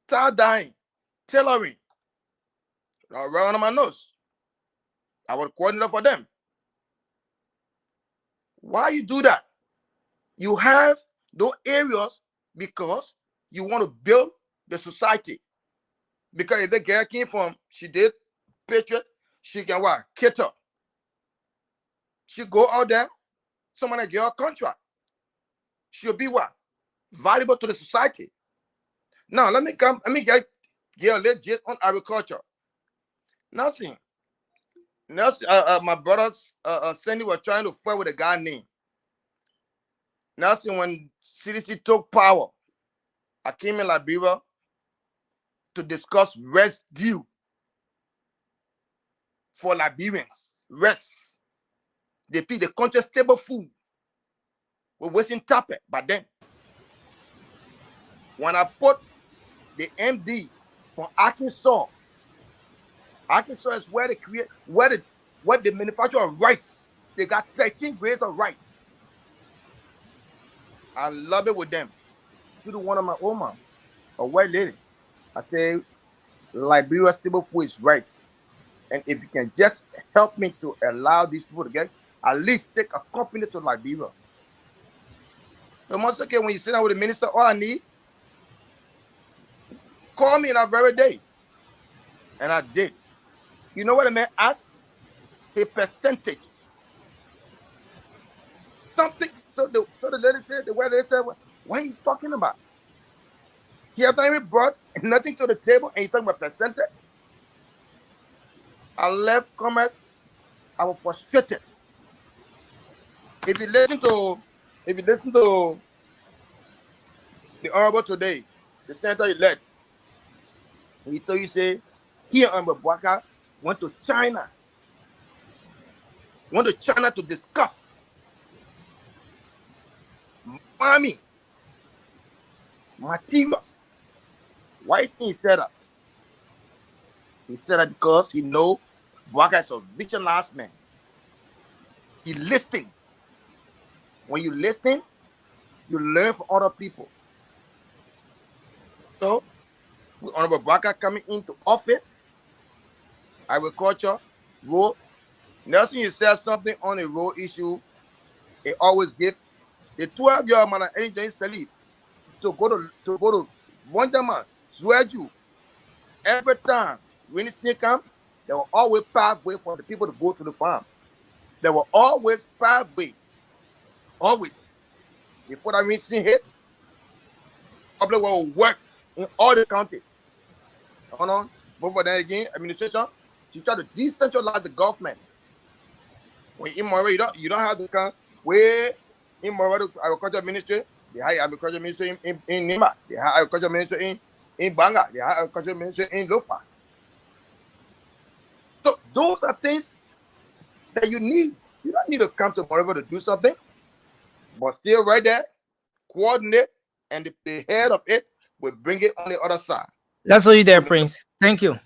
tie dyeing, tailoring, right under my nose. I was coordinator for them. Why you do that? You have those areas because you want to build the society. Because if the girl came from, she did Patriot, she can what? Cater. She go out there, someone get a contract. She'll be what? Valuable to the society. Now let me get legit on agriculture. Nothing. My brothers Sandy was trying to fight with a guy named Nelson. When CDC took power, I came in Liberia to discuss rest due for Liberians. Rest. They pick the country stable food. We're wasting tappet. But then, when I put the MD from Arkansas is where they create, where they manufacture of rice. They got 13 grades of rice. I love it with them. To the one of my own mom, a white lady. I say, Liberia stable food is rice. And if you can just help me to allow these people to get, at least take a company to Liberia. The most okay, when you sit down with the minister, all I need, call me that very day. And I did. You know what the man asked? A percentage. Something. So the lady said, the way they said, what he's talking about? He has not even brought nothing to the table and he's talking about percentage. I left commerce. I was frustrated. If you listen to the honorable today, the senator elect, he told you say he and Mbabwaka went to China to discuss farming materials. Why did he say that? He said that because he know Bwaka is a visionary man. He listening. When you listen, you learn from other people. So, with Honorable Bwaka coming into office, agriculture, road. Nelson, you said something on a road issue. It always give the 12-year-old man and James Salif to go to Vonjaman, Zweju. Every time rainy season come, there were always pathway for the people to go to the farm. There were always pathway. Always. Before that rainy season hit, public will work in all the counties. Hold on. But then again, administration, she try to decentralize the government. When in Mora, you don't have to come where in Mora agriculture ministry, they have agriculture ministry in Nima, they have agriculture ministry in Banga, they have agriculture ministry in Lofa. So those are things that you need You don't need to come to Monrovia to do something, but still right there, coordinate, and the head of it will bring it on the other side. That's all you there, Prince. Thank you.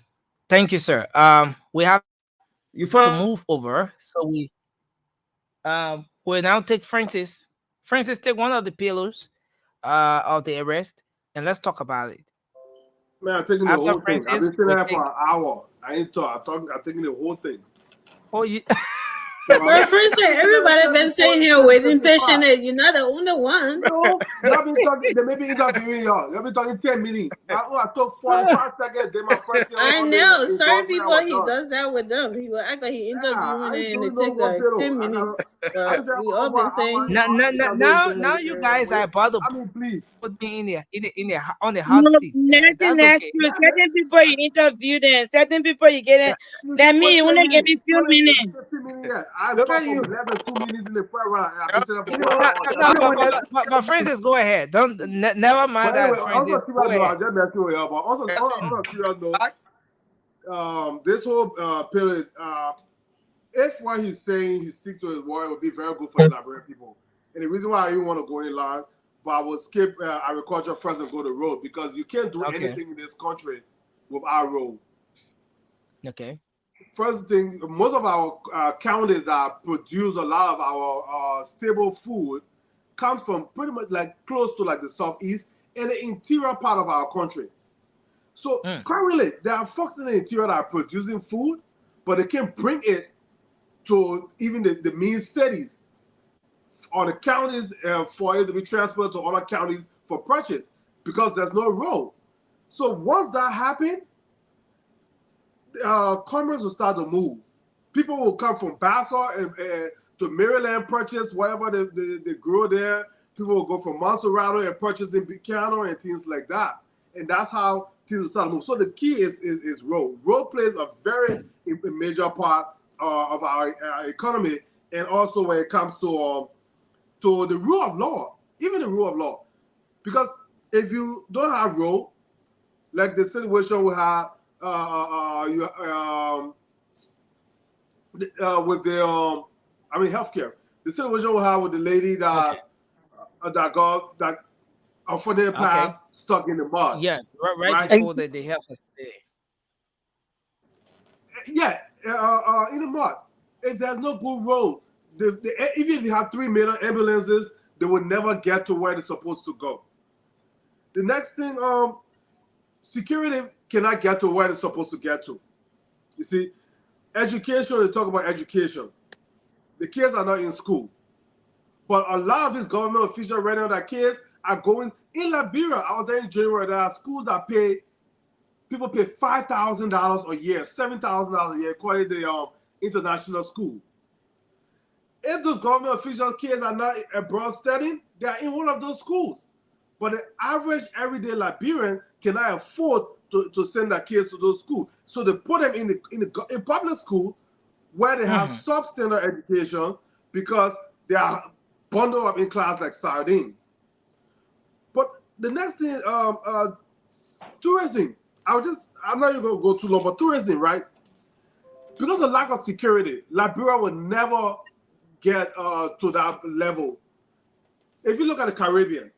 Thank you, sir. We have You to found move over. So we'll now take Francis. Francis, take one of the pillars of the arrest and let's talk about it. Man, I'm taking the After whole thing. I've Francis, been sitting we there take for an hour. I ain't talk. I'm taking the whole thing. oh you So I'm Well, first thing, everybody been sitting here waiting patiently. You're not the only one. No, y'all been talking. They may be interviewing y'all. Y'all been talking 10 minutes. I took 45 seconds. Then my first thing I on know. the Certain endorsement, I people, was he done. does that with them. He will act like he Yeah, interviewing I ain't it and doing it no take like more 10 I minutes. was But there we for all over an been saying, now you guys are about to I mean, please. put me in the on the hot No, seat. nothing That's that's okay. true. Certain people you interview them, certain people you get it. You That get mean what you 10 wanna give minutes. me few What is minutes. 15 minutes yet? I Look talked at for you. less than 2 minutes in the first round. I've been sitting there for You 1 know, hour. No, even when there's but Francis, go ahead. Don't never mind But anyway, that, also Francis. serious Go note, ahead. I'll just mess with you. But also on a serious note, this whole period, if what he's saying, he stick to his word, it would be very good for the Liberian people. And the reason why I didn't want to go in line, but I will skip agriculture first and go to road because you can't do Okay. anything in this country without road. Okay. First thing, most of our counties that produce a lot of our stable food comes from pretty much like close to like the southeast and the interior part of our country. So currently, there are folks in the interior that are producing food, but they can't bring it to even the main cities or the counties for it to be transferred to other counties for purchase because there's no road. So once that happens, commerce will start to move. People will come from Bassar and to Maryland, purchase whatever they grow there. People will go from Monserrato and purchase in Buchanan and things like that. And that's how things will start to move. So the key is road. Road plays a very major part of our economy, and also when it comes to the rule of law, even the rule of law. Because if you don't have road, like the situation we have with the healthcare. The situation we have with the lady that that unfortunately passed stuck in the mud. Yeah, right right? before they have us there. Yeah, in the mud. If there's no good road, even if you have 3 million ambulances, they will never get to where they're supposed to go. The next thing, security cannot get to where they're supposed to get to. You see, education, they talk about education. The kids are not in school. But a lot of these government officials right now, that kids are going in Liberia. I was there in January. There are schools that people pay $5,000 a year, $7,000 a year, according to the international school. If those government official kids are not abroad studying, they are in one of those schools. But the average everyday Liberian cannot afford to send their kids to those schools. So they put them in public school where they have substandard education because they are bundled up in class like sardines. But the next thing, tourism. I'm not even going to go too long, but tourism, right? Because of lack of security, Liberia will never get to that level. If you look at the Caribbean,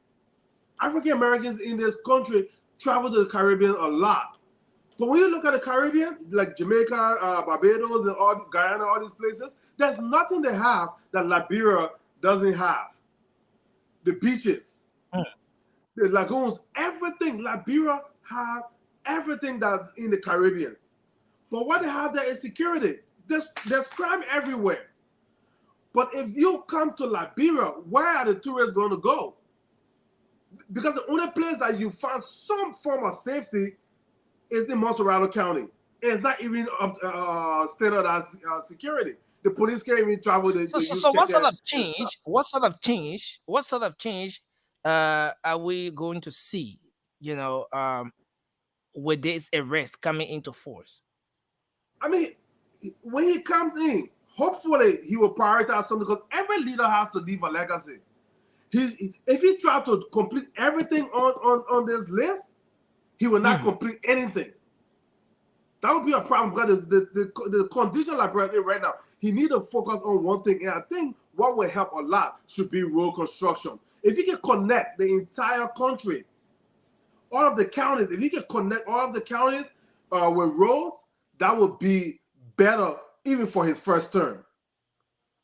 African Americans in this country travel to the Caribbean a lot. But when you look at the Caribbean, like Jamaica, Barbados, and all Guyana, all these places, there's nothing they have that Liberia doesn't have. The beaches, the lagoons, everything. Liberia have everything that's in the Caribbean. But what they have there is security. There's crime everywhere. But if you come to Liberia, where are the tourists going to go? Because the only place that you find some form of safety is in Monserrato County. And it's not even standardized security. The police can't even travel. So what sort of change? What sort of change? Are we going to see? With this arrest coming into force. I mean, when he comes in, hopefully he will prioritize something because every leader has to leave a legacy. If he tries to complete everything on this list, he will not complete anything. That would be a problem because the condition like right now, he need to focus on one thing. And I think what will help a lot should be road construction. If he can connect the entire country, all of the counties, if he can connect all of the counties with roads, that would be better even for his first term.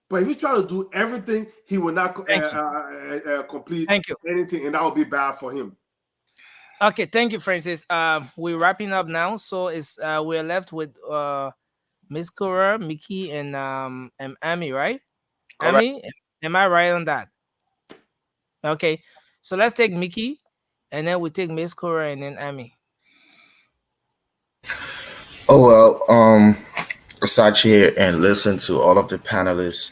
But if he try to do everything, he will not complete anything, and that would be bad for him. Okay, thank you, Francis. We're wrapping up now, so it's we're left with Miss Cora, Mickey, and Amy, right? Correct. Amy, am I right on that? Okay, so let's take Mickey, and then we take Miss Cora, and then Amy. Oh well, sat here and listen to all of the panelists.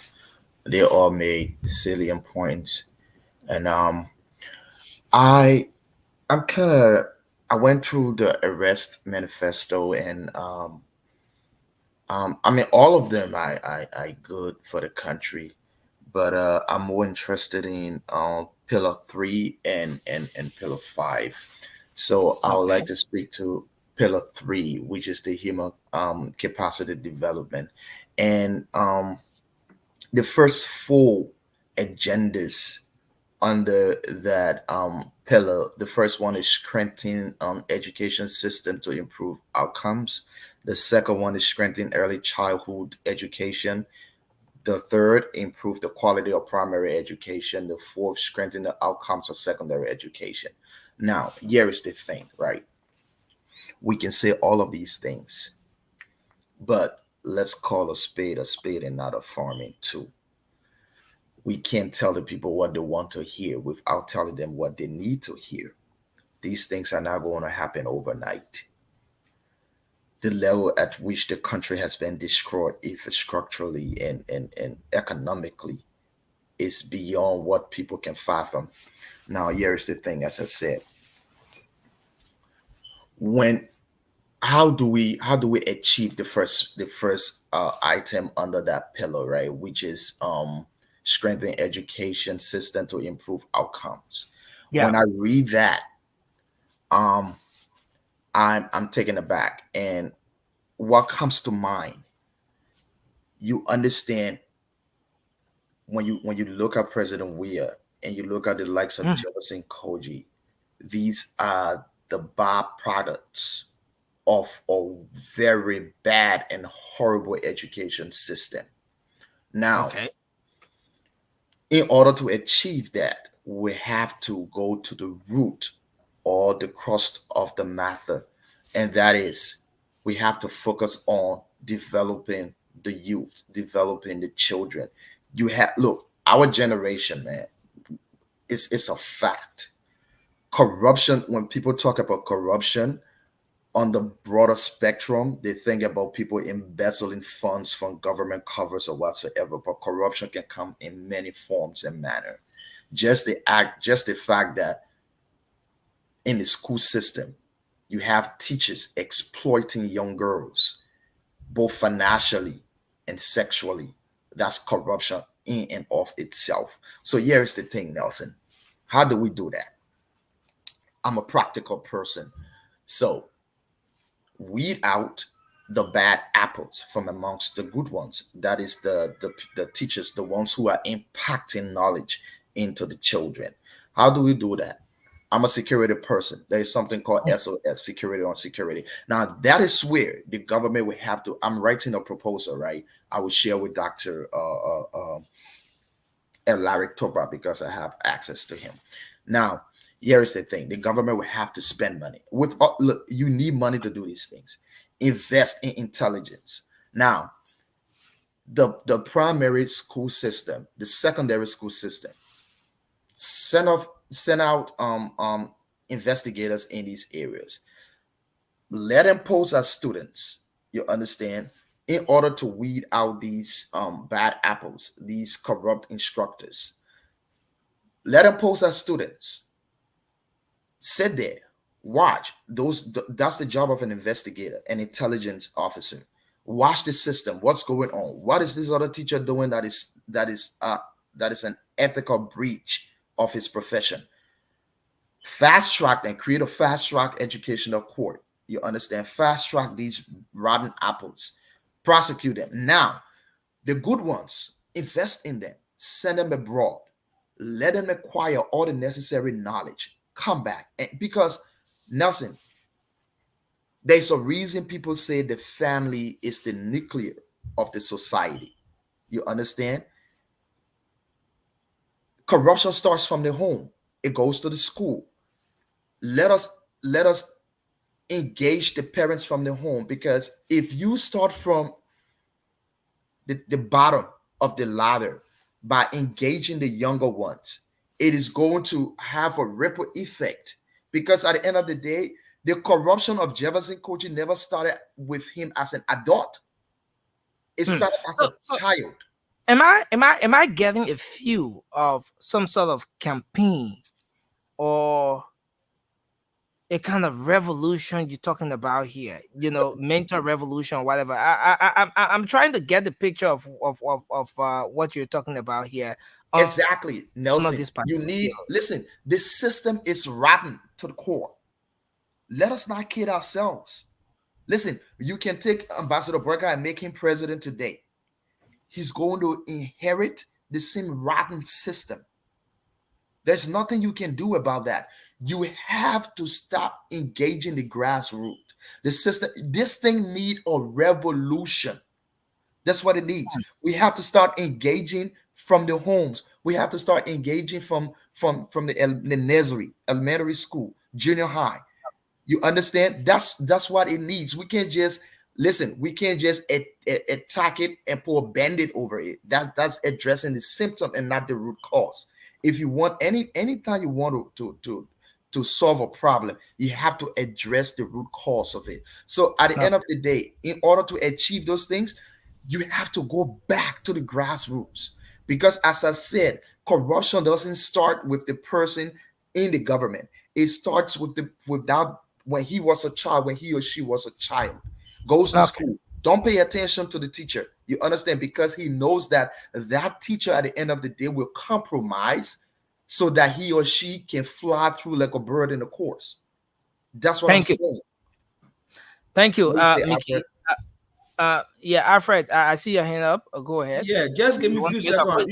They all made salient points, and I I'm kind of I went through the arrest manifesto, and I mean all of them I good for the country, but I'm more interested in pillar 3 and pillar 5. So I would Okay. like to speak to pillar 3, which is the human capacity development, and the first 4 agendas under that pillar. The first one is strengthening education system to improve outcomes. The second one is strengthening early childhood education. The third, improve the quality of primary education. The fourth, strengthen the outcomes of secondary education. Now, here is the thing, right? We can say all of these things, but let's call a spade and not a farming too. We can't tell the people what they want to hear without telling them what they need to hear. These things are not going to happen overnight. The level at which the country has been destroyed infrastructurally and economically is beyond what people can fathom. Now, here's the thing, as I said, when how do we achieve the first item under that pillar, right? Which is strengthen education system to improve outcomes. Yeah. When I read that, um, I'm taken aback, and what comes to mind? You understand when you look at President Weah and you look at the likes of Jefferson Koji, these are the byproducts of a very bad and horrible education system. Now, Okay. in order to achieve that, we have to go to the root or the crust of the matter, and that is we have to focus on developing the youth, developing the children. You have look, our generation, man, it's a fact. Corruption, when people talk about corruption, on the broader spectrum, they think about people embezzling funds from government covers or whatsoever. But corruption can come in many forms and manner. Just the fact that in the school system, you have teachers exploiting young girls, both financially and sexually. That's corruption in and of itself. So here's the thing, Nelson. How do we do that? I'm a practical person. So weed out the bad apples from amongst the good ones. That is the teachers, the ones who are impacting knowledge into the children. How do we do that? I'm a security person. There is something called SOS, security on security. Now that is where the government will have to. I'm writing a proposal, right? I will share with Dr. Larry Topa because I have access to him. Now, here is the thing: the government will have to spend money. Look, you need money to do these things. Invest in intelligence. Now, the primary school system, the secondary school system, send out investigators in these areas. Let them pose as students. You understand? In order to weed out these bad apples, these corrupt instructors. Let them pose as students. Sit there, watch those. That's the job of an investigator, an intelligence officer. Watch the system. What's going on? What is this other teacher doing that is an ethical breach of his profession? Fast track and create a fast track educational court You understand? Fast track these rotten apples, prosecute them. Now, the good ones, invest in them, send them abroad, let them acquire all the necessary knowledge, come back. And because, Nelson, there's a reason people say the family is the nuclear of the society. You understand? Corruption starts from the home, it goes to the school. Let us engage the parents from the home, because if you start from the bottom of the ladder by engaging the younger ones, it is going to have a ripple effect. Because at the end of the day, the corruption of Jefferson Coaching never started with him as an adult. It started as a child. Am I getting a feel of some sort of campaign or a kind of revolution you're talking about here? Mental revolution, whatever. I'm trying to get the picture of what you're talking about here. Exactly, Nelson. This You need, listen, this system is rotten to the core. Let us not kid ourselves. Listen, you can take Ambassador Burger and make him president today. He's going to inherit the same rotten system. There's nothing you can do about that. You have to stop engaging the grassroots. The system, this thing need a revolution. That's what it needs. We have to start engaging from the homes. We have to start engaging from the nursery, elementary school, junior high. You understand? That's what it needs. We can't just listen. We can't just attack it and put a band-aid over it. That's addressing the symptom and not the root cause. If you want anytime you want to solve a problem, you have to address the root cause of it. So at the end of the day, in order to achieve those things, you have to go back to the grassroots. Because as I said, corruption doesn't start with the person in the government. It starts with that when he was a child, when he or she was a child, goes to school. Don't pay attention to the teacher. You understand? Because he knows that teacher at the end of the day will compromise so that he or she can fly through like a bird in a course. That's what I'm saying. Thank you, Mickey. Yeah, Alfred, I see your hand up. Go ahead. Yeah, just give me a few seconds.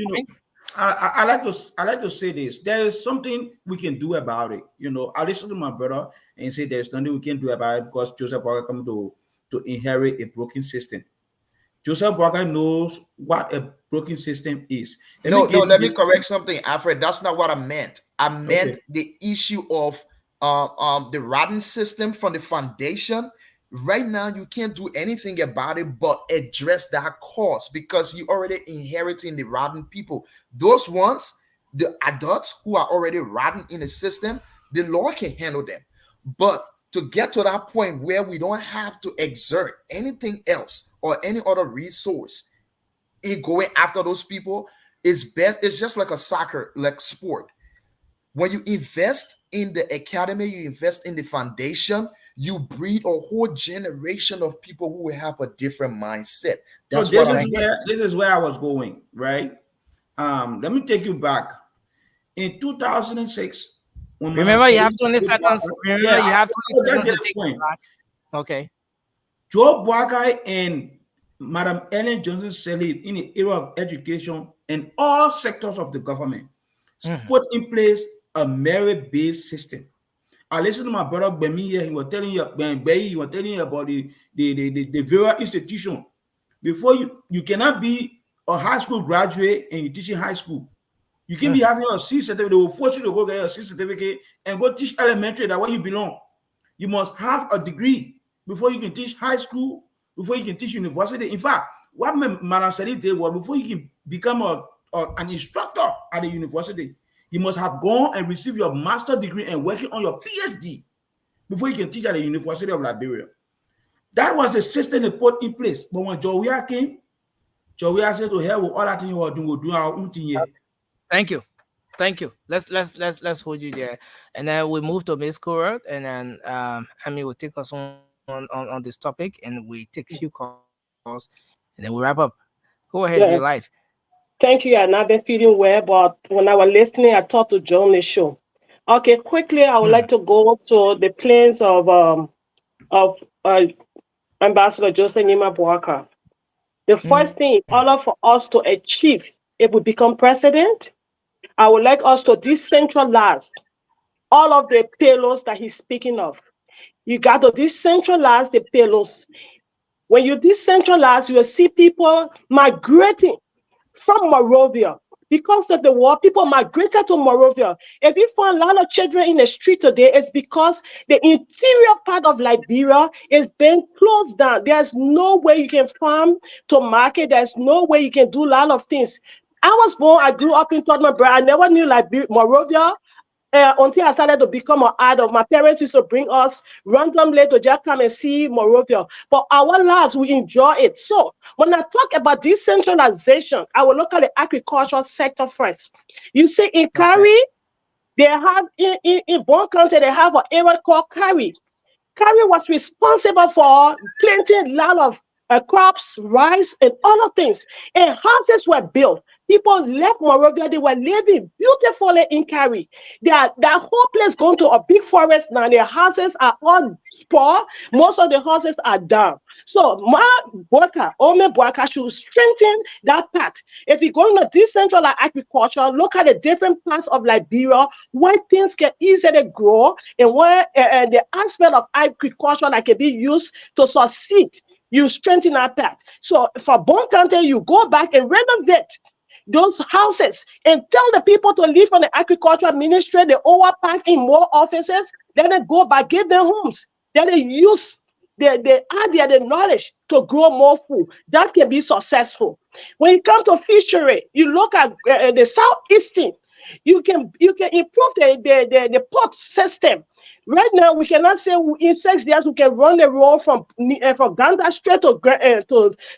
I like to say this. There is something we can do about it. I listen to my brother and say there's nothing we can do about it because Joseph Walker come to inherit a broken system. Joseph Walker knows what a broken system is. Let me correct something, Alfred. That's not what I meant. I meant the issue of the rotten system from the foundation. Right now, you can't do anything about it but address that cause, because you already inheriting the rotten people. Those ones, the adults who are already rotten in the system, the law can handle them. But to get to that point where we don't have to exert anything else or any other resource in going after those people, is best. It's just like a soccer, like sport. When you invest in the academy, you invest in the foundation, you breed a whole generation of people who will have a different mindset. That's this is where I was going, right? Let me take you back. In 2006, remember, you have 20 seconds. Remember, you have 20 seconds to take it back. Okay. Joe Boakai and Madam Ellen Johnson Sirleaf, in the era of education and all sectors of the government, put in place a merit-based system. I listened to my brother Bemi here. He was telling you, about the various institution. Before you cannot be a high school graduate and you teach in high school. You can be having a C certificate. They will force you to go get a C certificate and go teach elementary. That's where you belong. You must have a degree before you can teach high school, before you can teach university. In fact, what Madam Sirleaf did was, before you can become an instructor at a university, you must have gone and received your master's degree and working on your PhD before you can teach at the University of Liberia. That was the system they put in place. But when Jowia came, Jowia said to hell with all that thing you are doing, we'll do our own thing here. Thank you. Let's hold you there, and then we move to Miss Cora, and then Amy will take us on this topic, and we take a few calls, and then we wrap up. Go ahead, you're live. Thank you. I've not been feeling well, but when I was listening, I talked to John on the show. Okay, quickly, I would like to go to the plans of of Ambassador Joseph Nima Boaka. The first thing, in order for us to achieve, if we become president, I would like us to decentralize all of the payloads that he's speaking of. You got to decentralize the payloads. When you decentralize, you will see people migrating from Morovia. Because of the war, people migrated to Morovia. If you find a lot of children in the street today, it's because the interior part of Liberia is being closed down. There's no way you can farm to market. There's no way you can do a lot of things. I was born, I grew up in Tottenham, but I never knew Morovia until I started to become an adult. My parents used to bring us randomly to just come and see Morovia. But our lives, we enjoy it. So when I talk about decentralization, I will look at the agricultural sector first. You see, in Kari, they have, in Bon County, they have an area called Kari. Kari was responsible for planting a lot of crops, rice, and other things. And houses were built. People left Morovia. They were living beautifully in Kari. That whole place gone to a big forest now. Their houses are all spoiled. Most of the houses are down. So Ome Boaka should strengthen that part. If you're going to decentralize agriculture, look at the different parts of Liberia where things can easily grow and where the aspect of agriculture that can be used to succeed. You strengthen that part. So for Bon County, you go back and renovate those houses and tell the people to leave from the agricultural ministry, the overpack in more offices, then they go back, give them homes. Then they use the idea, the knowledge to grow more food. That can be successful. When you come to fishery, you look at the southeastern, you can improve the port system. Right now, we cannot say in 6 years we can run the road from Ghana straight to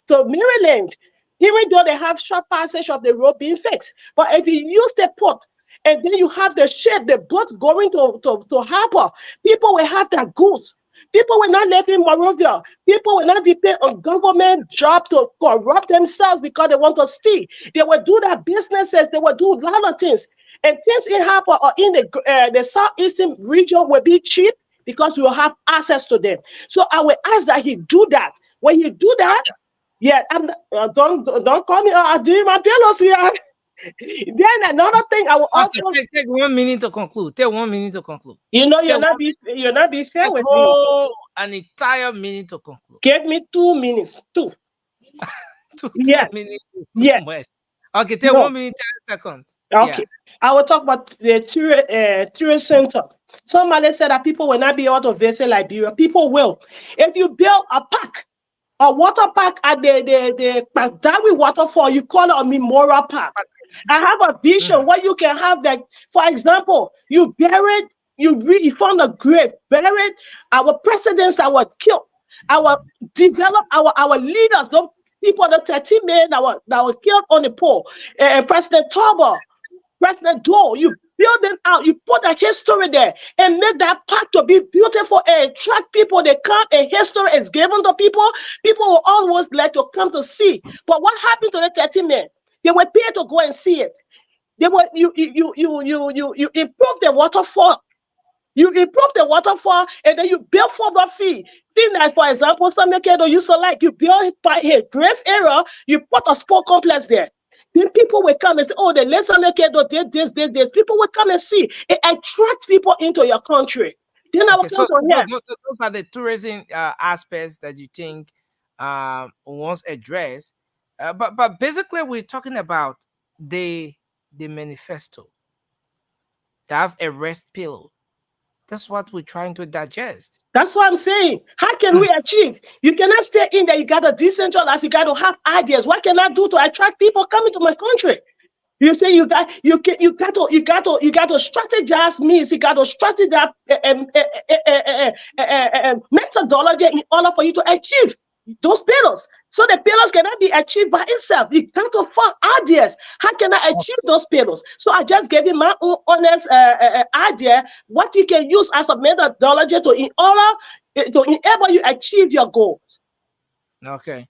Maryland, even though they have short passage of the road being fixed. But if you use the port and then you have the ship, the boats going to harbor, people will have their goods. People will not live in Morovia. People will not depend on government job to corrupt themselves because they want to steal. They will do their businesses. They will do a lot of things. And things in Harper or in the southeastern region will be cheap because we will have access to them. So I will ask that he do that. When you do that, don't call me. I'm doing my pillows here. Then another thing I will also take 1 minute to conclude. Take 1 minute to conclude. You're not being fair with me. An entire minute to conclude. Give me 2 minutes. 2 minutes is too much. Okay, take 1 minute, 10 seconds. Okay. I will talk about the tourist center. Somebody said that people will not be able to visit Liberia. People will. If you build a park, a water park at the Padawi waterfall, you call it a memorial park. I have a vision where you can have that. For example, you found a grave, buried our presidents that were killed, our leaders, those people, the 13 men that were killed on the pole, President Toba, President Doe. You build them out, you put a history there and make that park to be beautiful and attract people. They come and history is given to people. People will always like to come to see. But what happened to the 13 men? They were paid to go and see it. You improve the waterfall. You improve the waterfall and then you build further fee. Thing like, for example, some Kedo used to like, you build by a grave area, you put a sport complex there. Then people will come and say, oh, the lesson Kedo did this. People will come and see. It attracts people into your country. Then I will come to here. Those are the tourism aspects that you think once addressed. But basically, we're talking about the manifesto. They have a rest pillow. That's what we're trying to digest. That's what I'm saying. How can we achieve? You cannot stay in there. You got to decentralize. You got to have ideas. What can I do to attract people coming to my country? You say you got to strategize means. You got to strategize methodology in order for you to achieve those pillars. So the pillars cannot be achieved by itself. You got to find ideas. How can I achieve those pillars? So I just gave you my own honest idea what you can use as a methodology to enable you achieve your goals. Okay.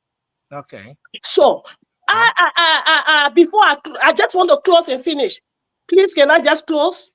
So I before I just want to close and finish. Please, can I just close?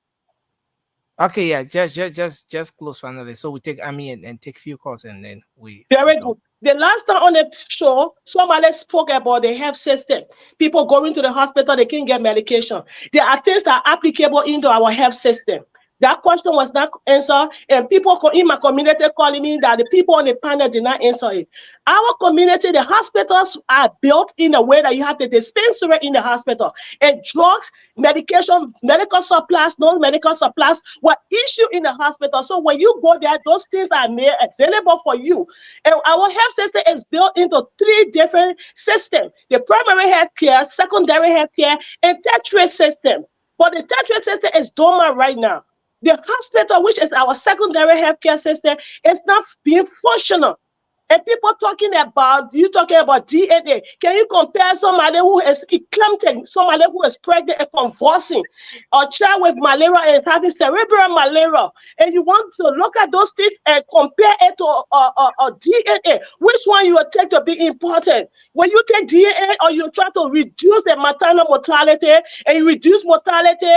Okay, yeah, just close finally. So we take Ami and take few calls and then we Very go. good. The last time on the show, somebody spoke about the health system. People going to the hospital, they can't get medication. There are things that are applicable into our health system. That question was not answered, and people in my community calling me that the people on the panel did not answer it. Our community, the hospitals are built in a way that you have the dispensary in the hospital, and drugs, medication, medical supplies, non-medical supplies were issued in the hospital. So when you go there, those things are made available for you. And our health system is built into three different systems: the primary health care, secondary health care, and tertiary system. But the tertiary system is dormant right now. The hospital, which is our secondary healthcare system, is not being functional. And people talking about DNA. Can you compare somebody who is eclamptic, somebody who is pregnant and convulsing, a child with malaria and having cerebral malaria, and you want to look at those things and compare it to a DNA? Which one you will take to be important? When you take DNA, or you try to reduce the maternal mortality and you reduce mortality,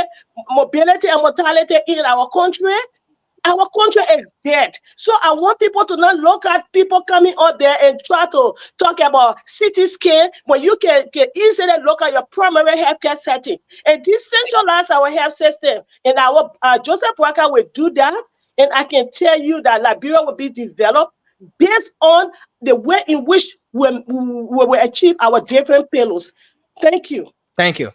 mobility, and mortality in our country, our country is dead. So I want people to not look at people coming out there and try to talk about CT scan when you can easily look at your primary healthcare setting and decentralize our health system. And our Joseph Walker will do that. And I can tell you that Liberia will be developed based on the way in which we will achieve our different pillars. Thank you. Thank you.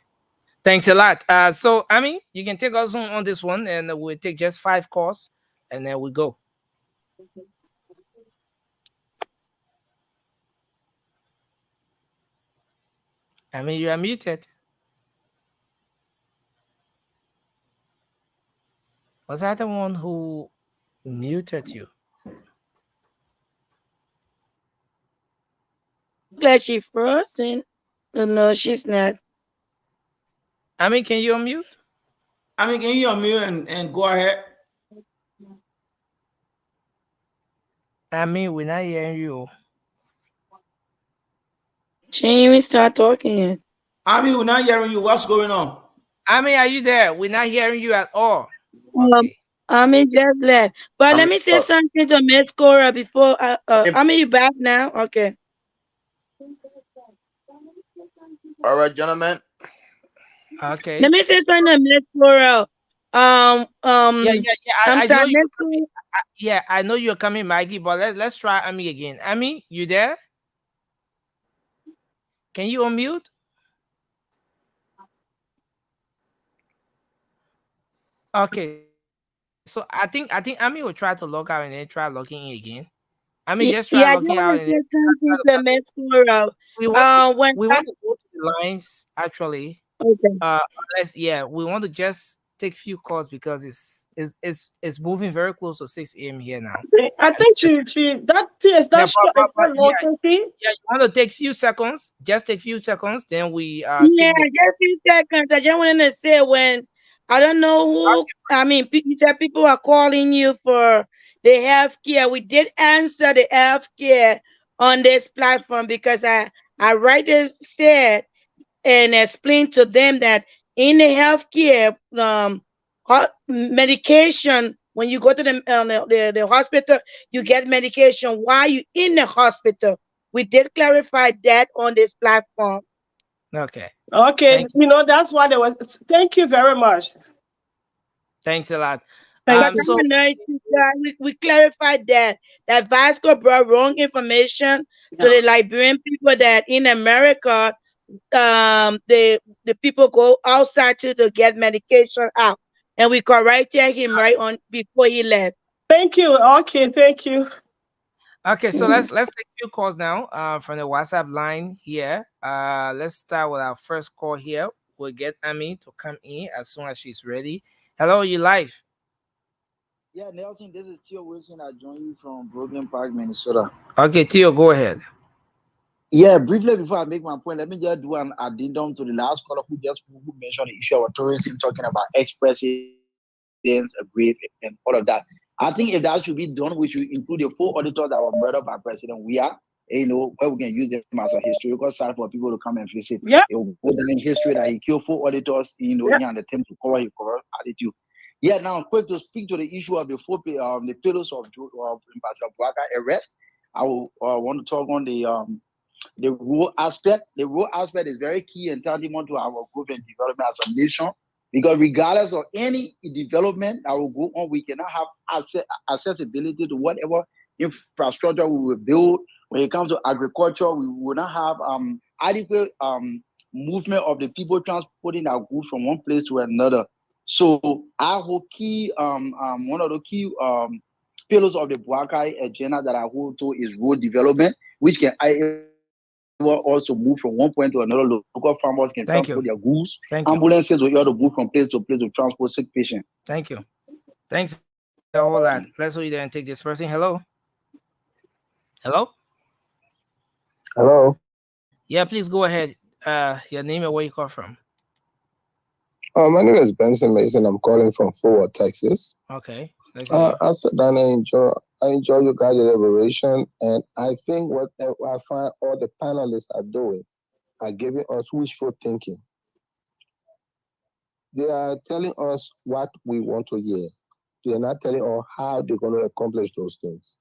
Thanks a lot. So Ami, you can take us on this one, and we'll take just 5 calls, and then we go. Ami, you are muted. Was I the one who muted you? Glad she frozen. No, she's not. Ami, can you unmute? Ami, can you unmute and go ahead? Ami, we're not hearing you. She ain't even start talking yet. Ami, we're not hearing you. What's going on? Ami, are you there? We're not hearing you at all. Um, I mean, just left. But let me say something to Miss Cora before. I mean, you back now? Okay. All right, gentlemen. Okay. Let me say something to Miss Cora. Yeah. I'm I know sorry, you're Miss coming. Yeah, I know you're coming, Maggie. But let's try Ami again. Ami, you there? Can you unmute? Okay. So I think Ami will try to log out and then try logging in again. Ami, just try Yeah, I just logging out want and to then say something to Miss Cora. we want When we want to go to the lines actually. okay. We want to just take few calls because it's moving very close to 6 a.m. here now. I think she that thing is Yeah, that short, is that yeah, low thing. yeah, you want to take few seconds, just take few seconds, then we Yeah, take the just few seconds. I just wanted to say when I don't know who. I mean, you said people are calling you for the health care. We did answer the health care on this platform because I rightly said and explained to them that in the healthcare medication, when you go to the hospital, you get medication while you in the hospital. We did clarify that on this platform. Okay. Okay, that's why there was. Thank you very much. Thanks a lot. But So we clarified that Vasco brought wrong information to the Liberian people that in America, the people go outside to get medication out, and we corrected him right on before he left. Thank you. Okay, thank you. Okay, so let's take a few calls now from the WhatsApp line here. Let's start with our first call here. We'll get Ami to come in as soon as she's ready. Hello, you live. Yeah, Nelson, this is Theo Wilson. I join you from Brooklyn Park, Minnesota. Okay, Theo, go ahead. Yeah, briefly before I make my point, let me just do an addendum to the last caller who mentioned the issue of tourism, talking about ex-presidents, a brief, and all of that. I think if that should be done, we should include the 4 auditors that were murdered by President Weah, where we can use them as a historical site for people to come and visit. Yeah. It will go down in history that he killed 4 auditors, in an attempt to cover his corrupt attitude. Yeah, now quick to speak to the issue of the pillars of Ambassador Bwaka arrest. I will want to talk on the rule aspect. The rule aspect is very key and tantamount to our growth and development as a nation. Because regardless of any development that will go on, we cannot have accessibility to whatever infrastructure we will build. When it comes to agriculture, we will not have adequate movement of the people transporting our goods from one place to another. So our key one of the key pillars of the Bwakai agenda that I hold to is road development, which can also move from one point to another. Local farmers can Thank transport you. their goods. Thank you. Ambulances will be able to move from place to place to transport sick patients. Thank you. Thanks a whole lot. Let's go there and take this person. Hello. Hello. Hello. Yeah, please go ahead. Your name and where you call from. My name is Benson Mason. I'm calling from Fort Worth, Texas. Okay. Let's hear you. I said that I enjoy your guys' deliberation, and I think what I find all the panelists are doing are giving us wishful thinking. They are telling us what we want to hear. They are not telling us how they're going to accomplish those things.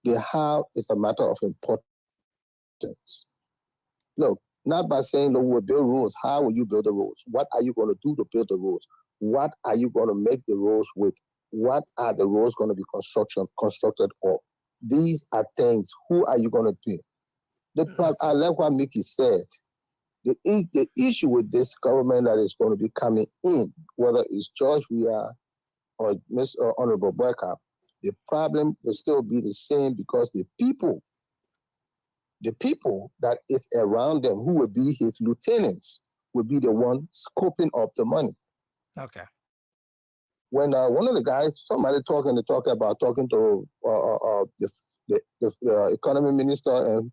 The how is a matter of importance. Look, not by saying, no, we'll build roads. How will you build the roads? What are you going to do to build the roads? What are you going to make the roads with? What are the roads going to be constructed of? These are things. Who are you going to be? I like what Mickey said. The issue with this government that is going to be coming in, whether it's George Weah or Mr. Honorable Burka, the problem will still be the same because the people that is around them, who will be his lieutenants, will be the one scoping up the money. Okay. When one of the guys, somebody talking to the economy minister and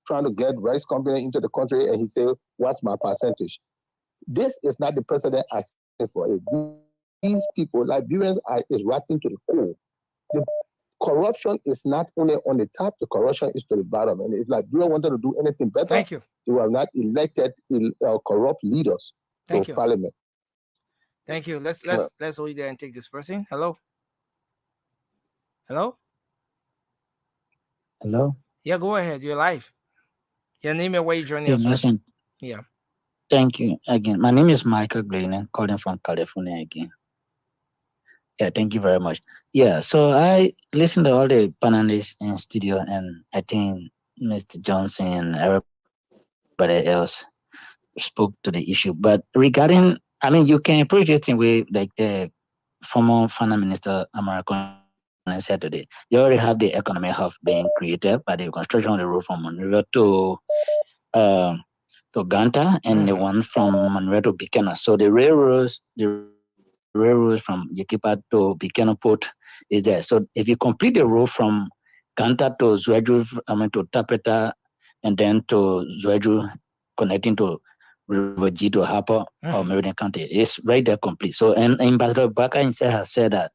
trying to get rice company into the country, and he said, "What's my percentage?" This is not the president asking for it. These people, Liberians, is rotting to the core. The corruption is not only on the top; the corruption is to the bottom. And if Liberia wanted to do anything better, thank you. They have not elected corrupt leaders Thank to you. parliament. Thank you. Let's go there and take this person. Hello. Hello. Hello. Yeah, go ahead. You're live. Your name and where you joining Hey, us from. Nelson. Yeah. Thank you again. My name is Michael Glenn, calling from California again. Yeah, thank you very much. Yeah, so I listened to all the panelists in studio, and I think Mr. Johnson and everybody else spoke to the issue. But regarding, I mean, you can approach this thing with like former finance minister American said today. You already have the economy hub being created by the construction of the road from Monrovia to Ganta, and the one from Monrovia to Buchanan. So the railroads from Yekipa to Buchanan Port is there. So if you complete the road from Ganta to Zwedru, to Tapeta, and then to Zwedru, connecting to River G to Harper or Meridian County, it's right there complete. So, and Ambassador Baka himself has said that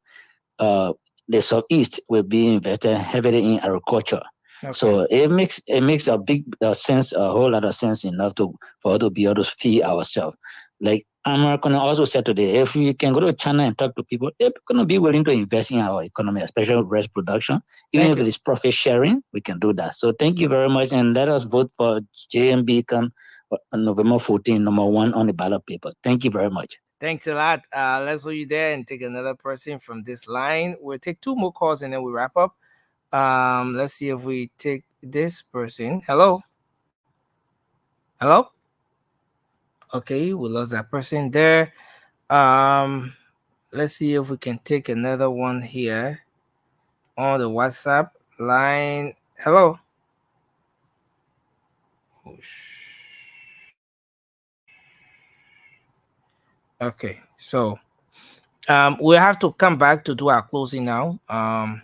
the Southeast will be invested heavily in agriculture. Okay. So it makes a big sense, a whole lot of sense enough for us to be able to feed ourselves. Like American also said today, if we can go to China and talk to people, they're going to be willing to invest in our economy, especially rice production. Even if it is profit sharing, we can do that. So thank you very much, and let us vote for JMB come on November 14, number 1 on the ballot paper. Thank you very much. Thanks a lot. Let's go you there and take another person from this line. We'll take 2 more calls and then we wrap up. Let's see if we take this person. Hello. Hello. Okay, we lost that person there. Let's see if we can take another one here on the WhatsApp line. Hello. Okay, so we'll have to come back to do our closing now. My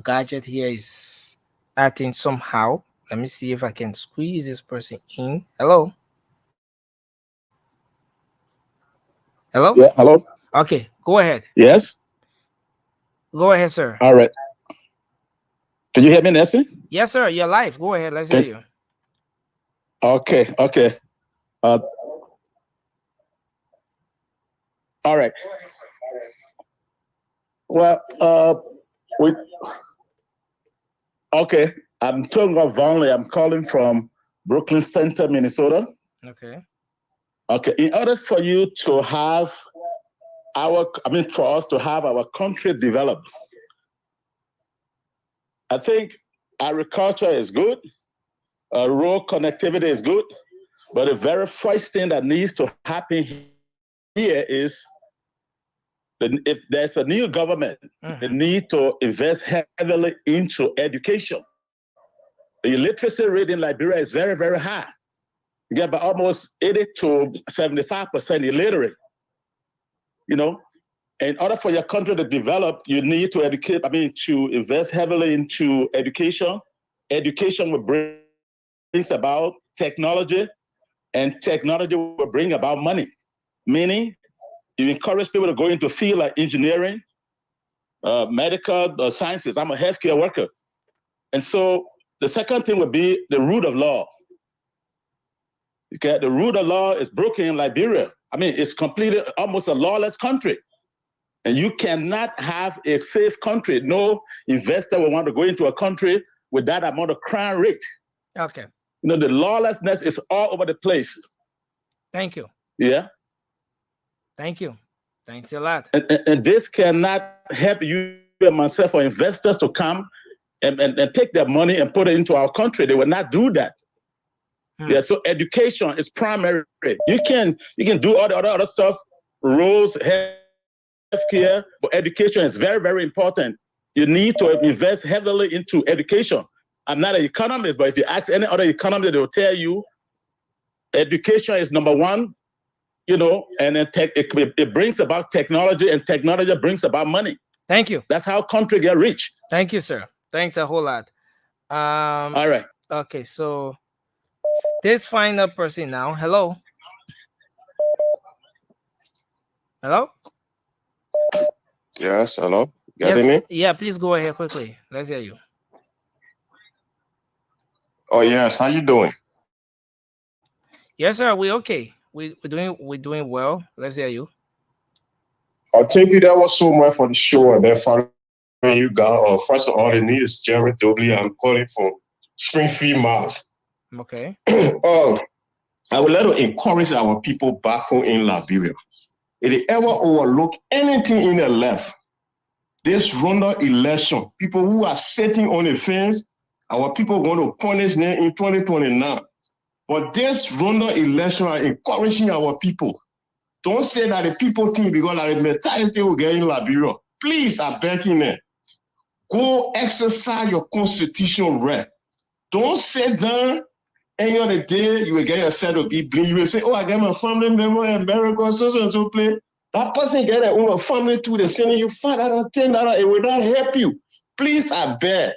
gadget here is acting somehow. Let me see if I can squeeze this person in. Hello. Hello? Yeah, hello? Okay, go ahead. Yes? Go ahead, sir. All right. Can you hear me, Nelson? Yes, sir. You're live. Go ahead. Let's hear you. Okay. All right. Well, we okay. I'm talking about Vonley. I'm calling from Brooklyn Center, Minnesota. Okay. Okay. In order for you to have for us to have our country developed, I think agriculture is good, road connectivity is good, but the very first thing that needs to happen here is if there's a new government, they need to invest heavily into education. The illiteracy rate in Liberia is very, very high. You get about almost 80 to 75% illiterate. You know, in order for your country to develop, you need to to invest heavily into education. Education will brings about technology, and technology will bring about money. Meaning, you encourage people to go into field like engineering, medical sciences. I'm a healthcare worker. And so the second thing would be the rule of law. Okay, the rule of law is broken in Liberia. I mean, it's completely almost a lawless country. And you cannot have a safe country. No investor will want to go into a country with that amount of crime rate. Okay. You know, the lawlessness is all over the place. Thank you. Yeah. Thank you. Thanks a lot. And this cannot help you and myself or investors to come and take their money and put it into our country. They will not do that. Yeah, so education is primary. You can do all the other stuff, roads, healthcare, but education is very, very important. You need to invest heavily into education. I'm not an economist, but if you ask any other economist, they will tell you education is number one, you know, and then it brings about technology, and technology brings about money. Thank you. That's how country get rich. Thank you, sir. Thanks a whole lot. All right. Okay, so this final person now. Hello. Hello. Yes, hello. Yes. Me? Yeah, please go ahead quickly. Let's hear you. Oh yes, how you doing? Yes, sir. We okay. We're doing well. Let's hear you. Oh, thank you. That was so much for the show and then following you guys. First of all, the name is Jerry Dobley. I'm calling from Springfield, Mass. Okay. I would like to encourage our people back home in Liberia. If they ever overlook anything in their life, this Ronda election, people who are sitting on the fence, our people going to punish them in 2029. But this Ronda election are encouraging our people. Don't say that the people think because of the mentality will get in Liberia. Please, I'm begging them. Go exercise your constitutional right. Don't sit down any other day you will get yourself to be blind. You will say, oh, I got my family member in America, so and so play. That person get their own family too. They're sending you $5, $10. It will not help you. Please, I beg.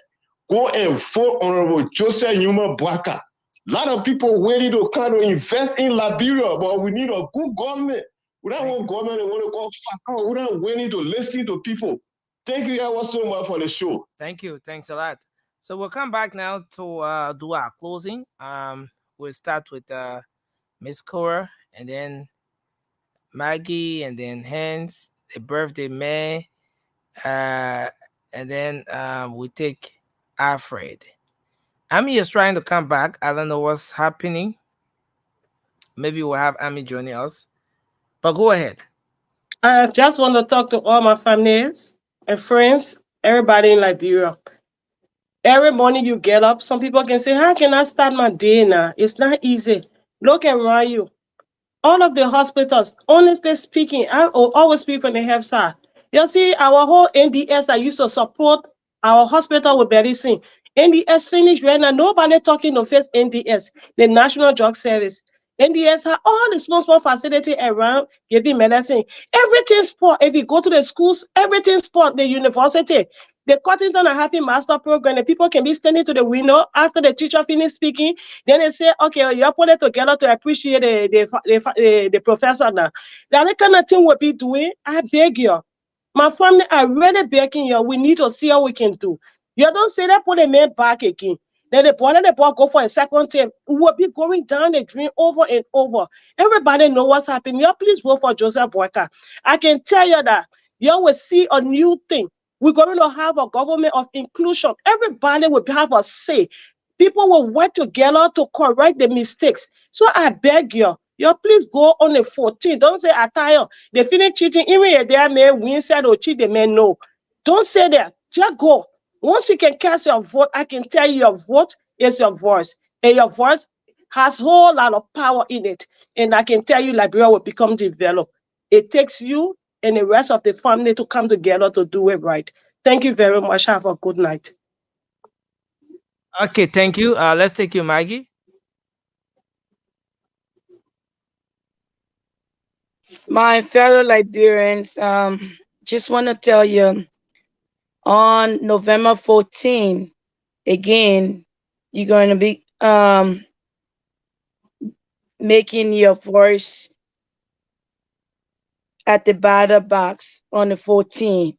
Go and vote Honorable Joseph Numa Bwaka. A lot of people waiting to kind of invest in Liberia, but we need a good government. We don't want government that want to go fuck out. We don't waiting to listen to people. Thank you ever so much for the show. Thank you. Thanks a lot. So we'll come back now to do our closing. We'll start with Miss Cora, and then Maggie, and then Hans, the birthday man, and then we take Alfred. Amy is trying to come back. I don't know what's happening. Maybe we'll have Amy joining us. But go ahead. I just want to talk to all my families and friends, everybody in Liberia. Every morning you get up, some people can say, how can I start my day now? It's not easy. Look around you. All of the hospitals, honestly speaking, I always speak from the health side. You see, our whole NDS that used to support our hospital with medicine. NDS finished right now. Nobody talking to face NDS, the National Drug Service. NDS have all the small facility around giving medicine. Everything's poor. If you go to the schools, everything's poor. The university, the Cottington are having master program. The people can be standing to the window after the teacher finished speaking. Then they say, okay, you put it together to appreciate the professor now. That kind of thing we'll be doing. I beg you. My family are really begging you. We need to see how we can do. You don't say that put a man back again. Then the boy go for a second term. We'll be going down the drain over and over. Everybody know what's happening. You please vote for Joseph Boyka. I can tell you that You will see a new thing. We're going to have a government of inclusion. Everybody will have a say. People will work together to correct the mistakes. So I beg you please go on the 14th. Don't say attire. They finish cheating. Even if they may win side or cheat, they may know. Don't say that. Just go. Once you can cast your vote, I can tell you your vote is your voice. And your voice has a whole lot of power in it. And I can tell you Liberia will become developed. It takes you and the rest of the family to come together to do it right. Thank you very much. Have a good night. Okay, thank you. Let's take you, Maggie. My fellow Liberians, just want to tell you on November 14, again, you're going to be making your voice at the ballot box on the 14th.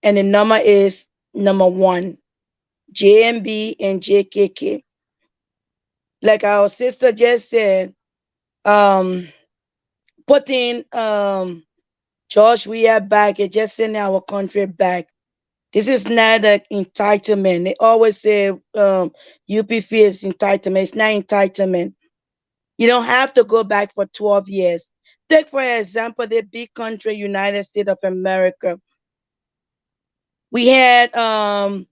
And the number is number 1, JMB and JKK. Like our sister just said, putting George Weah back, it just sending our country back. This is not an entitlement. They always say UPF is entitlement. It's not entitlement. You don't have to go back for 12 years. Take, for example, the big country, United States of America. We had Barack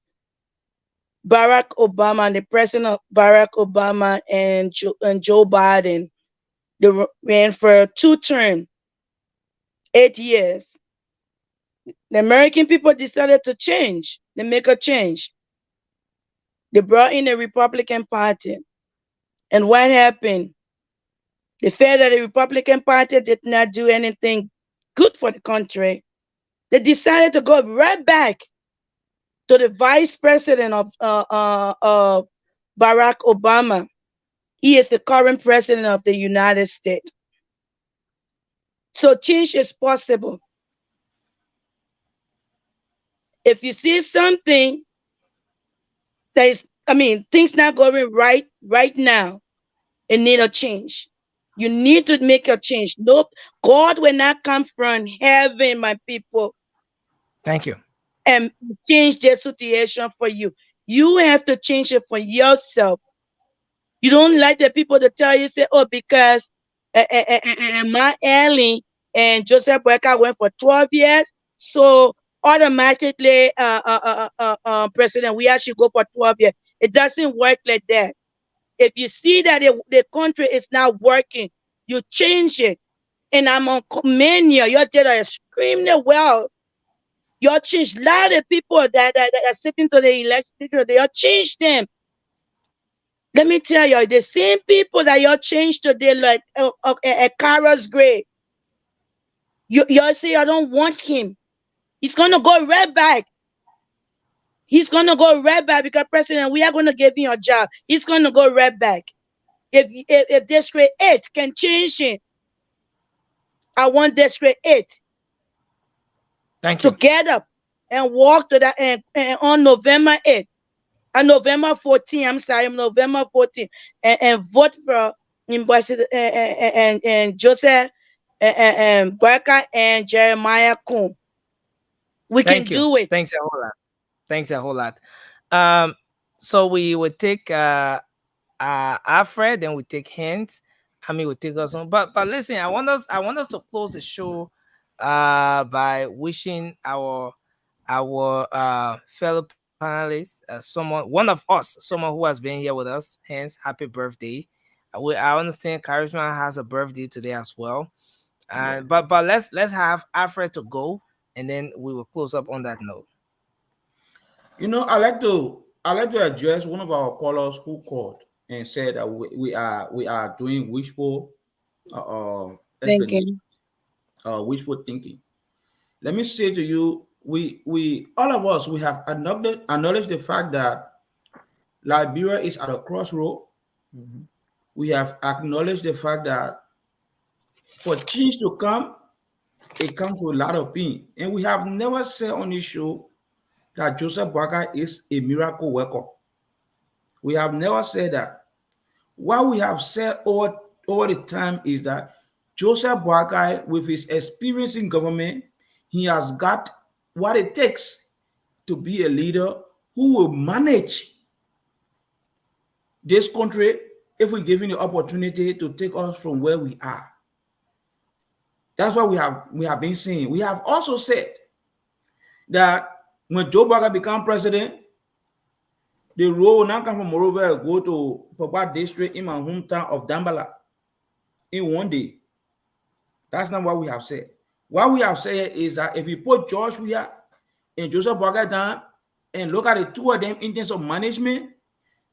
Obama, the president of Barack Obama and Joe Biden. They ran for 2 terms, 8 years. The American people decided to change. They make a change. They brought in the Republican Party. And what happened? The fact that the Republican Party did not do anything good for the country, they decided to go right back to the vice president of Barack Obama. He is the current president of the United States. So change is possible. If you see something that is, things not going right now, it need a change. You need to make a change. Nope, God will not come from heaven, my people, Thank you. and change the situation for you. You have to change it for yourself. You don't like the people to tell you, say, oh, because my Ellen and Joseph Boyka went for 12 years, so automatically President we should go for 12 years. It doesn't work like that. If you see that the country is not working, you change it. And I'm on commend you. You did extremely well. You change a lot of people that are sitting to the election. You change them. Let me tell you, the same people that you changed today, like Carlos Gray, you say I don't want him. He's gonna go right back. He's gonna go right back because President, we are gonna give him a job. He's gonna go right back. If District 8 can change it, I want District 8 Thank to you. get up and walk to that and on November 8th. And November 14th, November 14th, and vote for Ambassador and Joseph and Barker and Jeremiah Kuhn. We Thank can you. do it. Thanks a whole lot. Thanks a whole lot. So we would take Alfred, then we take Hint. Would take us on. But listen, I want us to close the show by wishing our fellow panelists, someone who has been here with us, hence happy birthday. I understand Charisma has a birthday today as well. But let's have Alfred to go, and then we will close up on that note. I like to address one of our callers who called and said that we are doing wishful explanation, wishful thinking. Let me say to you, we all of us, we have acknowledged the fact that Liberia is at a crossroad. Mm-hmm. We have acknowledged the fact that for change to come, it comes with a lot of pain. And we have never said on this show that Joseph Boakai is a miracle worker. We have never said that. What we have said all the time is that Joseph Boakai, with his experience in government, he has got what it takes to be a leader who will manage this country if we give him the opportunity to take us from where we are. That's what we have been seeing. We have also said that when Joe Biden become president, the road will now come from Moreover go to Papa district in my hometown of Dambala in one day. That's not what we have said. What we have said is that if you put George Weah and Joseph Boakai down and look at the two of them in terms of management,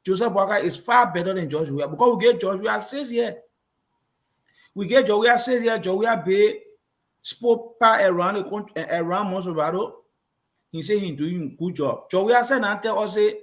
Joseph Boakai is far better than George Weah because we get George Weah 6 years. We get George Weah 6 years. George Weah be spoke around the country, around Monserrato. He said he's doing a good job. George Weah said not tell us that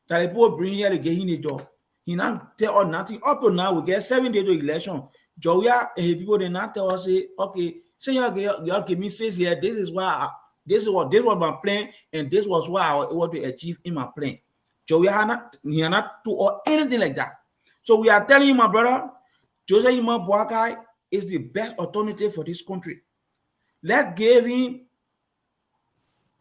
the people bring here to get him a job. He not tell us nothing. Up to now, we get 7 days to election. George Weah and people they not tell us say, okay, say y'all give me 6 years. This is what my plan, and this was what I was able to achieve in my plan. Joe, he not do or anything like that. So we are telling you, my brother, Joseph Ima Boakai is the best alternative for this country. Let's give him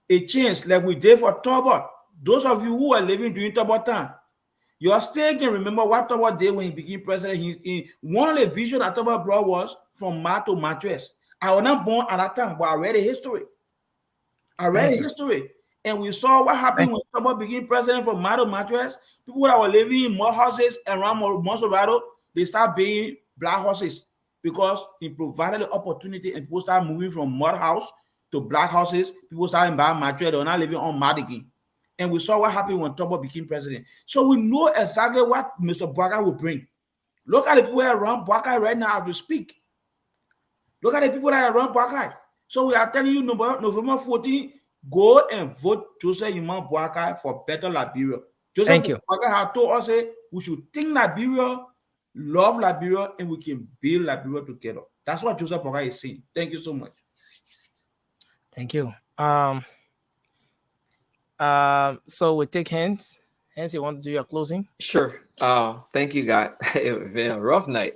a chance like we did for Tobot. Those of you who are living during Tobot time, you are still can remember what Tobot did when he became president. One of the visions that Tobot brought was from mat to mattress. I was not born at that time, but I read a history. And we saw what happened when Tobot became president from mat to mattress. People that were living in mud houses around Monserrato, they start being black houses because he provided the opportunity and people start moving from mud house to black houses. People started buying mattress. They were not living on mud again. And we saw what happened when Tobot became president. So we know exactly what Mr. Boakai will bring. Look at the people around Boakai right now as we speak. Look at the people that are around Boakai. So we are telling you, November 14, go and vote Joseph Ima Boakai for better Liberia. Joseph Boakai has told us we should think Liberia, love Liberia, and we can build Liberia together. That's what Joseph Boakai is saying. Thank you so much. Thank you. So we take hands. Hans, you want to do your closing? Sure. Thank you, guys. It's been a rough night.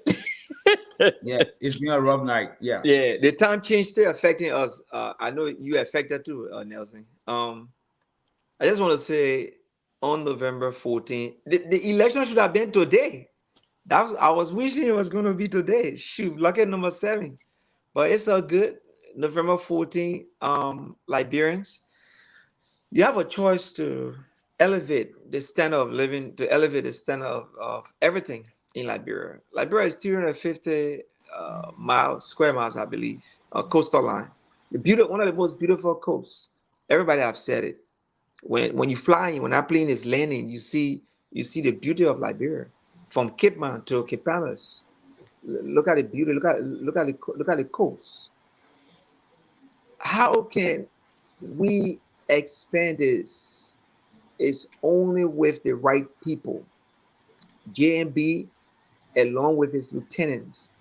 Yeah, it's been a rough night. Yeah. Yeah, the time change still affecting us. I know you affected too, Nelson. I just want to say on November 14th, the election should have been today. I was wishing it was going to be today. Shoot, lucky number 7. But it's all good. November 14th, Liberians, you have a choice to elevate the standard of living, to elevate the standard of everything in Liberia. Liberia is 350 square miles, I believe, coastal line. One of the most beautiful coasts. Everybody have said it. When you fly, when that plane is landing, you see the beauty of Liberia, from Cape Mount to Cape Palace. Look at the beauty. Look at the coast. How can we expand this? It's only with the right people. JMB, along with his lieutenants.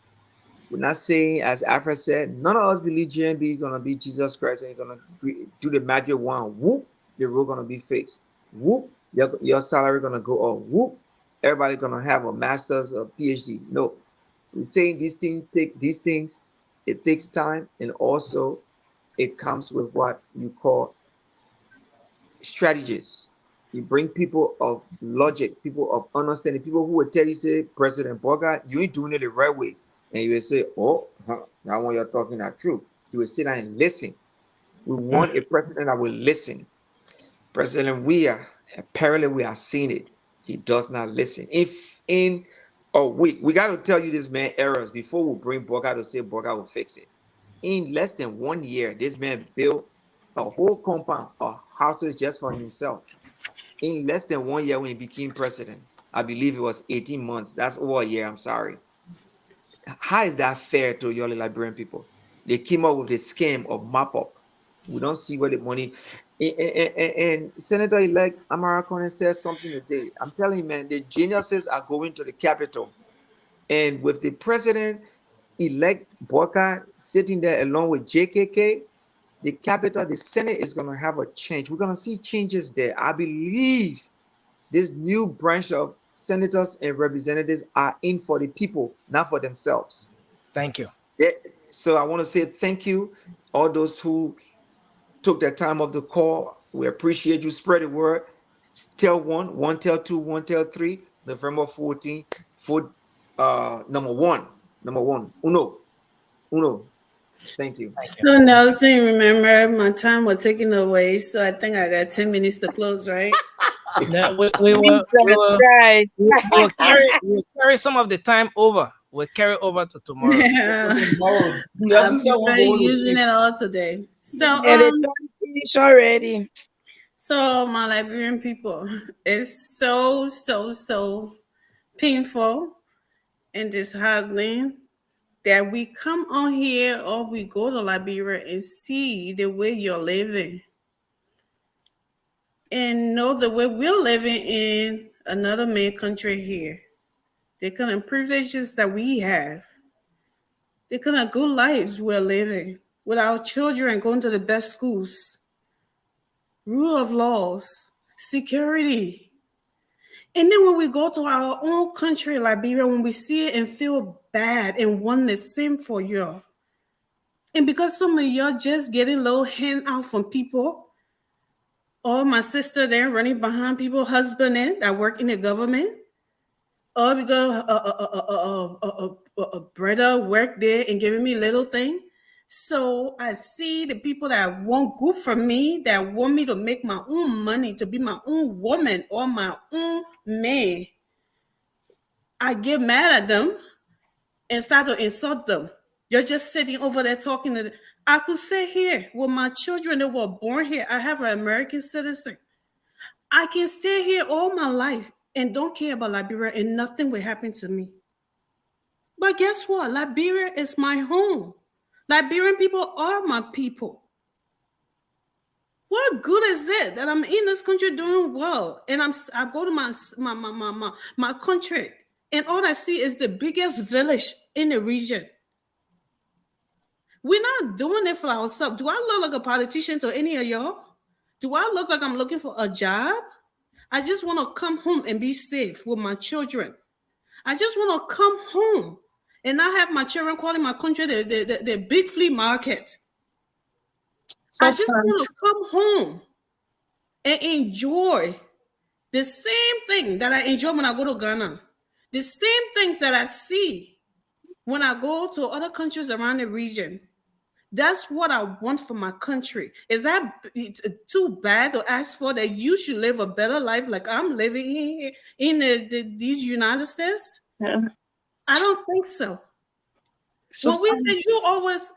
We're not saying, as Afra said, none of us believe JMB is going to be Jesus Christ and he's going to do the magic wand. Whoop, the road going to be fixed. Whoop, your salary going to go up. Whoop, everybody going to have a master's or PhD. No, we're saying these things, it takes time, and also it comes with what you call strategies. You bring people of logic, people of understanding, people who will tell you, say, President Boakai, you ain't doing it the right way. And you will say, now when you're talking that truth, you will sit down and listen. We want a president that will listen. President Weah, apparently we are seeing it. He does not listen. If in a week, we got to tell you this man errors before we bring Boakai to say Boakai will fix it. In less than 1 year, this man built a whole compound of houses just for himself. In less than 1 year when he became president, I believe it was 18 months. That's over a year, I'm sorry. How is that fair to your Liberian people? They came up with a scheme of map up. We don't see where the money... And Senator-elect Amara Conan says something today. I'm telling you, man, the geniuses are going to the Capitol. And with the president-elect Boakai sitting there along with JKK, the Capitol, the Senate is going to have a change. We're going to see changes there. I believe this new branch of senators and representatives are in for the people, not for themselves. Thank you. So I want to say thank you, all those who took that time of the call. We appreciate you. Spread the word. Tell one, tell two, one, tell three. November 14th, food number one. Uno. Thank you. So Nelson, remember my time was taken away, so I think I got 10 minutes to close, right? No, we will carry some of the time over. We'll carry over to tomorrow. Tomorrow, I'm Nelson said we're going to using sleep. it all today. So And it's finished already. So my Liberian people, it's so painful and disheartening that we come on here or we go to Liberia and see the way you're living and know the way we're living in another main country here. The kind of privileges that we have, the kind of good lives we're living with our children going to the best schools, rule of laws, security. And then when we go to our own country, Liberia, when we see it and feel bad and want the same for you, and because some of y'all just getting little handout from people, or my sister there running behind people, husband that work in the government, or because a brother work there and giving me little thing. So I see the people that want good for me, that want me to make my own money, to be my own woman or my own man. I get mad at them and start to insult them. You're just sitting over there talking to them. I could sit here with my children that were born here. I have an American citizen. I can stay here all my life and don't care about Liberia and nothing will happen to me. But guess what? Liberia is my home. Liberian people are my people. What good is it that I'm in this country doing well and I go to my country and all I see is the biggest village in the region. We're not doing it for ourselves. Do I look like a politician to any of y'all? Do I look like I'm looking for a job? I just want to come home and be safe with my children. I just want to come home and not have my children calling my country the big flea market. I just want to come home and enjoy the same thing that I enjoy when I go to Ghana. The same things that I see when I go to other countries around the region. That's what I want for my country. Is that too bad to ask for that you should live a better life like I'm living in these United States? Yeah. I don't think so. So when we say you always,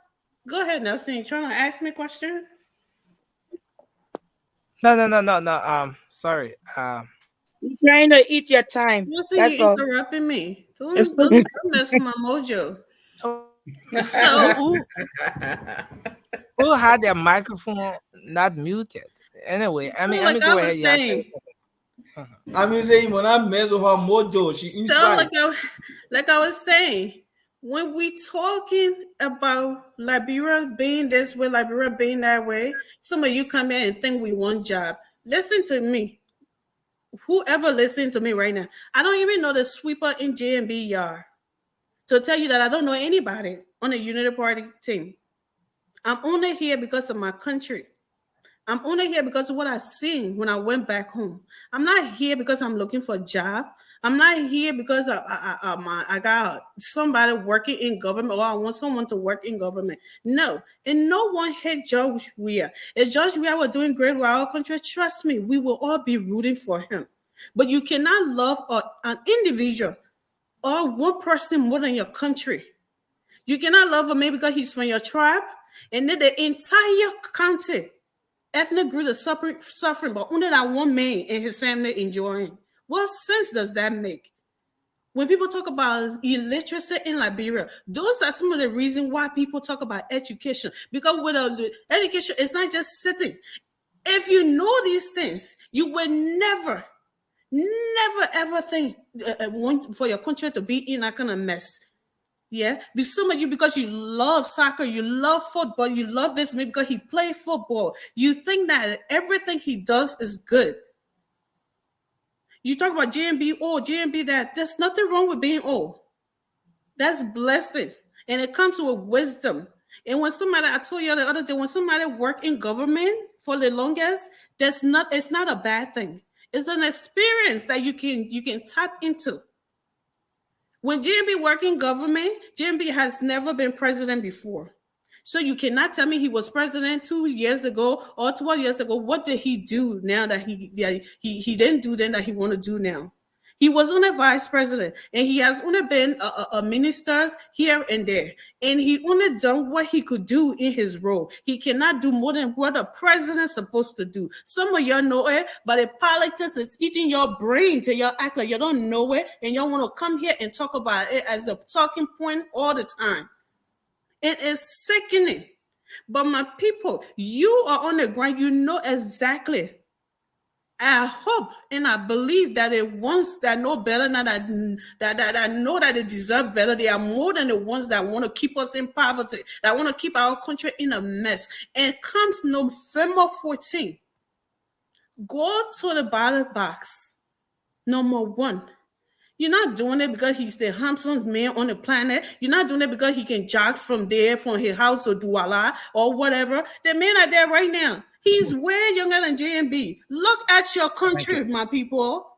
go ahead, Nelson, you trying to ask me a question? No. Sorry. You're trying to eat your time. Nelson, That's you all. interrupting me. Don't It's supposed mess with my mojo. So who had their microphone not muted? Anyway, I mean, like go I ahead. was saying. I mean, saying when I mess with her mojo, she inspired. So like I was saying, when we talking about Liberia being this way, Liberia being that way, some of you come in and think we want job. Listen to me. Whoever listening to me right now, I don't even know the sweeper in JMB yard to tell you that I don't know anybody on the Unity Party team. I'm only here because of my country. I'm only here because of what I seen when I went back home. I'm not here because I'm looking for a job. I'm not here because I got somebody working in government or I want someone to work in government. No, and no one hate George Weah. If George Weah were doing great with our country, trust me, we will all be rooting for him. But you cannot love an individual or one person more than your country. You cannot love him maybe because he's from your tribe, and then the entire country ethnic groups are suffering, but only that one man and his family enjoying. What sense does that make? When people talk about illiteracy in Liberia, those are some of the reasons why people talk about education. Because with education, it's not just sitting. If you know these things, you will never ever think want for your country to be in that kind of mess. Yeah, but some of you, because you love soccer, you love football, you love this maybe because he played football. You think that everything he does is good. You talk about JMB, JMB that. There's nothing wrong with being old. That's blessing. And it comes with wisdom. And when somebody, I told you the other day, when somebody work in government for the longest, it's not a bad thing. It's an experience that you can tap into. When JMB work in government, JMB has never been president before. So you cannot tell me he was president 2 years ago or 12 years ago. What did he do now that he didn't do then that he want to do now? He was only vice president, and he has only been a minister here and there, and he only done what he could do in his role. He cannot do more than what a president's supposed to do. Some of y'all know it, but the politics is eating your brain till y'all act like you don't know it, and y'all want to come here and talk about it as a talking point all the time. It is sickening. But my people, you are on the ground. You know exactly. I hope and I believe that the ones that know better now that know that they deserve better, they are more than the ones that want to keep us in poverty, that want to keep our country in a mess. And comes November 14th, go to the ballot box. Number one. You're not doing it because he's the handsomest man on the planet. You're not doing it because he can jog from there, from his house or Douala or whatever. The man out there right now, he's way younger than JMB. Look at your country, my people.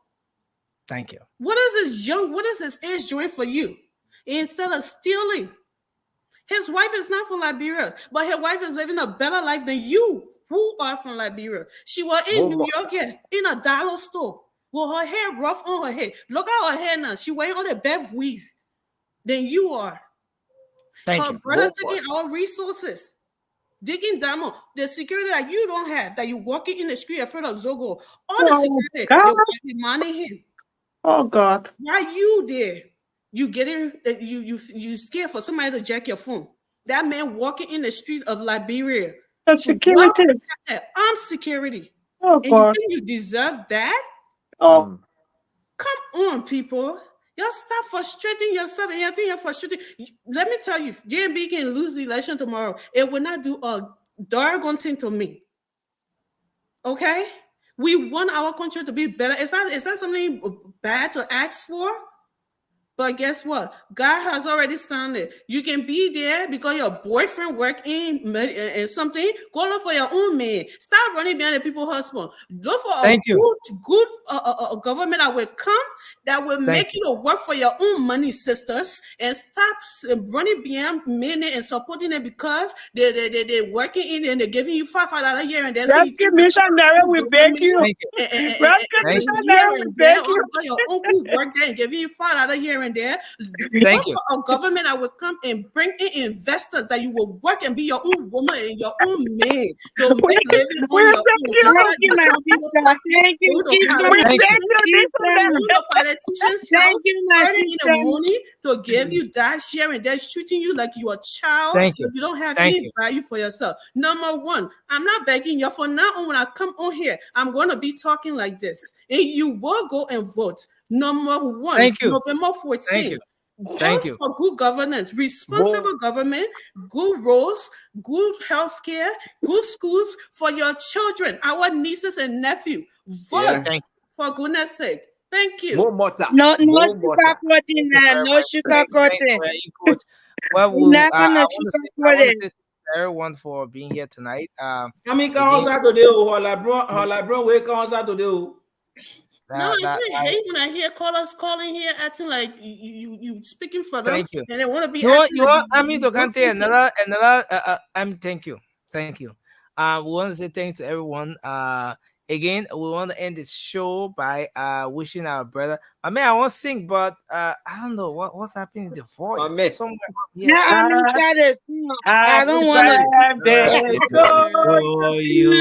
Thank you. What is his age doing for you? Instead of stealing. His wife is not from Liberia, but his wife is living a better life than you, who are from Liberia. She was in New York here, in a dollar store. With her hair rough on her head. Look at her hair now. She wearing all the best weaves than you are. Thank her you. brother taking our resources, digging diamond, the security that you don't have, that you walking in the street in front of Zogo, all the security, they want money him. Oh God. Why you there? You getting you scared for somebody to jack your phone. That man walking in the street of Liberia. The security. Armed security. Oh and God. you think you deserve that? Oh. Come on, people. Y'all stop frustrating yourself and you think you're frustrating. Let me tell you, JMB can lose the election tomorrow. It will not do a doggone thing to me. Okay? We want our country to be better. Is that something bad to ask for? But guess what? God has already signed it. You can be there because your boyfriend work in something. Go look for your own man. Stop running behind the people's husband. Look for a good government that will come, that will make you to work for your own money, sisters, and stop running behind men and supporting them because they're working in and they're giving you $5 a year and they're saying, Rescue missionary, we beg you. Rescue missionary, we beg you. Your uncle work there and giving you $5 a year and there. Thank you. For a government that will come and bring in investors that you will work and be your own woman and your own man to make living on your own. Thank you, my sister. Thank you. The politicians house early in the morning to give you that share and they're treating you like you're a child. Thank you. You don't have any value for yourself. Number one, I'm not begging you. For now on, when I come on here, I'm going to be talking like this, and you will go and vote. Number one, November 14th. Thank you. For good governance, responsible government, good roads, good healthcare, good schools for your children, our nieces and nephews. Vote for goodness sake. Thank you. No sugarcoating, no sugarcoating. Well, I want to say everyone for being here tonight. No, it's not hate when I hear callers calling here acting like you speaking for them. Thank you. And they want to be. Thank you. We want to say thanks to everyone. Again, we want to end this show by wishing our brother. I mean, I want to sing, but I don't know what's happening in the voice. Somewhere here. I don't want to you.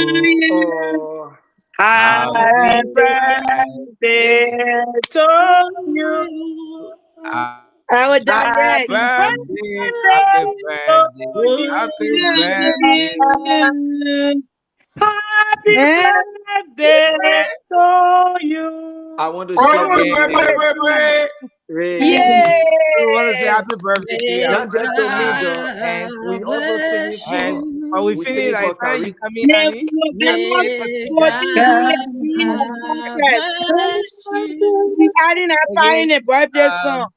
Happy birthday to you. Our direct Happy birthday to you. I want to say yeah. We want to say happy birthday. Not just to me, though. And we also finish. We finish like that. You come in, Annie. We adding a fire in a birthday song.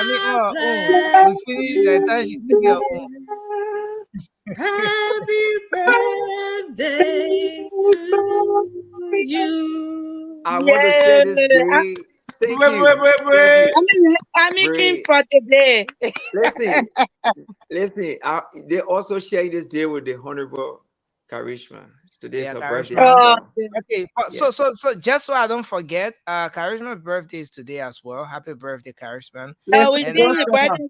We finished the time she took your Happy birthday to you. I want to share this day. Thank you. Thank you. I'm making Great. for today. Listen, listen. They also share this day with the Honorable Karishma. Today's her birthday as well. Okay, so just so I don't forget, Charisma's birthday is today as well. Happy birthday, Charisma. We And sing the birthday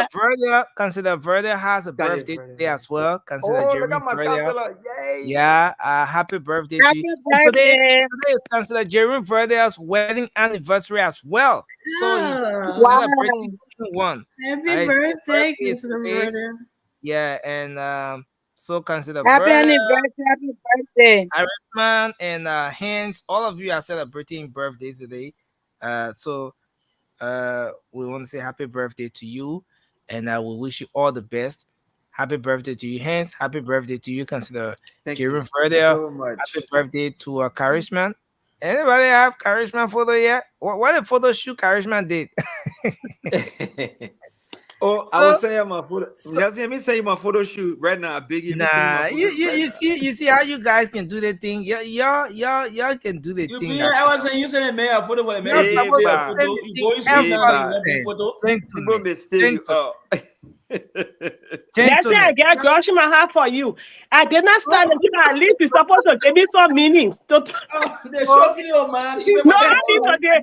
song. Consider Verda has a birthday today as well. Consider Oh, look Jeremy at my Verda. counselor. Yay. Yeah, happy birthday to Happy you. And today birthday. is consider Jeremy Verda's wedding anniversary as well. So he's Wow. celebrating one. Happy birthday, is Councilor today. Verda. Yeah, and so consider Happy Verda, anniversary. Happy birthday. Irishman, and Hands. All of you are celebrating birthdays today. So we want to say happy birthday to you, and we wish you all the best. Happy birthday to you, Hands. Happy birthday to you, consider Thank you Jeremy Verda. so much. Happy birthday to Charisma. Anybody have Charisma photo yet? What a photo shoot Charisma did? Oh, I was saying my photo. Let me say my photo shoot right now. Biggie, Nah, you see how you guys can do the thing. Y'all can do the You thing. be I was saying you send a mail photo for the You're mail. supposed to You send the go thing see now you want the photo. People mistake you up. That's it. I get girls in my heart for you. I did not start the thing. At least you're supposed to give me some meanings. They're shocking you, man. No, I mean today.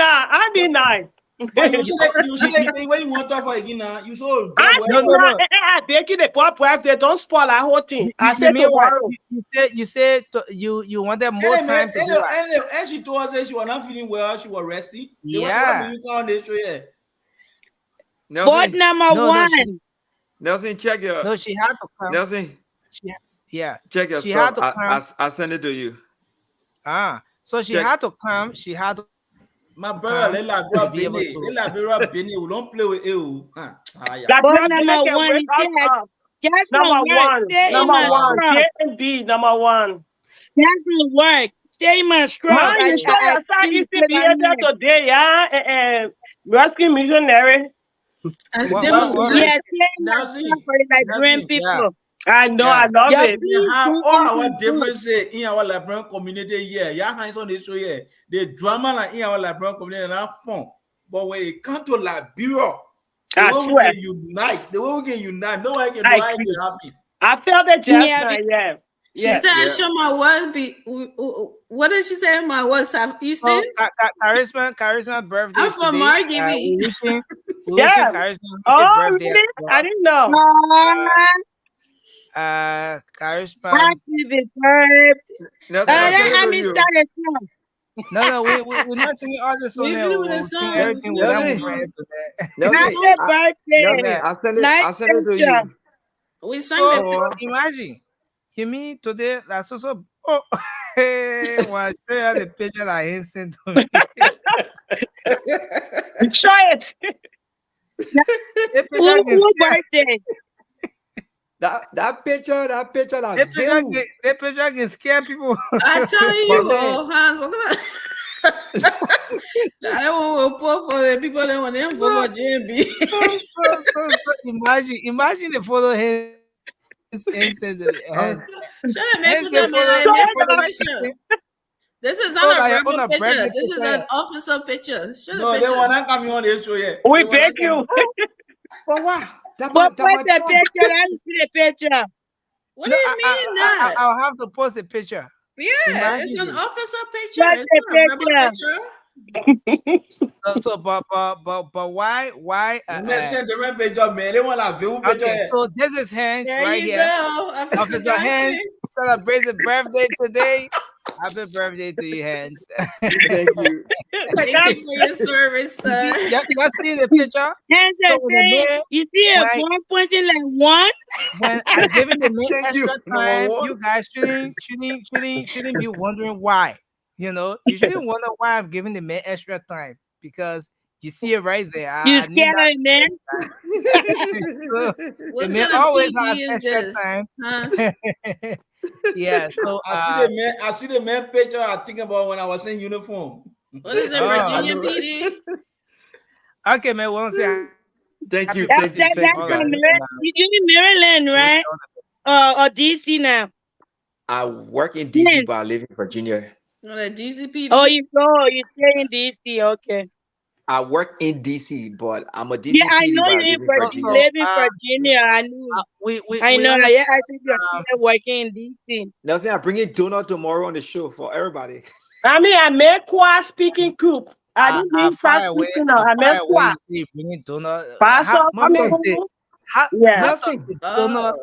I mean nine. But you say thing when you want to talk for again now. You so I beg you the poor they don't spoil that whole thing. I said tomorrow. You said you wanted more time to do that. And she told us that she was not feeling well. She was resting. Yeah. You can't show here. Board number one. Nelson, check your. No, she had to come. Nelson. Yeah. Check your she stuff. Had to come. I send it to you. So she had to come. She had to. My brother, let la bro Benny. Let la bro Benny. We don't play with you. Board number one. Number one. J&B, number one. Doesn't work. Stay in my scrub. Man, you saw your son used to be able today, yeah? And rescue missionary. Yes, stay in my scrub for the Liberian people. I know, I love it. We have all our differences in our Liberian community here. Yeah, hands on this show here. The drama like in our Liberian community are fun. But when it comes to Liberia, the way we can unite, no one can do it happy. I felt it just now, yeah. She said, I show my what did she say? My what, Southeastern? Charisma birthday. I'm from Margate. Wishing yeah. Charisma birthday. Really? Well. I didn't know. Charisma. Happy birthday. No, we're not singing all the songs. We're singing everything Happy birthday. I send it to you. We sang so imagine. You mean today that's also hey, well, show you the picture that he sent to me. Try it. Who birthday? That picture, that picture can scare people. I tell you, Hans, I don't want for the people that want them for JB. Imagine the photo him. This is not a regular picture. This is an officer picture. No, they want to come on the show yet. We beg you. But what? But post the picture. Let me see the picture. What do you mean that? I'll have to post a picture. Yeah, it's an officer picture. It's not a regular picture. But why send the right picture, man. They want to view picture. Okay, so this is Hands there right you here. Go. Officer Hands celebrates his birthday today. Happy birthday to you, Hands. Thank you. Thank you for your service, sir. You see the picture? Hands you see a one pointing like one? When I'm giving the main extra time, you guys shouldn't be wondering why. You know, you shouldn't wonder why I'm giving the man extra time because you see it right there. You scared of man? The man always has extra time. Yeah, so I see the man picture I think about when I was in uniform. What is it, Virginia PD? Okay, man. We want to say Thank you, That, thank you, that, thank that's you, all in of guys. you. You in Maryland, right? Or DC now? I work in DC, Yes. but I live in Virginia. The DCPD. Oh, you stay in DC, okay. I work in DC, but I'm a Yeah, DC I PD, know but I you live in in you Virginia. live in Virginia. I knew. I we know. understand. Yeah, I think you're still working in DC. Nelson, I bring in donut tomorrow on the show for everybody. I mean, I met Kwa speaking group. I didn't even start speaking now. I met Kwa. You say bring it donut. Pastor, My How does man, the how yeah. does Nelson, the donut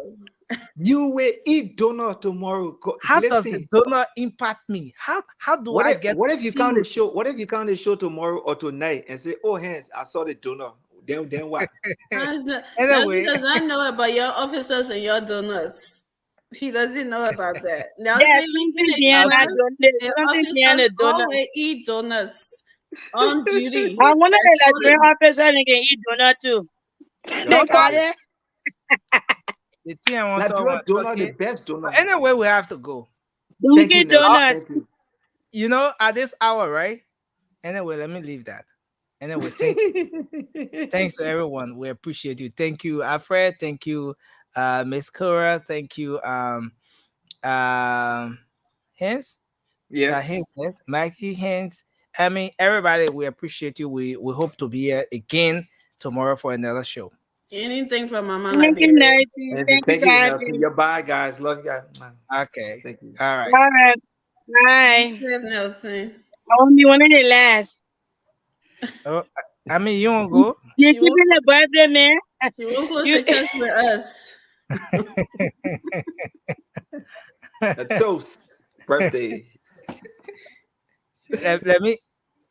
you will eat donut tomorrow. how does the Listen, donut impact me? How do I get what if you come feel? to show? What if you come to show tomorrow or tonight and say, "Oh, hands, I saw the donut." Then what? Nancy Anyway, does not know about your officers and your donuts. He doesn't know about that. Nancy, There's you something can behind that us. donut. There's The something behind officers the donut. always eat donuts on duty. I wonder That's if the funny. officer can eat donut too. Yo, They stop got it. it. the thing I want to talk Nigeria about, donut, the okay. best But donut. anyway, we have to go. Thank you, Dunkin' Nelson. Donut. Thank you. You know, at this hour, right? Anyway, let me leave that. Anyway, thanks to everyone. We appreciate you. Thank you, Alfred. Thank you, Miss Cora. Thank you, Hens. Yes. Hens, Maggie, Hens. I mean, everybody, we appreciate you. We hope to be here again tomorrow for another show. Anything from Mama Thank you, Liberia. Nancy. And Thank you thank for you, having Nelson. me. Your bye, guys. Love you guys. Okay. Thank you. All right. All right. Bye. Yes, Nelson. I won't be one of the last. Oh, I mean, you won't go? You're She won't, keeping the birthday, man. she won't close You, the church with us. A toast. Birthday. let me.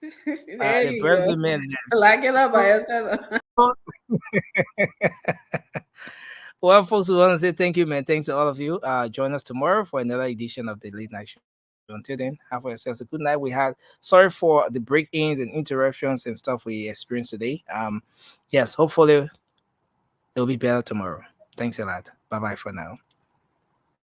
There The you birthday go. man. Like it up by yourself. Well, folks, we want to say thank you, man. Thanks to all of you. Join us tomorrow for another edition of the Late Night Show. Until then, have yourselves a good night. Sorry for the break-ins and interruptions and stuff we experienced today. Yes, hopefully it'll be better tomorrow. Thanks a lot. Bye bye for now.